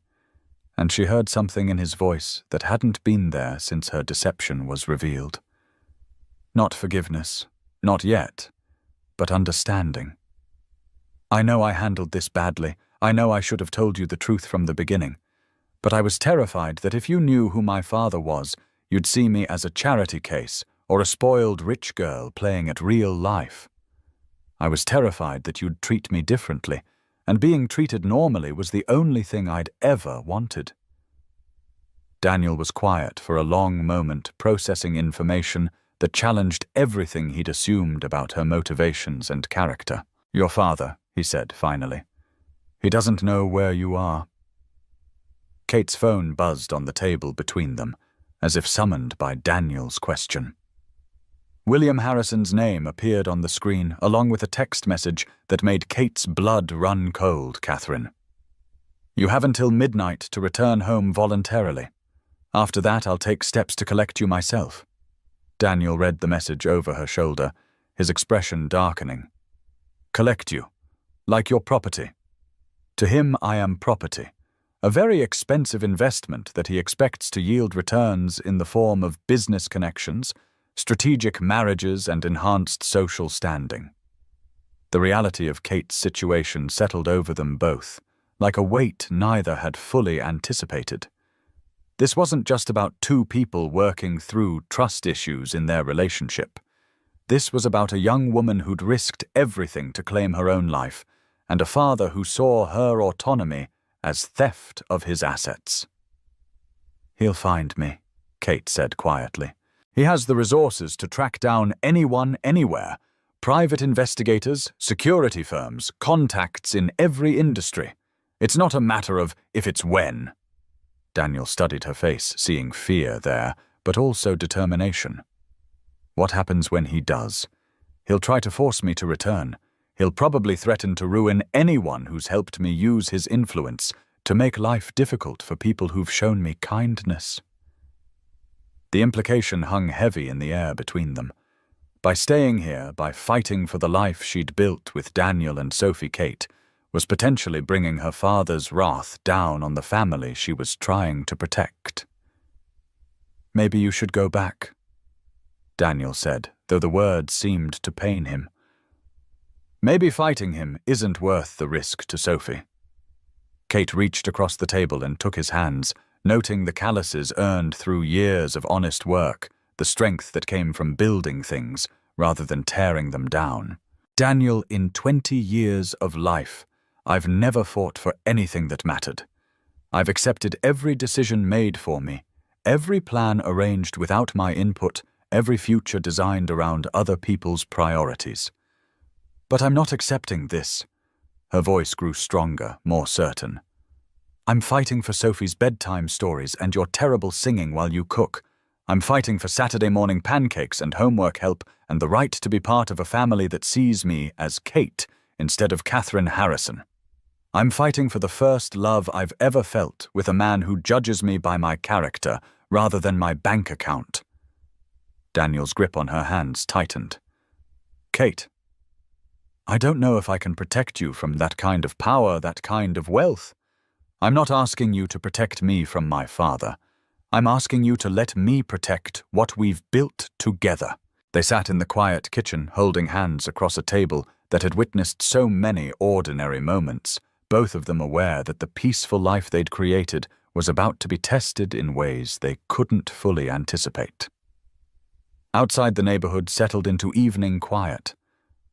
and she heard something in his voice that hadn't been there since her deception was revealed. Not forgiveness, not yet, but understanding. I know I handled this badly. I know I should have told you the truth from the beginning. But I was terrified that if you knew who my father was, you'd see me as a charity case or a spoiled rich girl playing at real life. I was terrified that you'd treat me differently, and being treated normally was the only thing I'd ever wanted. Daniel was quiet for a long moment, processing information that challenged everything he'd assumed about her motivations and character. "Your father," he said finally. "He doesn't know where you are." Kate's phone buzzed on the table between them, as if summoned by Daniel's question. William Harrison's name appeared on the screen, along with a text message that made Kate's blood run cold. "Catherine, you have until midnight to return home voluntarily. After that, I'll take steps to collect you myself." Daniel read the message over her shoulder, his expression darkening. "Collect you, like your property. To him, I am property, a very expensive investment that he expects to yield returns in the form of business connections, strategic marriages, and enhanced social standing." The reality of Kate's situation settled over them both, like a weight neither had fully anticipated. This wasn't just about two people working through trust issues in their relationship. This was about a young woman who'd risked everything to claim her own life, and a father who saw her autonomy as theft of his assets. "He'll find me," Kate said quietly. "He has the resources to track down anyone, anywhere. Private investigators, security firms, contacts in every industry. It's not a matter of if, it's when." Daniel studied her face, seeing fear there, but also determination. "What happens when he does? He'll try to force me to return. He'll probably threaten to ruin anyone who's helped me use his influence to make life difficult for people who've shown me kindness." The implication hung heavy in the air between them. By staying here, by fighting for the life she'd built with Daniel and Sophie Kate, was potentially bringing her father's wrath down on the family she was trying to protect. "Maybe you should go back," Daniel said, though the words seemed to pain him. "Maybe fighting him isn't worth the risk to Sophie." Kate reached across the table and took his hands, noting the calluses earned through years of honest work, the strength that came from building things rather than tearing them down. "Daniel, in 20 years of life, I've never fought for anything that mattered. I've accepted every decision made for me, every plan arranged without my input, every future designed around other people's priorities. But I'm not accepting this." Her voice grew stronger, more certain. "I'm fighting for Sophie's bedtime stories and your terrible singing while you cook. I'm fighting for Saturday morning pancakes and homework help and the right to be part of a family that sees me as Kate instead of Catherine Harrison. I'm fighting for the first love I've ever felt with a man who judges me by my character rather than my bank account." Daniel's grip on her hands tightened. "Kate, I don't know if I can protect you from that kind of power, that kind of wealth. I'm not asking you to protect me from my father. I'm asking you to let me protect what we've built together." They sat in the quiet kitchen, holding hands across a table that had witnessed so many ordinary moments, both of them aware that the peaceful life they'd created was about to be tested in ways they couldn't fully anticipate. Outside the neighborhood settled into evening quiet,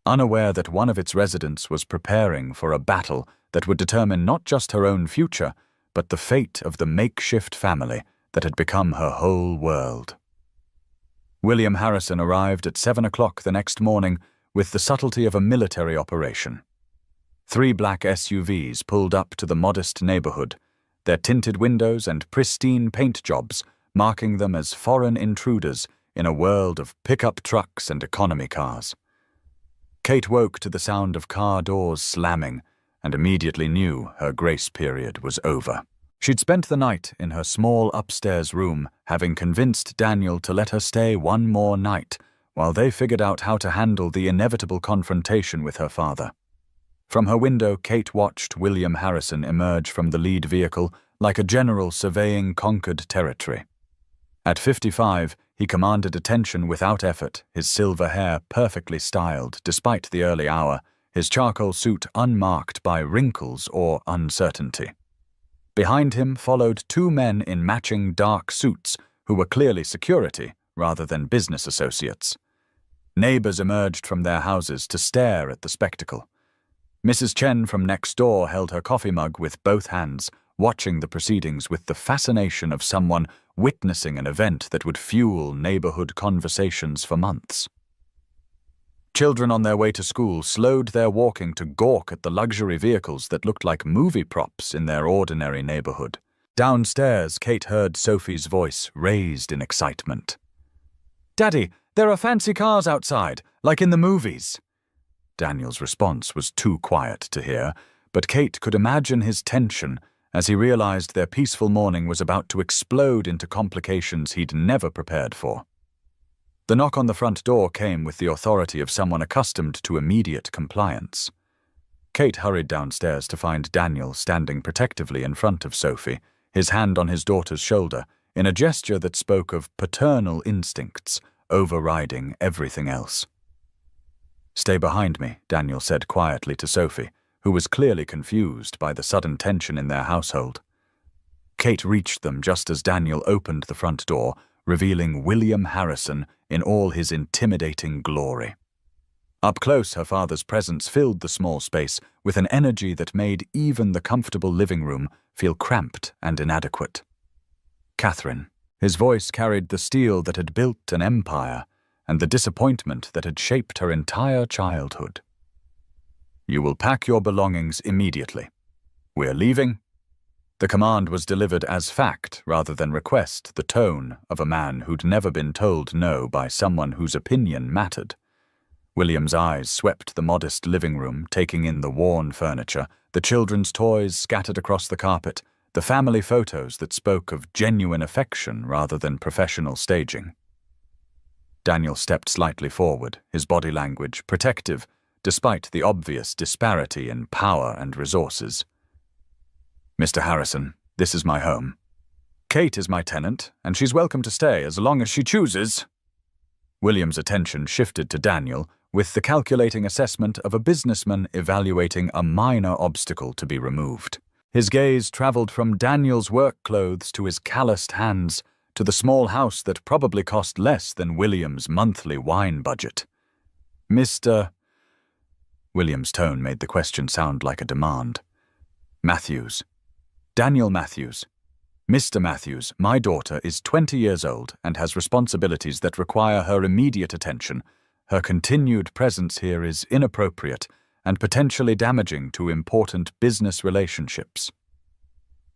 unaware that one of its residents was preparing for a battle that would determine not just her own future, but the fate of the makeshift family that had become her whole world. William Harrison arrived at 7 o'clock the next morning with the subtlety of a military operation. 3 black SUVs pulled up to the modest neighborhood, their tinted windows and pristine paint jobs marking them as foreign intruders in a world of pickup trucks and economy cars. Kate woke to the sound of car doors slamming and immediately knew her grace period was over. She'd spent the night in her small upstairs room, having convinced Daniel to let her stay one more night while they figured out how to handle the inevitable confrontation with her father. From her window, Kate watched William Harrison emerge from the lead vehicle like a general surveying conquered territory. At 55, he commanded attention without effort, his silver hair perfectly styled despite the early hour, his charcoal suit unmarked by wrinkles or uncertainty. Behind him followed 2 men in matching dark suits who were clearly security rather than business associates. Neighbors emerged from their houses to stare at the spectacle. Mrs. Chen from next door held her coffee mug with both hands, watching the proceedings with the fascination of someone witnessing an event that would fuel neighborhood conversations for months. Children on their way to school slowed their walking to gawk at the luxury vehicles that looked like movie props in their ordinary neighborhood. Downstairs, Kate heard Sophie's voice raised in excitement. "Daddy, there are fancy cars outside, like in the movies." Daniel's response was too quiet to hear, but Kate could imagine his tension as he realized their peaceful morning was about to explode into complications he'd never prepared for. The knock on the front door came with the authority of someone accustomed to immediate compliance. Kate hurried downstairs to find Daniel standing protectively in front of Sophie, his hand on his daughter's shoulder, in a gesture that spoke of paternal instincts overriding everything else. "Stay behind me," Daniel said quietly to Sophie, who was clearly confused by the sudden tension in their household. Kate reached them just as Daniel opened the front door, revealing William Harrison in all his intimidating glory. Up close, her father's presence filled the small space with an energy that made even the comfortable living room feel cramped and inadequate. "Catherine." His voice carried the steel that had built an empire and the disappointment that had shaped her entire childhood. "You will pack your belongings immediately. We're leaving." The command was delivered as fact rather than request, the tone of a man who'd never been told no by someone whose opinion mattered. William's eyes swept the modest living room, taking in the worn furniture, the children's toys scattered across the carpet, the family photos that spoke of genuine affection rather than professional staging. Daniel stepped slightly forward, his body language protective, despite the obvious disparity in power and resources. "Mr. Harrison, this is my home. Kate is my tenant, and she's welcome to stay as long as she chooses." William's attention shifted to Daniel, with the calculating assessment of a businessman evaluating a minor obstacle to be removed. His gaze traveled from Daniel's work clothes to his calloused hands, to the small house that probably cost less than William's monthly wine budget. "Mr. William's tone made the question sound like a demand. "Matthews. Daniel Matthews. Mr. Matthews, my daughter is 20 years old and has responsibilities that require her immediate attention. Her continued presence here is inappropriate and potentially damaging to important business relationships."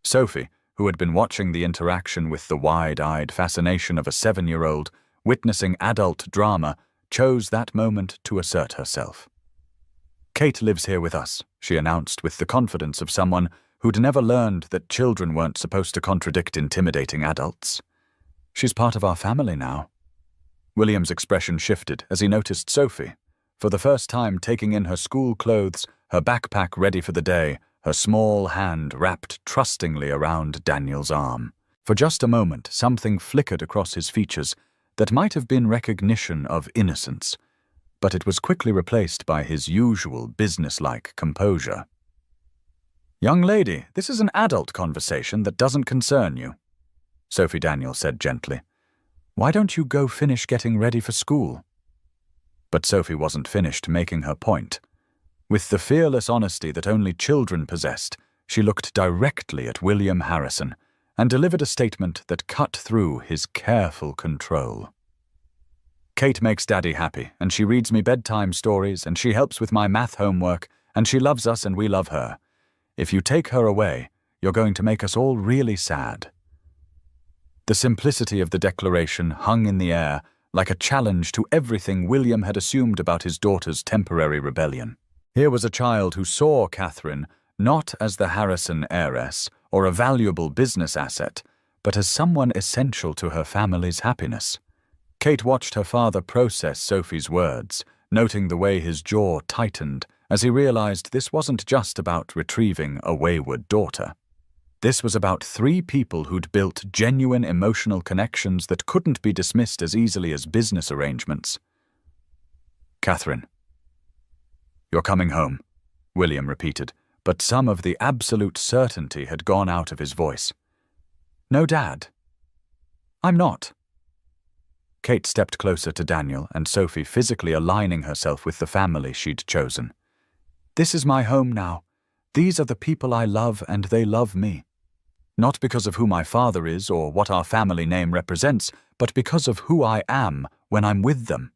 Sophie, who had been watching the interaction with the wide-eyed fascination of a 7-year-old, witnessing adult drama, chose that moment to assert herself. "Kate lives here with us," she announced with the confidence of someone who'd never learned that children weren't supposed to contradict intimidating adults. "She's part of our family now." William's expression shifted as he noticed Sophie, for the first time taking in her school clothes, her backpack ready for the day, her small hand wrapped trustingly around Daniel's arm. For just a moment, something flickered across his features that might have been recognition of innocence, but it was quickly replaced by his usual businesslike composure. "Young lady, this is an adult conversation that doesn't concern you," Sophie Daniel said gently. "Why don't you go finish getting ready for school?" But Sophie wasn't finished making her point. With the fearless honesty that only children possessed, she looked directly at William Harrison and delivered a statement that cut through his careful control. "Kate makes Daddy happy, and she reads me bedtime stories, and she helps with my math homework, and she loves us and we love her. If you take her away, you're going to make us all really sad." The simplicity of the declaration hung in the air like a challenge to everything William had assumed about his daughter's temporary rebellion. Here was a child who saw Catherine not as the Harrison heiress or a valuable business asset, but as someone essential to her family's happiness. Kate watched her father process Sophie's words, noting the way his jaw tightened as he realized this wasn't just about retrieving a wayward daughter. This was about 3 people who'd built genuine emotional connections that couldn't be dismissed as easily as business arrangements. "Catherine, you're coming home," William repeated, but some of the absolute certainty had gone out of his voice. "No, Dad. I'm not." Kate stepped closer to Daniel and Sophie, physically aligning herself with the family she'd chosen. "This is my home now. These are the people I love, and they love me. Not because of who my father is or what our family name represents, but because of who I am when I'm with them."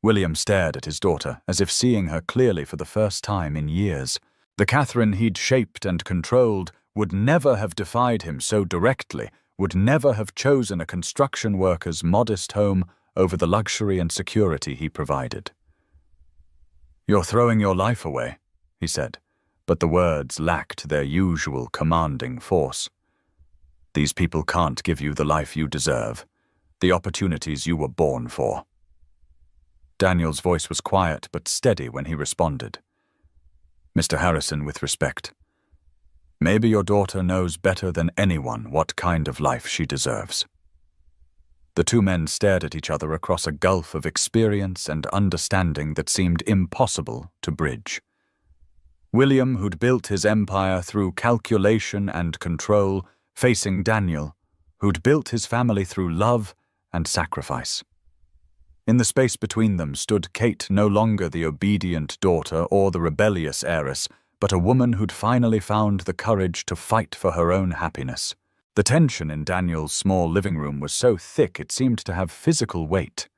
William stared at his daughter, as if seeing her clearly for the first time in years. The Catherine he'd shaped and controlled would never have defied him so directly, would never have chosen a construction worker's modest home over the luxury and security he provided. "You're throwing your life away," he said, but the words lacked their usual commanding force. "These people can't give you the life you deserve, the opportunities you were born for." Daniel's voice was quiet but steady when he responded. "Mr. Harrison, with respect, maybe your daughter knows better than anyone what kind of life she deserves." The two men stared at each other across a gulf of experience and understanding that seemed impossible to bridge. William, who'd built his empire through calculation and control, facing Daniel, who'd built his family through love and sacrifice. In the space between them stood Kate, no longer the obedient daughter or the rebellious heiress, but a woman who'd finally found the courage to fight for her own happiness. The tension in Daniel's small living room was so thick it seemed to have physical weight.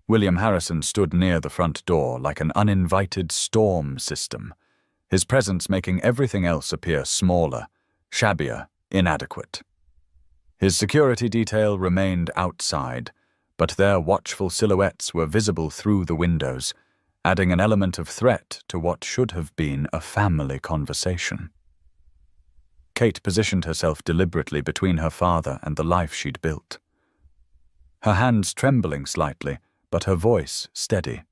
William Harrison stood near the front door like an uninvited storm system, his presence making everything else appear smaller, shabbier, inadequate. His security detail remained outside, but their watchful silhouettes were visible through the windows, adding an element of threat to what should have been a family conversation. Kate positioned herself deliberately between her father and the life she'd built. Her hands trembling slightly, but her voice steady.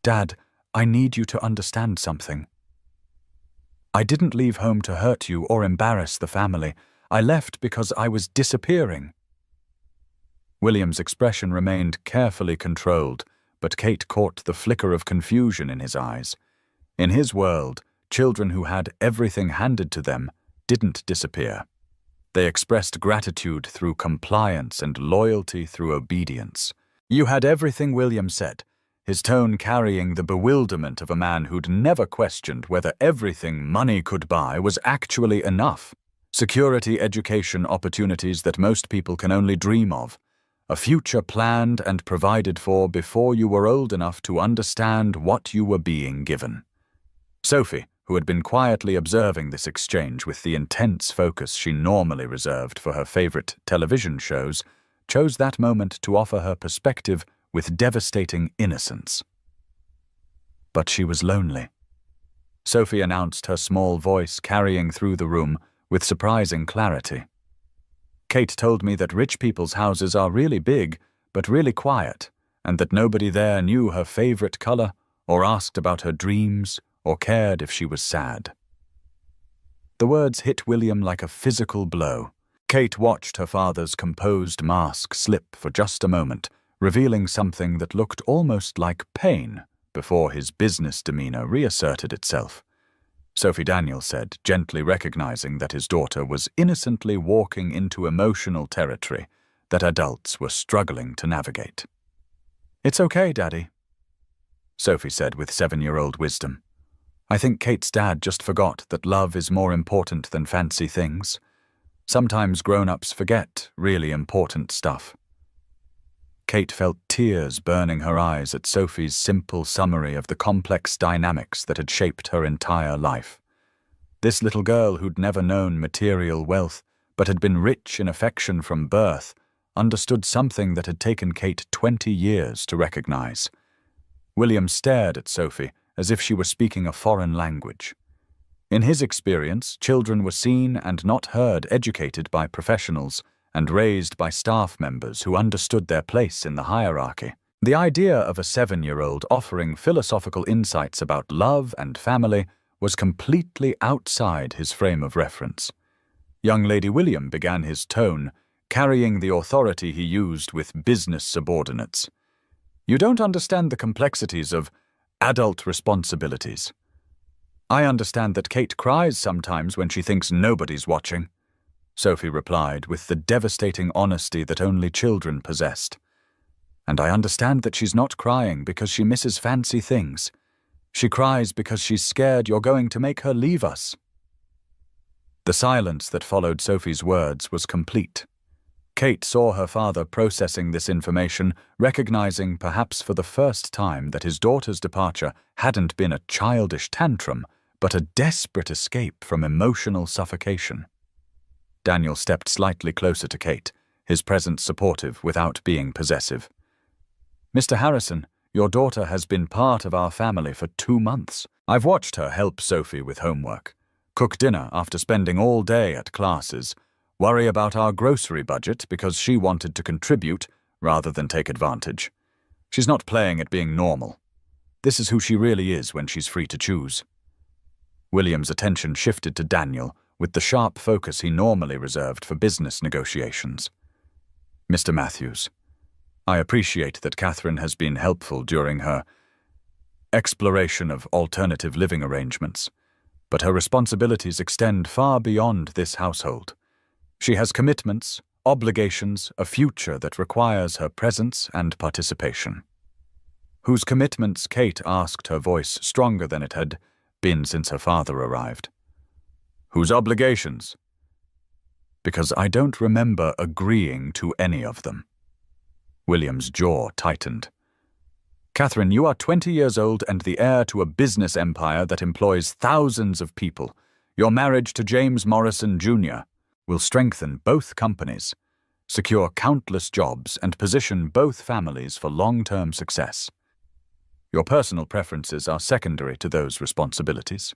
"Dad, I need you to understand something. I didn't leave home to hurt you or embarrass the family. I left because I was disappearing." William's expression remained carefully controlled, but Kate caught the flicker of confusion in his eyes. In his world, children who had everything handed to them didn't disappear. They expressed gratitude through compliance and loyalty through obedience. "You had everything," William said, his tone carrying the bewilderment of a man who'd never questioned whether everything money could buy was actually enough. Security, education, opportunities that most people can only dream of. A future planned and provided for before you were old enough to understand what you were being given. Sophie, who had been quietly observing this exchange with the intense focus she normally reserved for her favorite television shows, chose that moment to offer her perspective with devastating innocence. But she was lonely. Sophie announced, her small voice carrying through the room with surprising clarity. "Kate told me that rich people's houses are really big, but really quiet, and that nobody there knew her favorite color, or asked about her dreams, or cared if she was sad." The words hit William like a physical blow. Kate watched her father's composed mask slip for just a moment, revealing something that looked almost like pain before his business demeanor reasserted itself. Sophie Daniel said, gently recognizing that his daughter was innocently walking into emotional territory that adults were struggling to navigate. "It's okay, Daddy," Sophie said with 7-year-old wisdom. "I think Kate's dad just forgot that love is more important than fancy things. Sometimes grown-ups forget really important stuff." Kate felt tears burning her eyes at Sophie's simple summary of the complex dynamics that had shaped her entire life. This little girl who'd never known material wealth, but had been rich in affection from birth, understood something that had taken Kate 20 years to recognize. William stared at Sophie as if she were speaking a foreign language. In his experience, children were seen and not heard, educated by professionals, and raised by staff members who understood their place in the hierarchy. The idea of a 7-year-old offering philosophical insights about love and family was completely outside his frame of reference. Young Lady William began his tone, carrying the authority he used with business subordinates. "You don't understand the complexities of adult responsibilities. I understand that Kate cries sometimes when she thinks nobody's watching. Sophie replied with the devastating honesty that only children possessed. And I understand that she's not crying because she misses fancy things. She cries because she's scared you're going to make her leave us. The silence that followed Sophie's words was complete. Kate saw her father processing this information, recognizing perhaps for the first time that his daughter's departure hadn't been a childish tantrum, but a desperate escape from emotional suffocation. Daniel stepped slightly closer to Kate, his presence supportive without being possessive. "Mr. Harrison, your daughter has been part of our family for 2 months. I've watched her help Sophie with homework, cook dinner after spending all day at classes, worry about our grocery budget because she wanted to contribute rather than take advantage. She's not playing at being normal. This is who she really is when she's free to choose." William's attention shifted to Daniel with the sharp focus he normally reserved for business negotiations. "Mr. Matthews, I appreciate that Catherine has been helpful during her exploration of alternative living arrangements, but her responsibilities extend far beyond this household. She has commitments, obligations, a future that requires her presence and participation." Whose commitments, Kate asked, her voice stronger than it had been since her father arrived. "Whose obligations?" "Because I don't remember agreeing to any of them." William's jaw tightened. "Catherine, you are 20 years old and the heir to a business empire that employs thousands of people. Your marriage to James Morrison, Jr. will strengthen both companies, secure countless jobs, and position both families for long-term success. Your personal preferences are secondary to those responsibilities."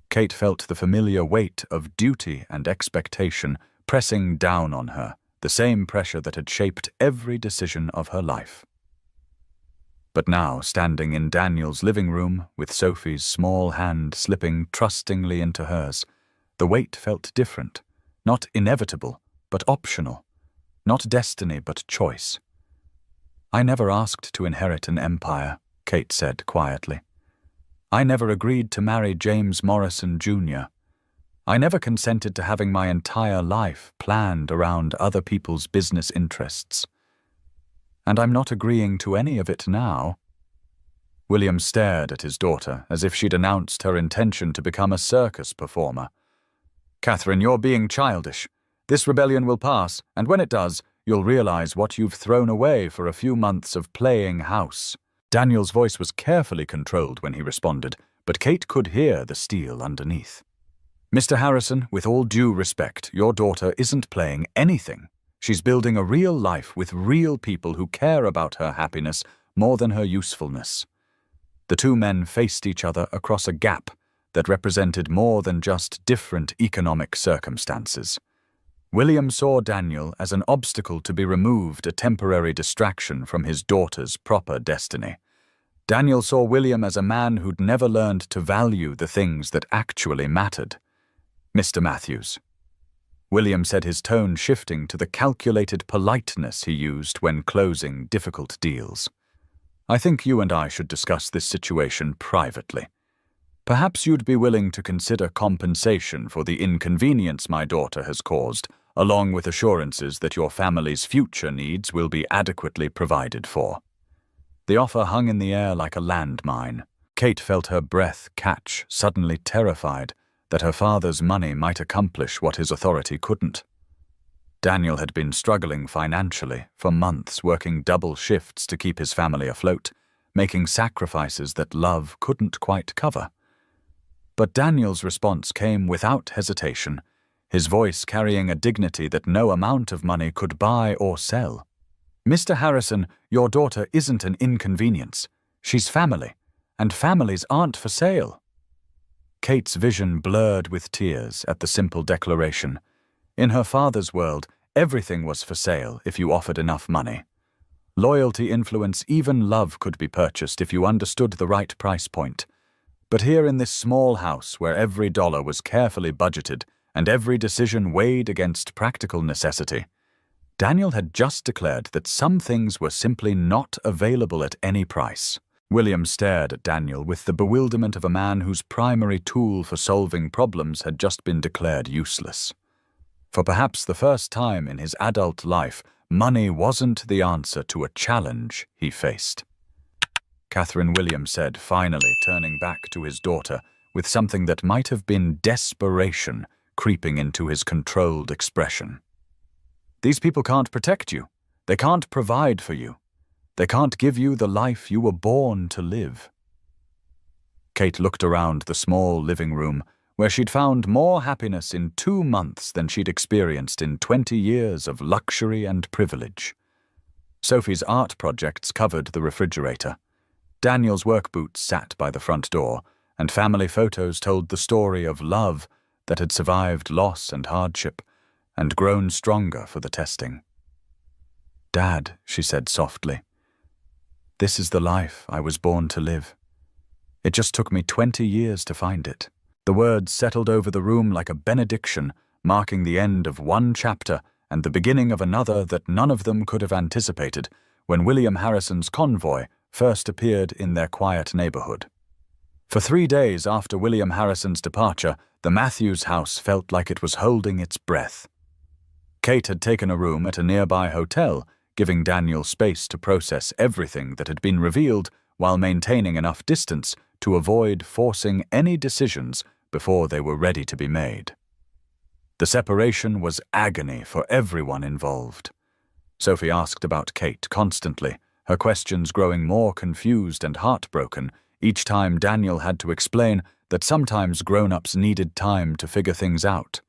Kate felt the familiar weight of duty and expectation pressing down on her, the same pressure that had shaped every decision of her life. But now, standing in Daniel's living room, with Sophie's small hand slipping trustingly into hers, the weight felt different, not inevitable, but optional, not destiny, but choice. "I never asked to inherit an empire," Kate said quietly. "I never agreed to marry James Morrison, Jr. I never consented to having my entire life planned around other people's business interests. And I'm not agreeing to any of it now." William stared at his daughter as if she'd announced her intention to become a circus performer. "Catherine, you're being childish. This rebellion will pass, and when it does, you'll realize what you've thrown away for a few months of playing house." Daniel's voice was carefully controlled when he responded, but Kate could hear the steel underneath. "Mr. Harrison, with all due respect, your daughter isn't playing anything. She's building a real life with real people who care about her happiness more than her usefulness." The two men faced each other across a gap that represented more than just different economic circumstances. William saw Daniel as an obstacle to be removed, a temporary distraction from his daughter's proper destiny. Daniel saw William as a man who'd never learned to value the things that actually mattered. "Mr. Matthews." William said, his tone shifting to the calculated politeness he used when closing difficult deals. "I think you and I should discuss this situation privately. Perhaps you'd be willing to consider compensation for the inconvenience my daughter has caused, along with assurances that your family's future needs will be adequately provided for." The offer hung in the air like a landmine. Kate felt her breath catch, suddenly terrified that her father's money might accomplish what his authority couldn't. Daniel had been struggling financially for months, working double shifts to keep his family afloat, making sacrifices that love couldn't quite cover. But Daniel's response came without hesitation, his voice carrying a dignity that no amount of money could buy or sell. "Mr. Harrison, your daughter isn't an inconvenience. She's family, and families aren't for sale." Kate's vision blurred with tears at the simple declaration. In her father's world, everything was for sale if you offered enough money. Loyalty, influence, even love could be purchased if you understood the right price point. But here in this small house where every dollar was carefully budgeted and every decision weighed against practical necessity, Daniel had just declared that some things were simply not available at any price. William stared at Daniel with the bewilderment of a man whose primary tool for solving problems had just been declared useless. For perhaps the first time in his adult life, money wasn't the answer to a challenge he faced. Catherine Williams said, finally turning back to his daughter with something that might have been desperation creeping into his controlled expression. These people can't protect you. They can't provide for you. They can't give you the life you were born to live. Kate looked around the small living room, where she'd found more happiness in 2 months than she'd experienced in 20 years of luxury and privilege. Sophie's art projects covered the refrigerator. Daniel's work boots sat by the front door, and family photos told the story of love that had survived loss and hardship, and grown stronger for the testing. "Dad," she said softly, "this is the life I was born to live. It just took me 20 years to find it." The words settled over the room like a benediction, marking the end of one chapter and the beginning of another that none of them could have anticipated when William Harrison's convoy first appeared in their quiet neighborhood. For 3 days after William Harrison's departure, the Matthews house felt like it was holding its breath. Kate had taken a room at a nearby hotel, giving Daniel space to process everything that had been revealed while maintaining enough distance to avoid forcing any decisions before they were ready to be made. The separation was agony for everyone involved. Sophie asked about Kate constantly, her questions growing more confused and heartbroken each time Daniel had to explain that sometimes grown-ups needed time to figure things out.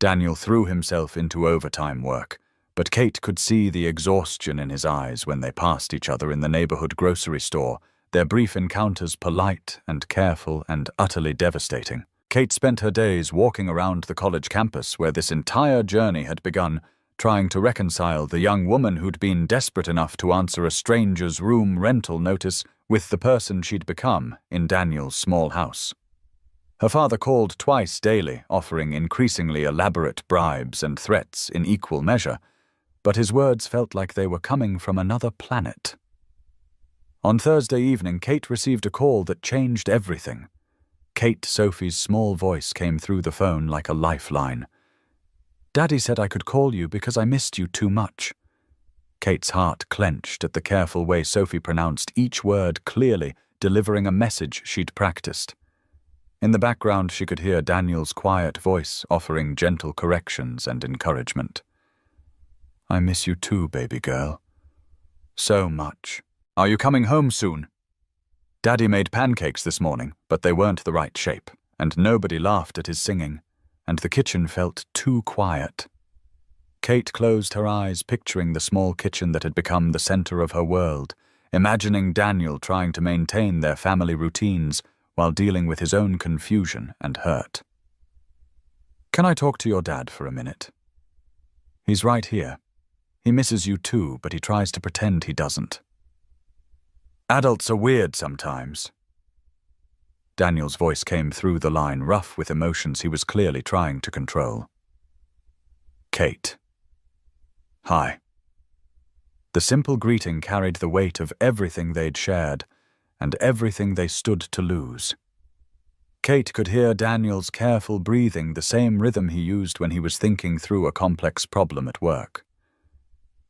Daniel threw himself into overtime work, but Kate could see the exhaustion in his eyes when they passed each other in the neighborhood grocery store, their brief encounters polite and careful and utterly devastating. Kate spent her days walking around the college campus where this entire journey had begun, trying to reconcile the young woman who'd been desperate enough to answer a stranger's room rental notice with the person she'd become in Daniel's small house. Her father called twice daily, offering increasingly elaborate bribes and threats in equal measure, but his words felt like they were coming from another planet. On Thursday evening, Kate received a call that changed everything. Kate, Sophie's small voice came through the phone like a lifeline. "Daddy said I could call you because I missed you too much." Kate's heart clenched at the careful way Sophie pronounced each word clearly, delivering a message she'd practiced. In the background, she could hear Daniel's quiet voice offering gentle corrections and encouragement. "I miss you too, baby girl. So much. Are you coming home soon?" Daddy made pancakes this morning, but they weren't the right shape, and nobody laughed at his singing, and the kitchen felt too quiet. Kate closed her eyes, picturing the small kitchen that had become the center of her world, imagining Daniel trying to maintain their family routines while dealing with his own confusion and hurt. "Can I talk to your dad for a minute? He's right here. He misses you too, but he tries to pretend he doesn't. Adults are weird sometimes." Daniel's voice came through the line, rough with emotions he was clearly trying to control. "Kate. Hi." The simple greeting carried the weight of everything they'd shared and everything they stood to lose. Kate could hear Daniel's careful breathing, the same rhythm he used when he was thinking through a complex problem at work.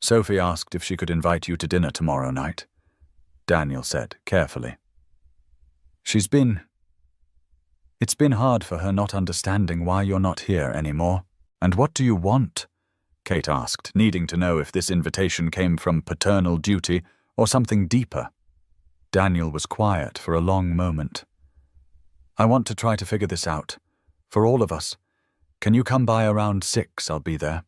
"Sophie asked if she could invite you to dinner tomorrow night," Daniel said carefully. It's been hard for her not understanding why you're not here anymore." "And what do you want?" Kate asked, needing to know if this invitation came from paternal duty or something deeper. Daniel was quiet for a long moment. "I want to try to figure this out. For all of us. Can you come by around 6? I'll be there."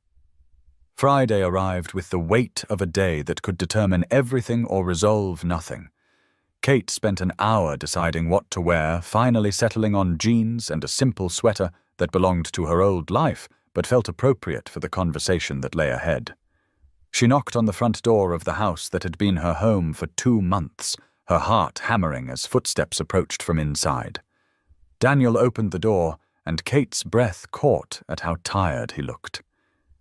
Friday arrived with the weight of a day that could determine everything or resolve nothing. Kate spent an hour deciding what to wear, finally settling on jeans and a simple sweater that belonged to her old life but felt appropriate for the conversation that lay ahead. She knocked on the front door of the house that had been her home for 2 months, her heart hammering as footsteps approached from inside. Daniel opened the door, and Kate's breath caught at how tired he looked.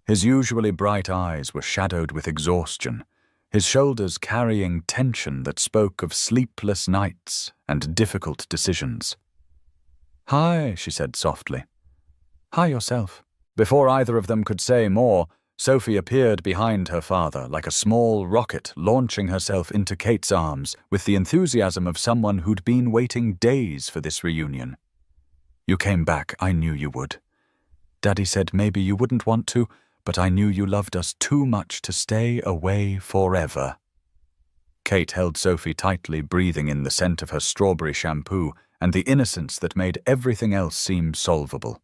His usually bright eyes were shadowed with exhaustion, his shoulders carrying tension that spoke of sleepless nights and difficult decisions. "Hi," she said softly. "Hi yourself." Before either of them could say more, Sophie appeared behind her father like a small rocket, launching herself into Kate's arms with the enthusiasm of someone who'd been waiting days for this reunion. "You came back, I knew you would. Daddy said maybe you wouldn't want to, but I knew you loved us too much to stay away forever." Kate held Sophie tightly, breathing in the scent of her strawberry shampoo and the innocence that made everything else seem solvable.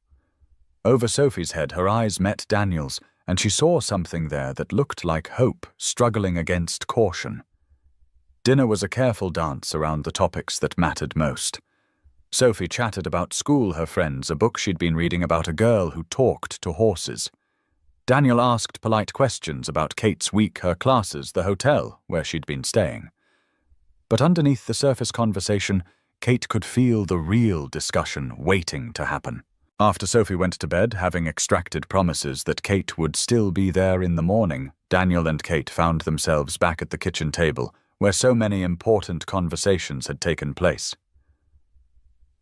Over Sophie's head, her eyes met Daniel's, and she saw something there that looked like hope struggling against caution. Dinner was a careful dance around the topics that mattered most. Sophie chatted about school, her friends, a book she'd been reading about a girl who talked to horses. Daniel asked polite questions about Kate's week, her classes, the hotel where she'd been staying. But underneath the surface conversation, Kate could feel the real discussion waiting to happen. After Sophie went to bed, having extracted promises that Kate would still be there in the morning, Daniel and Kate found themselves back at the kitchen table, where so many important conversations had taken place.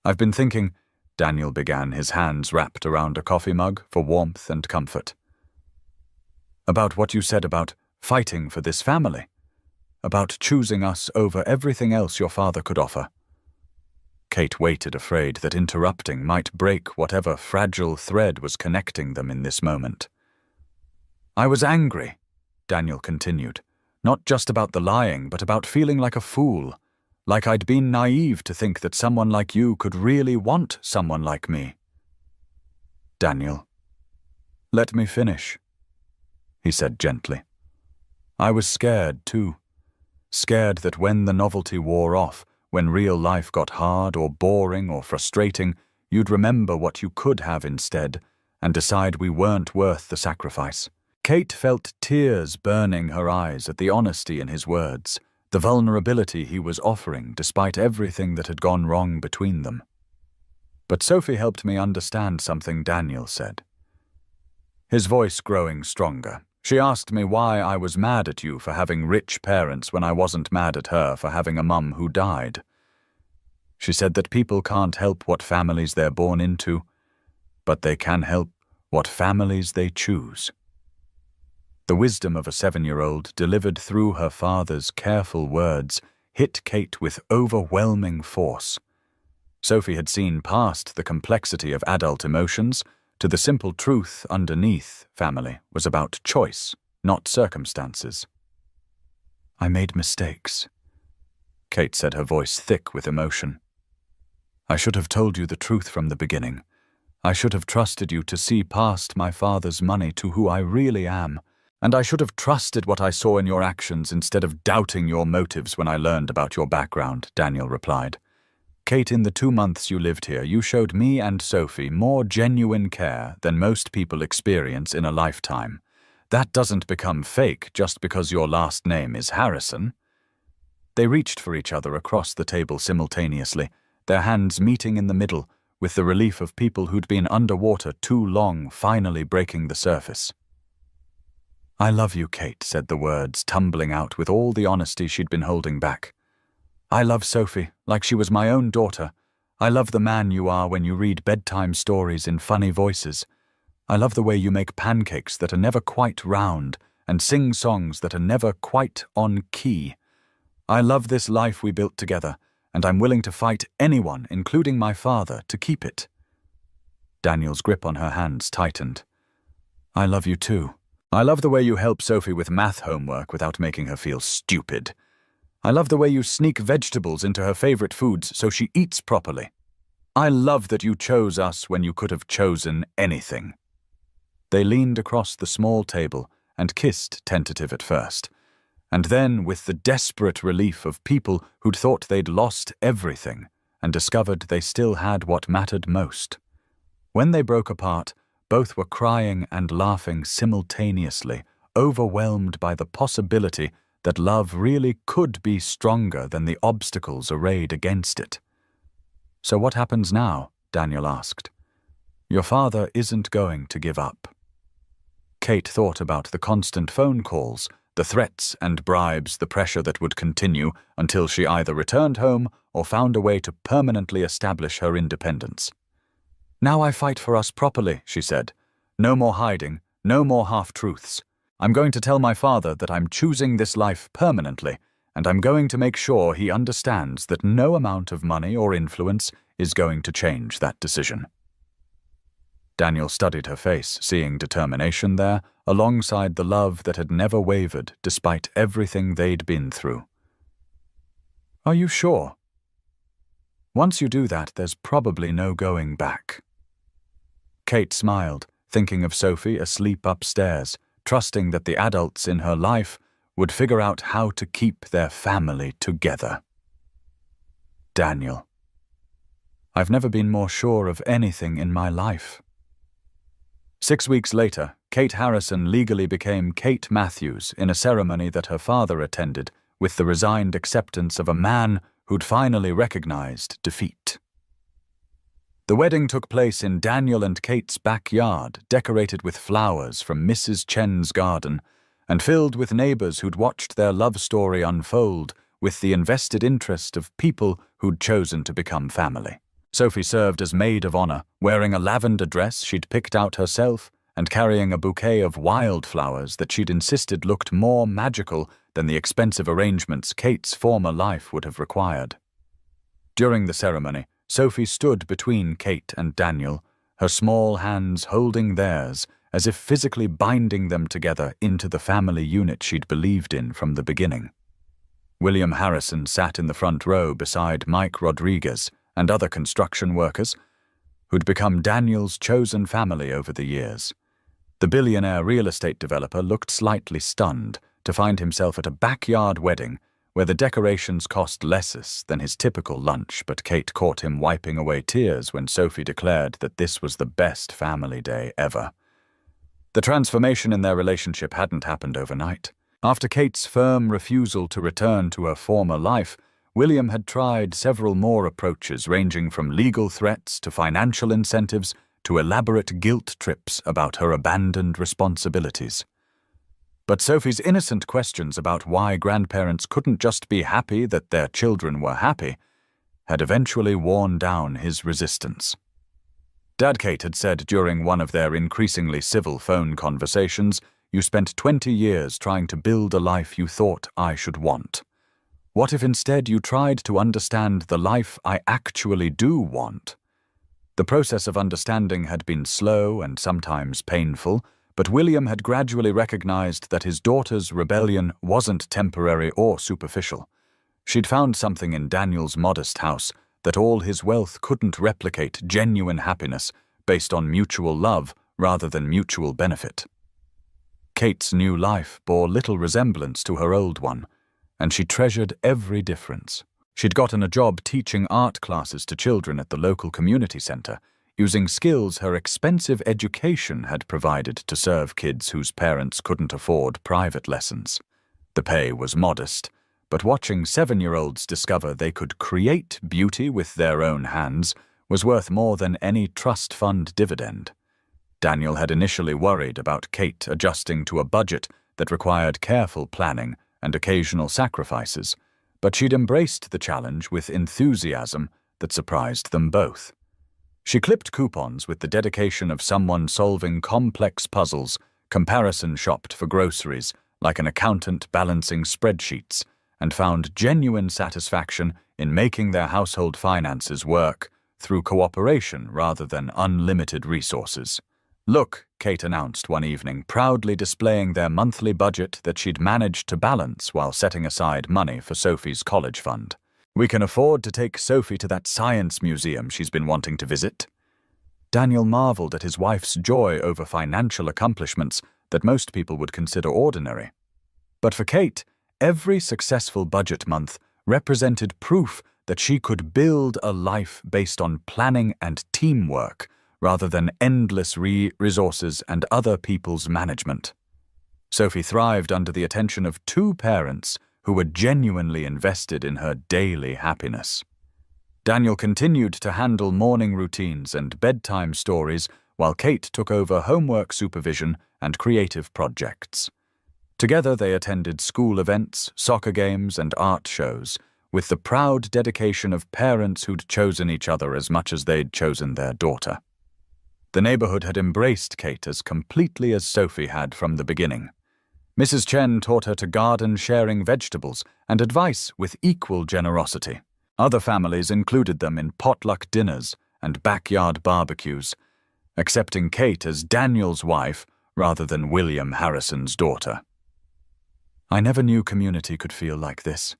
"I've been thinking," Daniel began, his hands wrapped around a coffee mug for warmth and comfort, "about what you said about fighting for this family, about choosing us over everything else your father could offer." Kate waited, afraid that interrupting might break whatever fragile thread was connecting them in this moment. "I was angry," Daniel continued, "not just about the lying, but about feeling like a fool, like I'd been naive to think that someone like you could really want someone like me." "Daniel, let me finish," he said gently. "I was scared, too. Scared that when the novelty wore off, when real life got hard or boring or frustrating, you'd remember what you could have instead and decide we weren't worth the sacrifice." Kate felt tears burning her eyes at the honesty in his words, the vulnerability he was offering despite everything that had gone wrong between them. "But Sophie helped me understand something," Daniel said, his voice growing stronger. "She asked me why I was mad at you for having rich parents when I wasn't mad at her for having a mum who died. She said that people can't help what families they're born into, but they can help what families they choose." The wisdom of a 7-year-old, delivered through her father's careful words, hit Kate with overwhelming force. Sophie had seen past the complexity of adult emotions to the simple truth underneath. Family was about choice, not circumstances. "I made mistakes," Kate said, her voice thick with emotion. "I should have told you the truth from the beginning. I should have trusted you to see past my father's money to who I really am, and I should have trusted what I saw in your actions instead of doubting your motives when I learned about your background," Daniel replied. "Kate, in the 2 months you lived here, you showed me and Sophie more genuine care than most people experience in a lifetime. That doesn't become fake just because your last name is Harrison." They reached for each other across the table simultaneously, their hands meeting in the middle, with the relief of people who'd been underwater too long finally breaking the surface. "I love you, Kate," said the words, tumbling out with all the honesty she'd been holding back. "I love Sophie like she was my own daughter. I love the man you are when you read bedtime stories in funny voices. I love the way you make pancakes that are never quite round and sing songs that are never quite on key. I love this life we built together, and I'm willing to fight anyone, including my father, to keep it." Daniel's grip on her hands tightened. "I love you too. I love the way you help Sophie with math homework without making her feel stupid. I love the way you sneak vegetables into her favorite foods so she eats properly. I love that you chose us when you could have chosen anything." They leaned across the small table and kissed, tentative at first, and then with the desperate relief of people who'd thought they'd lost everything and discovered they still had what mattered most. When they broke apart, both were crying and laughing simultaneously, overwhelmed by the possibility that love really could be stronger than the obstacles arrayed against it. "So what happens now?" Daniel asked. "Your father isn't going to give up." Kate thought about the constant phone calls, the threats and bribes, the pressure that would continue until she either returned home or found a way to permanently establish her independence. "Now I fight for us properly," she said, No more hiding, no more half-truths. I'm going to tell my father that I'm choosing this life permanently, and I'm going to make sure he understands that no amount of money or influence is going to change that decision." Daniel studied her face, seeing determination there, alongside the love that had never wavered despite everything they'd been through. "Are you sure? Once you do that, there's probably no going back." Kate smiled, thinking of Sophie asleep upstairs, trusting that the adults in her life would figure out how to keep their family together. Daniel. I've never been more sure of anything in my life. 6 weeks later, Kate Harrison legally became Kate Matthews in a ceremony that her father attended with the resigned acceptance of a man who'd finally recognized defeat. The wedding took place in Daniel and Kate's backyard, decorated with flowers from Mrs. Chen's garden, and filled with neighbors who'd watched their love story unfold with the invested interest of people who'd chosen to become family. Sophie served as maid of honor, wearing a lavender dress she'd picked out herself and carrying a bouquet of wildflowers that she'd insisted looked more magical than the expensive arrangements Kate's former life would have required. During the ceremony, Sophie stood between Kate and Daniel, her small hands holding theirs as if physically binding them together into the family unit she'd believed in from the beginning. William Harrison sat in the front row beside Mike Rodriguez and other construction workers who'd become Daniel's chosen family over the years. The billionaire real estate developer looked slightly stunned to find himself at a backyard wedding where the decorations cost less than his typical lunch, but Kate caught him wiping away tears when Sophie declared that this was the best family day ever. The transformation in their relationship hadn't happened overnight. After Kate's firm refusal to return to her former life, William had tried several more approaches ranging from legal threats to financial incentives to elaborate guilt trips about her abandoned responsibilities. But Sophie's innocent questions about why grandparents couldn't just be happy that their children were happy had eventually worn down his resistance. Dad, Kate had said during one of their increasingly civil phone conversations, "You spent 20 years trying to build a life you thought I should want. What if instead you tried to understand the life I actually do want?" The process of understanding had been slow and sometimes painful, but William had gradually recognized that his daughter's rebellion wasn't temporary or superficial. She'd found something in Daniel's modest house that all his wealth couldn't replicate: genuine happiness based on mutual love rather than mutual benefit. Kate's new life bore little resemblance to her old one, and she treasured every difference. She'd gotten a job teaching art classes to children at the local community center, using skills her expensive education had provided to serve kids whose parents couldn't afford private lessons. The pay was modest, but watching 7-year-olds discover they could create beauty with their own hands was worth more than any trust fund dividend. Daniel had initially worried about Kate adjusting to a budget that required careful planning and occasional sacrifices, but she'd embraced the challenge with enthusiasm that surprised them both. She clipped coupons with the dedication of someone solving complex puzzles, comparison shopped for groceries like an accountant balancing spreadsheets, and found genuine satisfaction in making their household finances work through cooperation rather than unlimited resources. "Look," Kate announced one evening, proudly displaying their monthly budget that she'd managed to balance while setting aside money for Sophie's college fund. "We can afford to take Sophie to that science museum she's been wanting to visit." Daniel marveled at his wife's joy over financial accomplishments that most people would consider ordinary. But for Kate, every successful budget month represented proof that she could build a life based on planning and teamwork rather than endless resources and other people's management. Sophie thrived under the attention of 2 parents who were genuinely invested in her daily happiness. Daniel continued to handle morning routines and bedtime stories while Kate took over homework supervision and creative projects. Together they attended school events, soccer games, and art shows, with the proud dedication of parents who'd chosen each other as much as they'd chosen their daughter. The neighborhood had embraced Kate as completely as Sophie had from the beginning. Mrs. Chen taught her to garden sharing vegetables and advice with equal generosity. Other families included them in potluck dinners and backyard barbecues, accepting Kate as Daniel's wife rather than William Harrison's daughter. "I never knew community could feel like this,"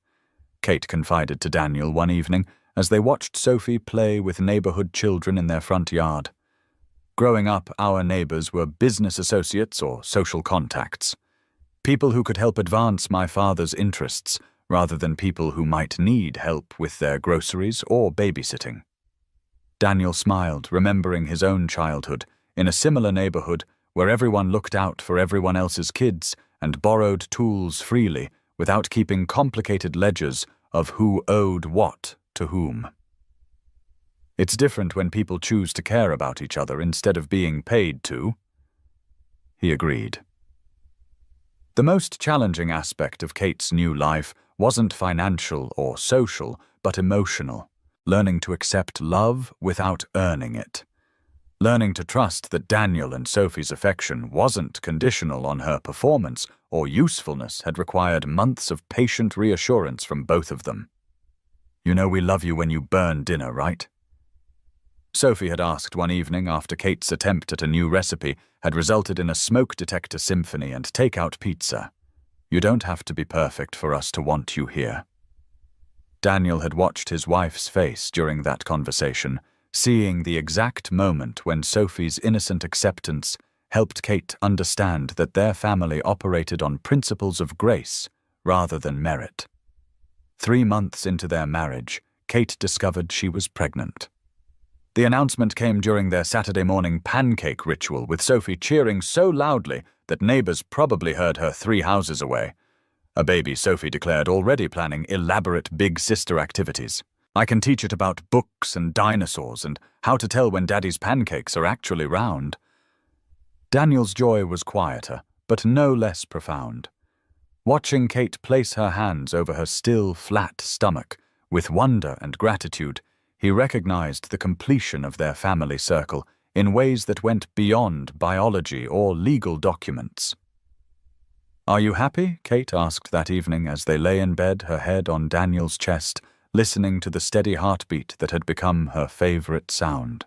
Kate confided to Daniel one evening as they watched Sophie play with neighborhood children in their front yard. "Growing up, our neighbors were business associates or social contacts, people who could help advance my father's interests rather than people who might need help with their groceries or babysitting." Daniel smiled, remembering his own childhood in a similar neighborhood where everyone looked out for everyone else's kids and borrowed tools freely without keeping complicated ledgers of who owed what to whom. "It's different when people choose to care about each other instead of being paid to," he agreed. The most challenging aspect of Kate's new life wasn't financial or social, but emotional, learning to accept love without earning it. Learning to trust that Daniel and Sophie's affection wasn't conditional on her performance or usefulness had required months of patient reassurance from both of them. "You know we love you when you burn dinner, right?" Sophie had asked one evening after Kate's attempt at a new recipe had resulted in a smoke detector symphony and takeout pizza. "You don't have to be perfect for us to want you here." Daniel had watched his wife's face during that conversation, seeing the exact moment when Sophie's innocent acceptance helped Kate understand that their family operated on principles of grace rather than merit. 3 months into their marriage, Kate discovered she was pregnant. The announcement came during their Saturday morning pancake ritual, with Sophie cheering so loudly that neighbors probably heard her 3 houses away. A baby, Sophie declared, already planning elaborate big sister activities. "I can teach it about books and dinosaurs and how to tell when Daddy's pancakes are actually round." Daniel's joy was quieter, but no less profound. Watching Kate place her hands over her still, flat stomach, with wonder and gratitude, he recognized the completion of their family circle in ways that went beyond biology or legal documents. "Are you happy?" Kate asked that evening as they lay in bed, her head on Daniel's chest, listening to the steady heartbeat that had become her favorite sound.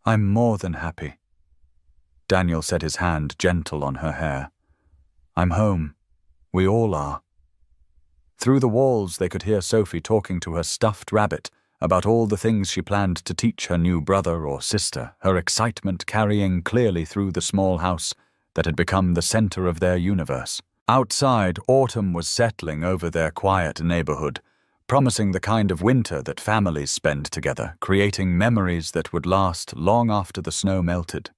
"I'm more than happy." Daniel set his hand gentle on her hair. "I'm home. We all are." Through the walls they could hear Sophie talking to her stuffed rabbit about all the things she planned to teach her new brother or sister, her excitement carrying clearly through the small house that had become the center of their universe. Outside, autumn was settling over their quiet neighborhood, promising the kind of winter that families spend together, creating memories that would last long after the snow melted.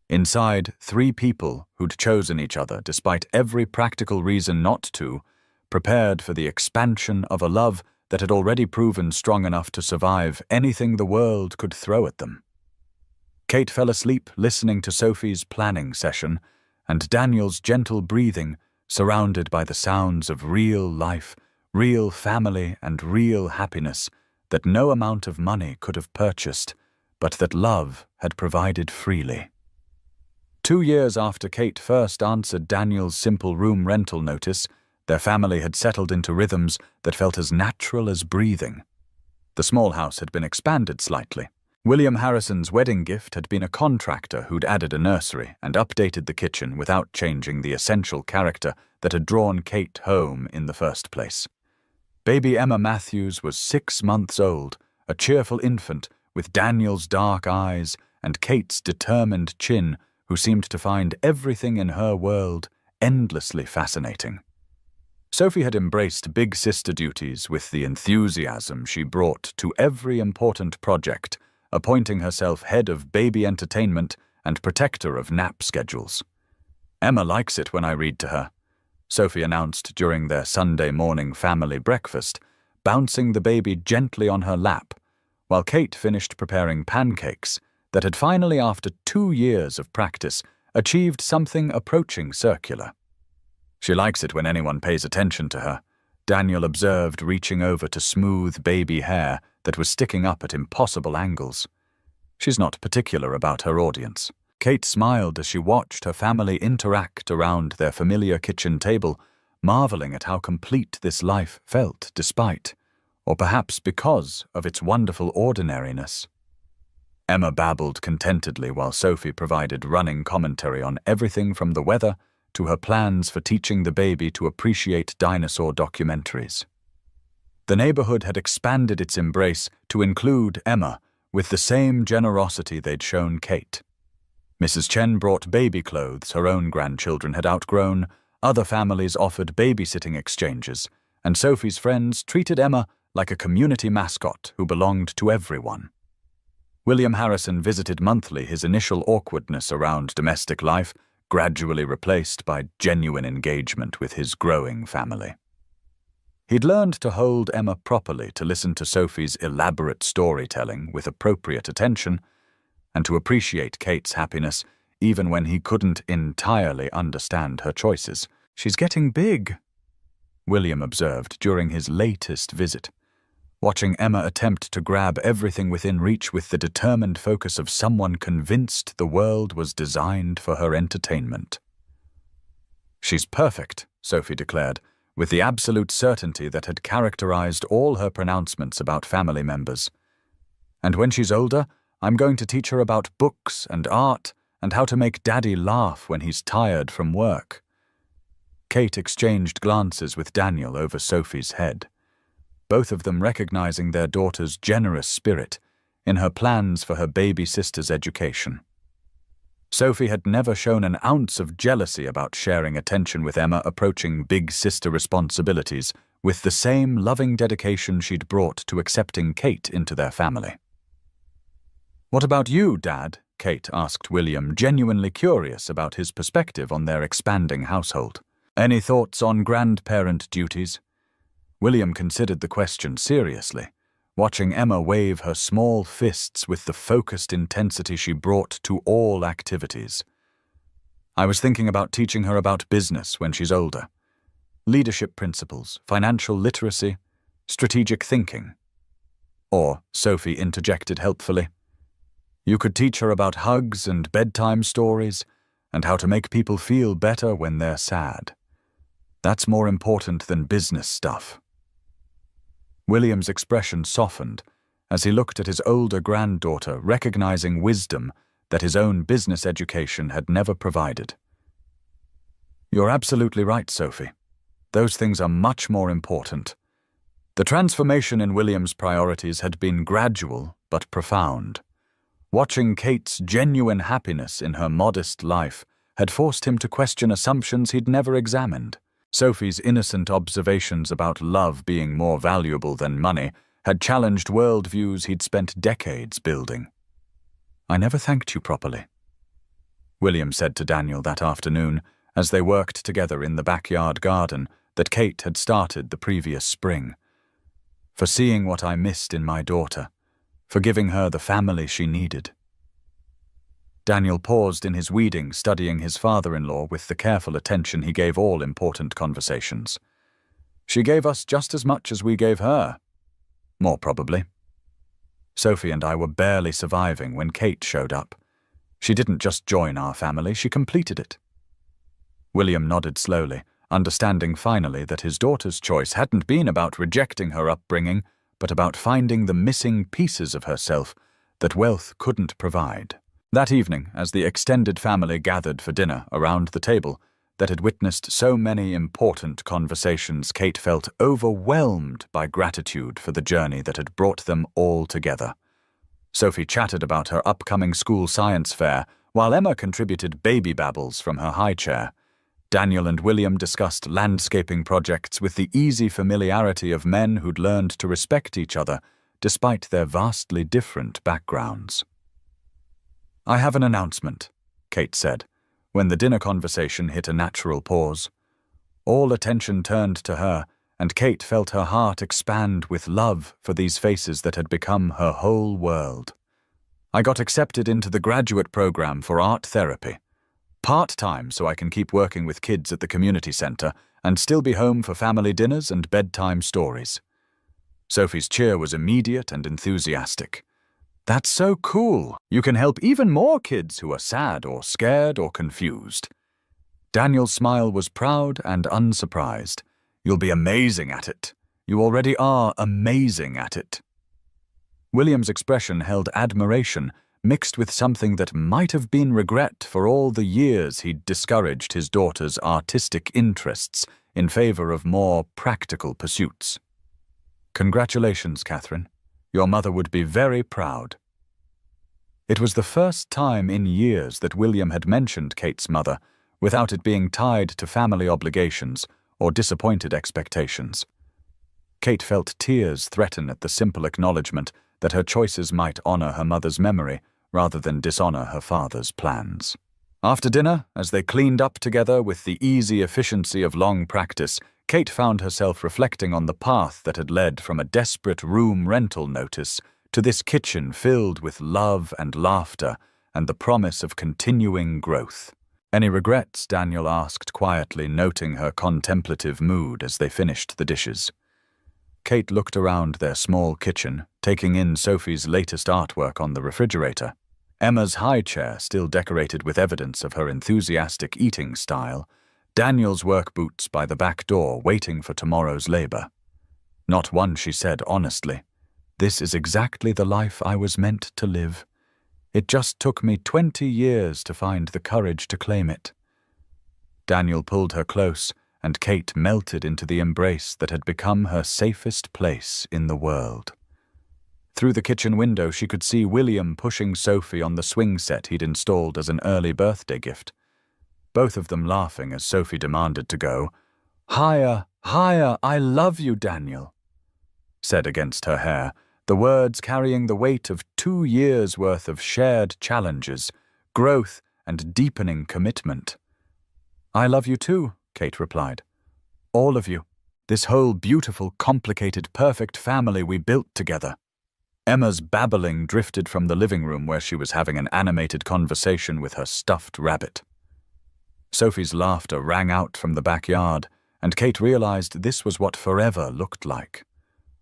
Inside, 3 people who'd chosen each other despite every practical reason not to, prepared for the expansion of a love that had already proven strong enough to survive anything the world could throw at them. Kate fell asleep listening to Sophie's planning session and Daniel's gentle breathing, surrounded by the sounds of real life, real family, and real happiness that no amount of money could have purchased, but that love had provided freely. 2 years after Kate first answered Daniel's simple room rental notice, their family had settled into rhythms that felt as natural as breathing. The small house had been expanded slightly. William Harrison's wedding gift had been a contractor who'd added a nursery and updated the kitchen without changing the essential character that had drawn Kate home in the first place. Baby Emma Matthews was 6 months old, a cheerful infant with Daniel's dark eyes and Kate's determined chin, who seemed to find everything in her world endlessly fascinating. Sophie had embraced big sister duties with the enthusiasm she brought to every important project, appointing herself head of baby entertainment and protector of nap schedules. "Emma likes it when I read to her," Sophie announced during their Sunday morning family breakfast, bouncing the baby gently on her lap, while Kate finished preparing pancakes that had finally, after 2 years of practice, achieved something approaching circular. "She likes it when anyone pays attention to her," Daniel observed, reaching over to smooth baby hair that was sticking up at impossible angles. She's not particular about her audience. Kate smiled as she watched her family interact around their familiar kitchen table, marveling at how complete this life felt despite, or perhaps because, of its wonderful ordinariness. Emma babbled contentedly while Sophie provided running commentary on everything from the weather to her plans for teaching the baby to appreciate dinosaur documentaries. The neighborhood had expanded its embrace to include Emma with the same generosity they'd shown Kate. Mrs. Chen brought baby clothes her own grandchildren had outgrown, other families offered babysitting exchanges, and Sophie's friends treated Emma like a community mascot who belonged to everyone. William Harrison visited monthly, his initial awkwardness around domestic life gradually replaced by genuine engagement with his growing family. He'd learned to hold Emma properly, to listen to Sophie's elaborate storytelling with appropriate attention, and to appreciate Kate's happiness even when he couldn't entirely understand her choices. "She's getting big," William observed during his latest visit, watching Emma attempt to grab everything within reach with the determined focus of someone convinced the world was designed for her entertainment. "She's perfect," Sophie declared, with the absolute certainty that had characterized all her pronouncements about family members. "And when she's older, I'm going to teach her about books and art and how to make Daddy laugh when he's tired from work." Kate exchanged glances with Daniel over Sophie's head, both of them recognizing their daughter's generous spirit in her plans for her baby sister's education. Sophie had never shown an ounce of jealousy about sharing attention with Emma approaching big sister responsibilities with the same loving dedication she'd brought to accepting Kate into their family. "What about you, Dad?" Kate asked William, genuinely curious about his perspective on their expanding household. "Any thoughts on grandparent duties?" William considered the question seriously, watching Emma wave her small fists with the focused intensity she brought to all activities. "I was thinking about teaching her about business when she's older. Leadership principles, financial literacy, strategic thinking." Or, Sophie interjected helpfully, "You could teach her about hugs and bedtime stories and how to make people feel better when they're sad. That's more important than business stuff." William's expression softened as he looked at his older granddaughter, recognizing wisdom that his own business education had never provided. "You're absolutely right, Sophie. Those things are much more important." The transformation in William's priorities had been gradual but profound. Watching Kate's genuine happiness in her modest life had forced him to question assumptions he'd never examined. Sophie's innocent observations about love being more valuable than money had challenged worldviews he'd spent decades building. "I never thanked you properly," William said to Daniel that afternoon as they worked together in the backyard garden that Kate had started the previous spring. "For seeing what I missed in my daughter, for giving her the family she needed." Daniel paused in his weeding, studying his father-in-law with the careful attention he gave all important conversations. "She gave us just as much as we gave her. More probably. Sophie and I were barely surviving when Kate showed up. She didn't just join our family, she completed it." William nodded slowly, understanding finally that his daughter's choice hadn't been about rejecting her upbringing, but about finding the missing pieces of herself that wealth couldn't provide. That evening, as the extended family gathered for dinner around the table that had witnessed so many important conversations, Kate felt overwhelmed by gratitude for the journey that had brought them all together. Sophie chatted about her upcoming school science fair, while Emma contributed baby babbles from her high chair. Daniel and William discussed landscaping projects with the easy familiarity of men who'd learned to respect each other despite their vastly different backgrounds. "I have an announcement," Kate said, when the dinner conversation hit a natural pause. All attention turned to her, and Kate felt her heart expand with love for these faces that had become her whole world. "I got accepted into the graduate program for art therapy. Part-time so I can keep working with kids at the community center and still be home for family dinners and bedtime stories." Sophie's cheer was immediate and enthusiastic. That's so cool. You can help even more kids who are sad or scared or confused. Daniel's smile was proud and unsurprised. You'll be amazing at it. You already are amazing at it. William's expression held admiration, mixed with something that might have been regret for all the years he'd discouraged his daughter's artistic interests in favor of more practical pursuits. Congratulations, Catherine. Your mother would be very proud. It was the first time in years that William had mentioned Kate's mother without it being tied to family obligations or disappointed expectations. Kate felt tears threaten at the simple acknowledgement that her choices might honor her mother's memory rather than dishonor her father's plans. After dinner, as they cleaned up together with the easy efficiency of long practice, Kate found herself reflecting on the path that had led from a desperate room rental notice to this kitchen filled with love and laughter and the promise of continuing growth. Any regrets? Daniel asked quietly, noting her contemplative mood as they finished the dishes. Kate looked around their small kitchen, taking in Sophie's latest artwork on the refrigerator, Emma's high chair still decorated with evidence of her enthusiastic eating style, Daniel's work boots by the back door waiting for tomorrow's labor. Not one, she said honestly. This is exactly the life I was meant to live. It just took me 20 years to find the courage to claim it. Daniel pulled her close, and Kate melted into the embrace that had become her safest place in the world. Through the kitchen window, she could see William pushing Sophie on the swing set he'd installed as an early birthday gift. Both of them laughing as Sophie demanded to go. "Higher, higher, I love you, Daniel," said against her hair, the words carrying the weight of 2 years' worth of shared challenges, growth, and deepening commitment. "I love you too," Kate replied. "All of you. This whole beautiful, complicated, perfect family we built together." Emma's babbling drifted from the living room where she was having an animated conversation with her stuffed rabbit. Sophie's laughter rang out from the backyard, and Kate realized this was what forever looked like.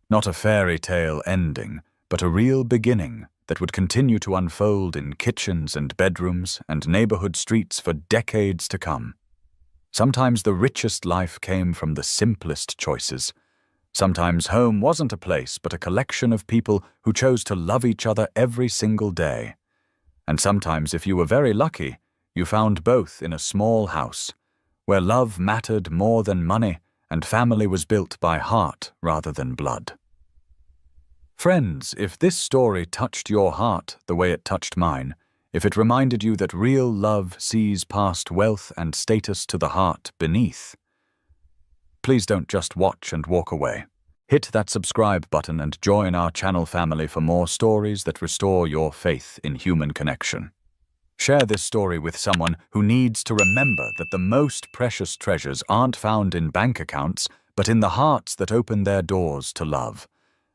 Not a fairy tale ending, but a real beginning that would continue to unfold in kitchens and bedrooms and neighborhood streets for decades to come. Sometimes the richest life came from the simplest choices. Sometimes home wasn't a place, but a collection of people who chose to love each other every single day. And sometimes, if you were very lucky, you found both in a small house, where love mattered more than money and family was built by heart rather than blood. Friends, if this story touched your heart the way it touched mine, if it reminded you that real love sees past wealth and status to the heart beneath, please don't just watch and walk away. Hit that subscribe button and join our channel family for more stories that restore your faith in human connection. Share this story with someone who needs to remember that the most precious treasures aren't found in bank accounts, but in the hearts that open their doors to love.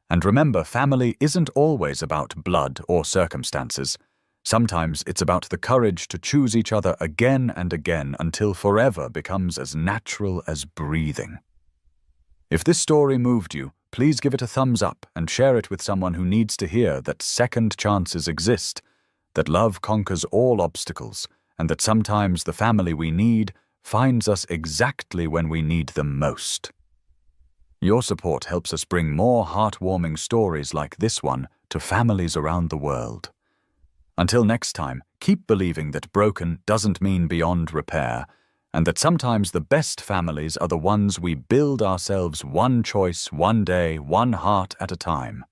And remember, family isn't always about blood or circumstances. Sometimes it's about the courage to choose each other again and again until forever becomes as natural as breathing. If this story moved you, please give it a thumbs up and share it with someone who needs to hear that second chances exist, that love conquers all obstacles, and that sometimes the family we need finds us exactly when we need them most. Your support helps us bring more heartwarming stories like this one to families around the world. Until next time, keep believing that broken doesn't mean beyond repair, and that sometimes the best families are the ones we build ourselves one choice, one day, one heart at a time.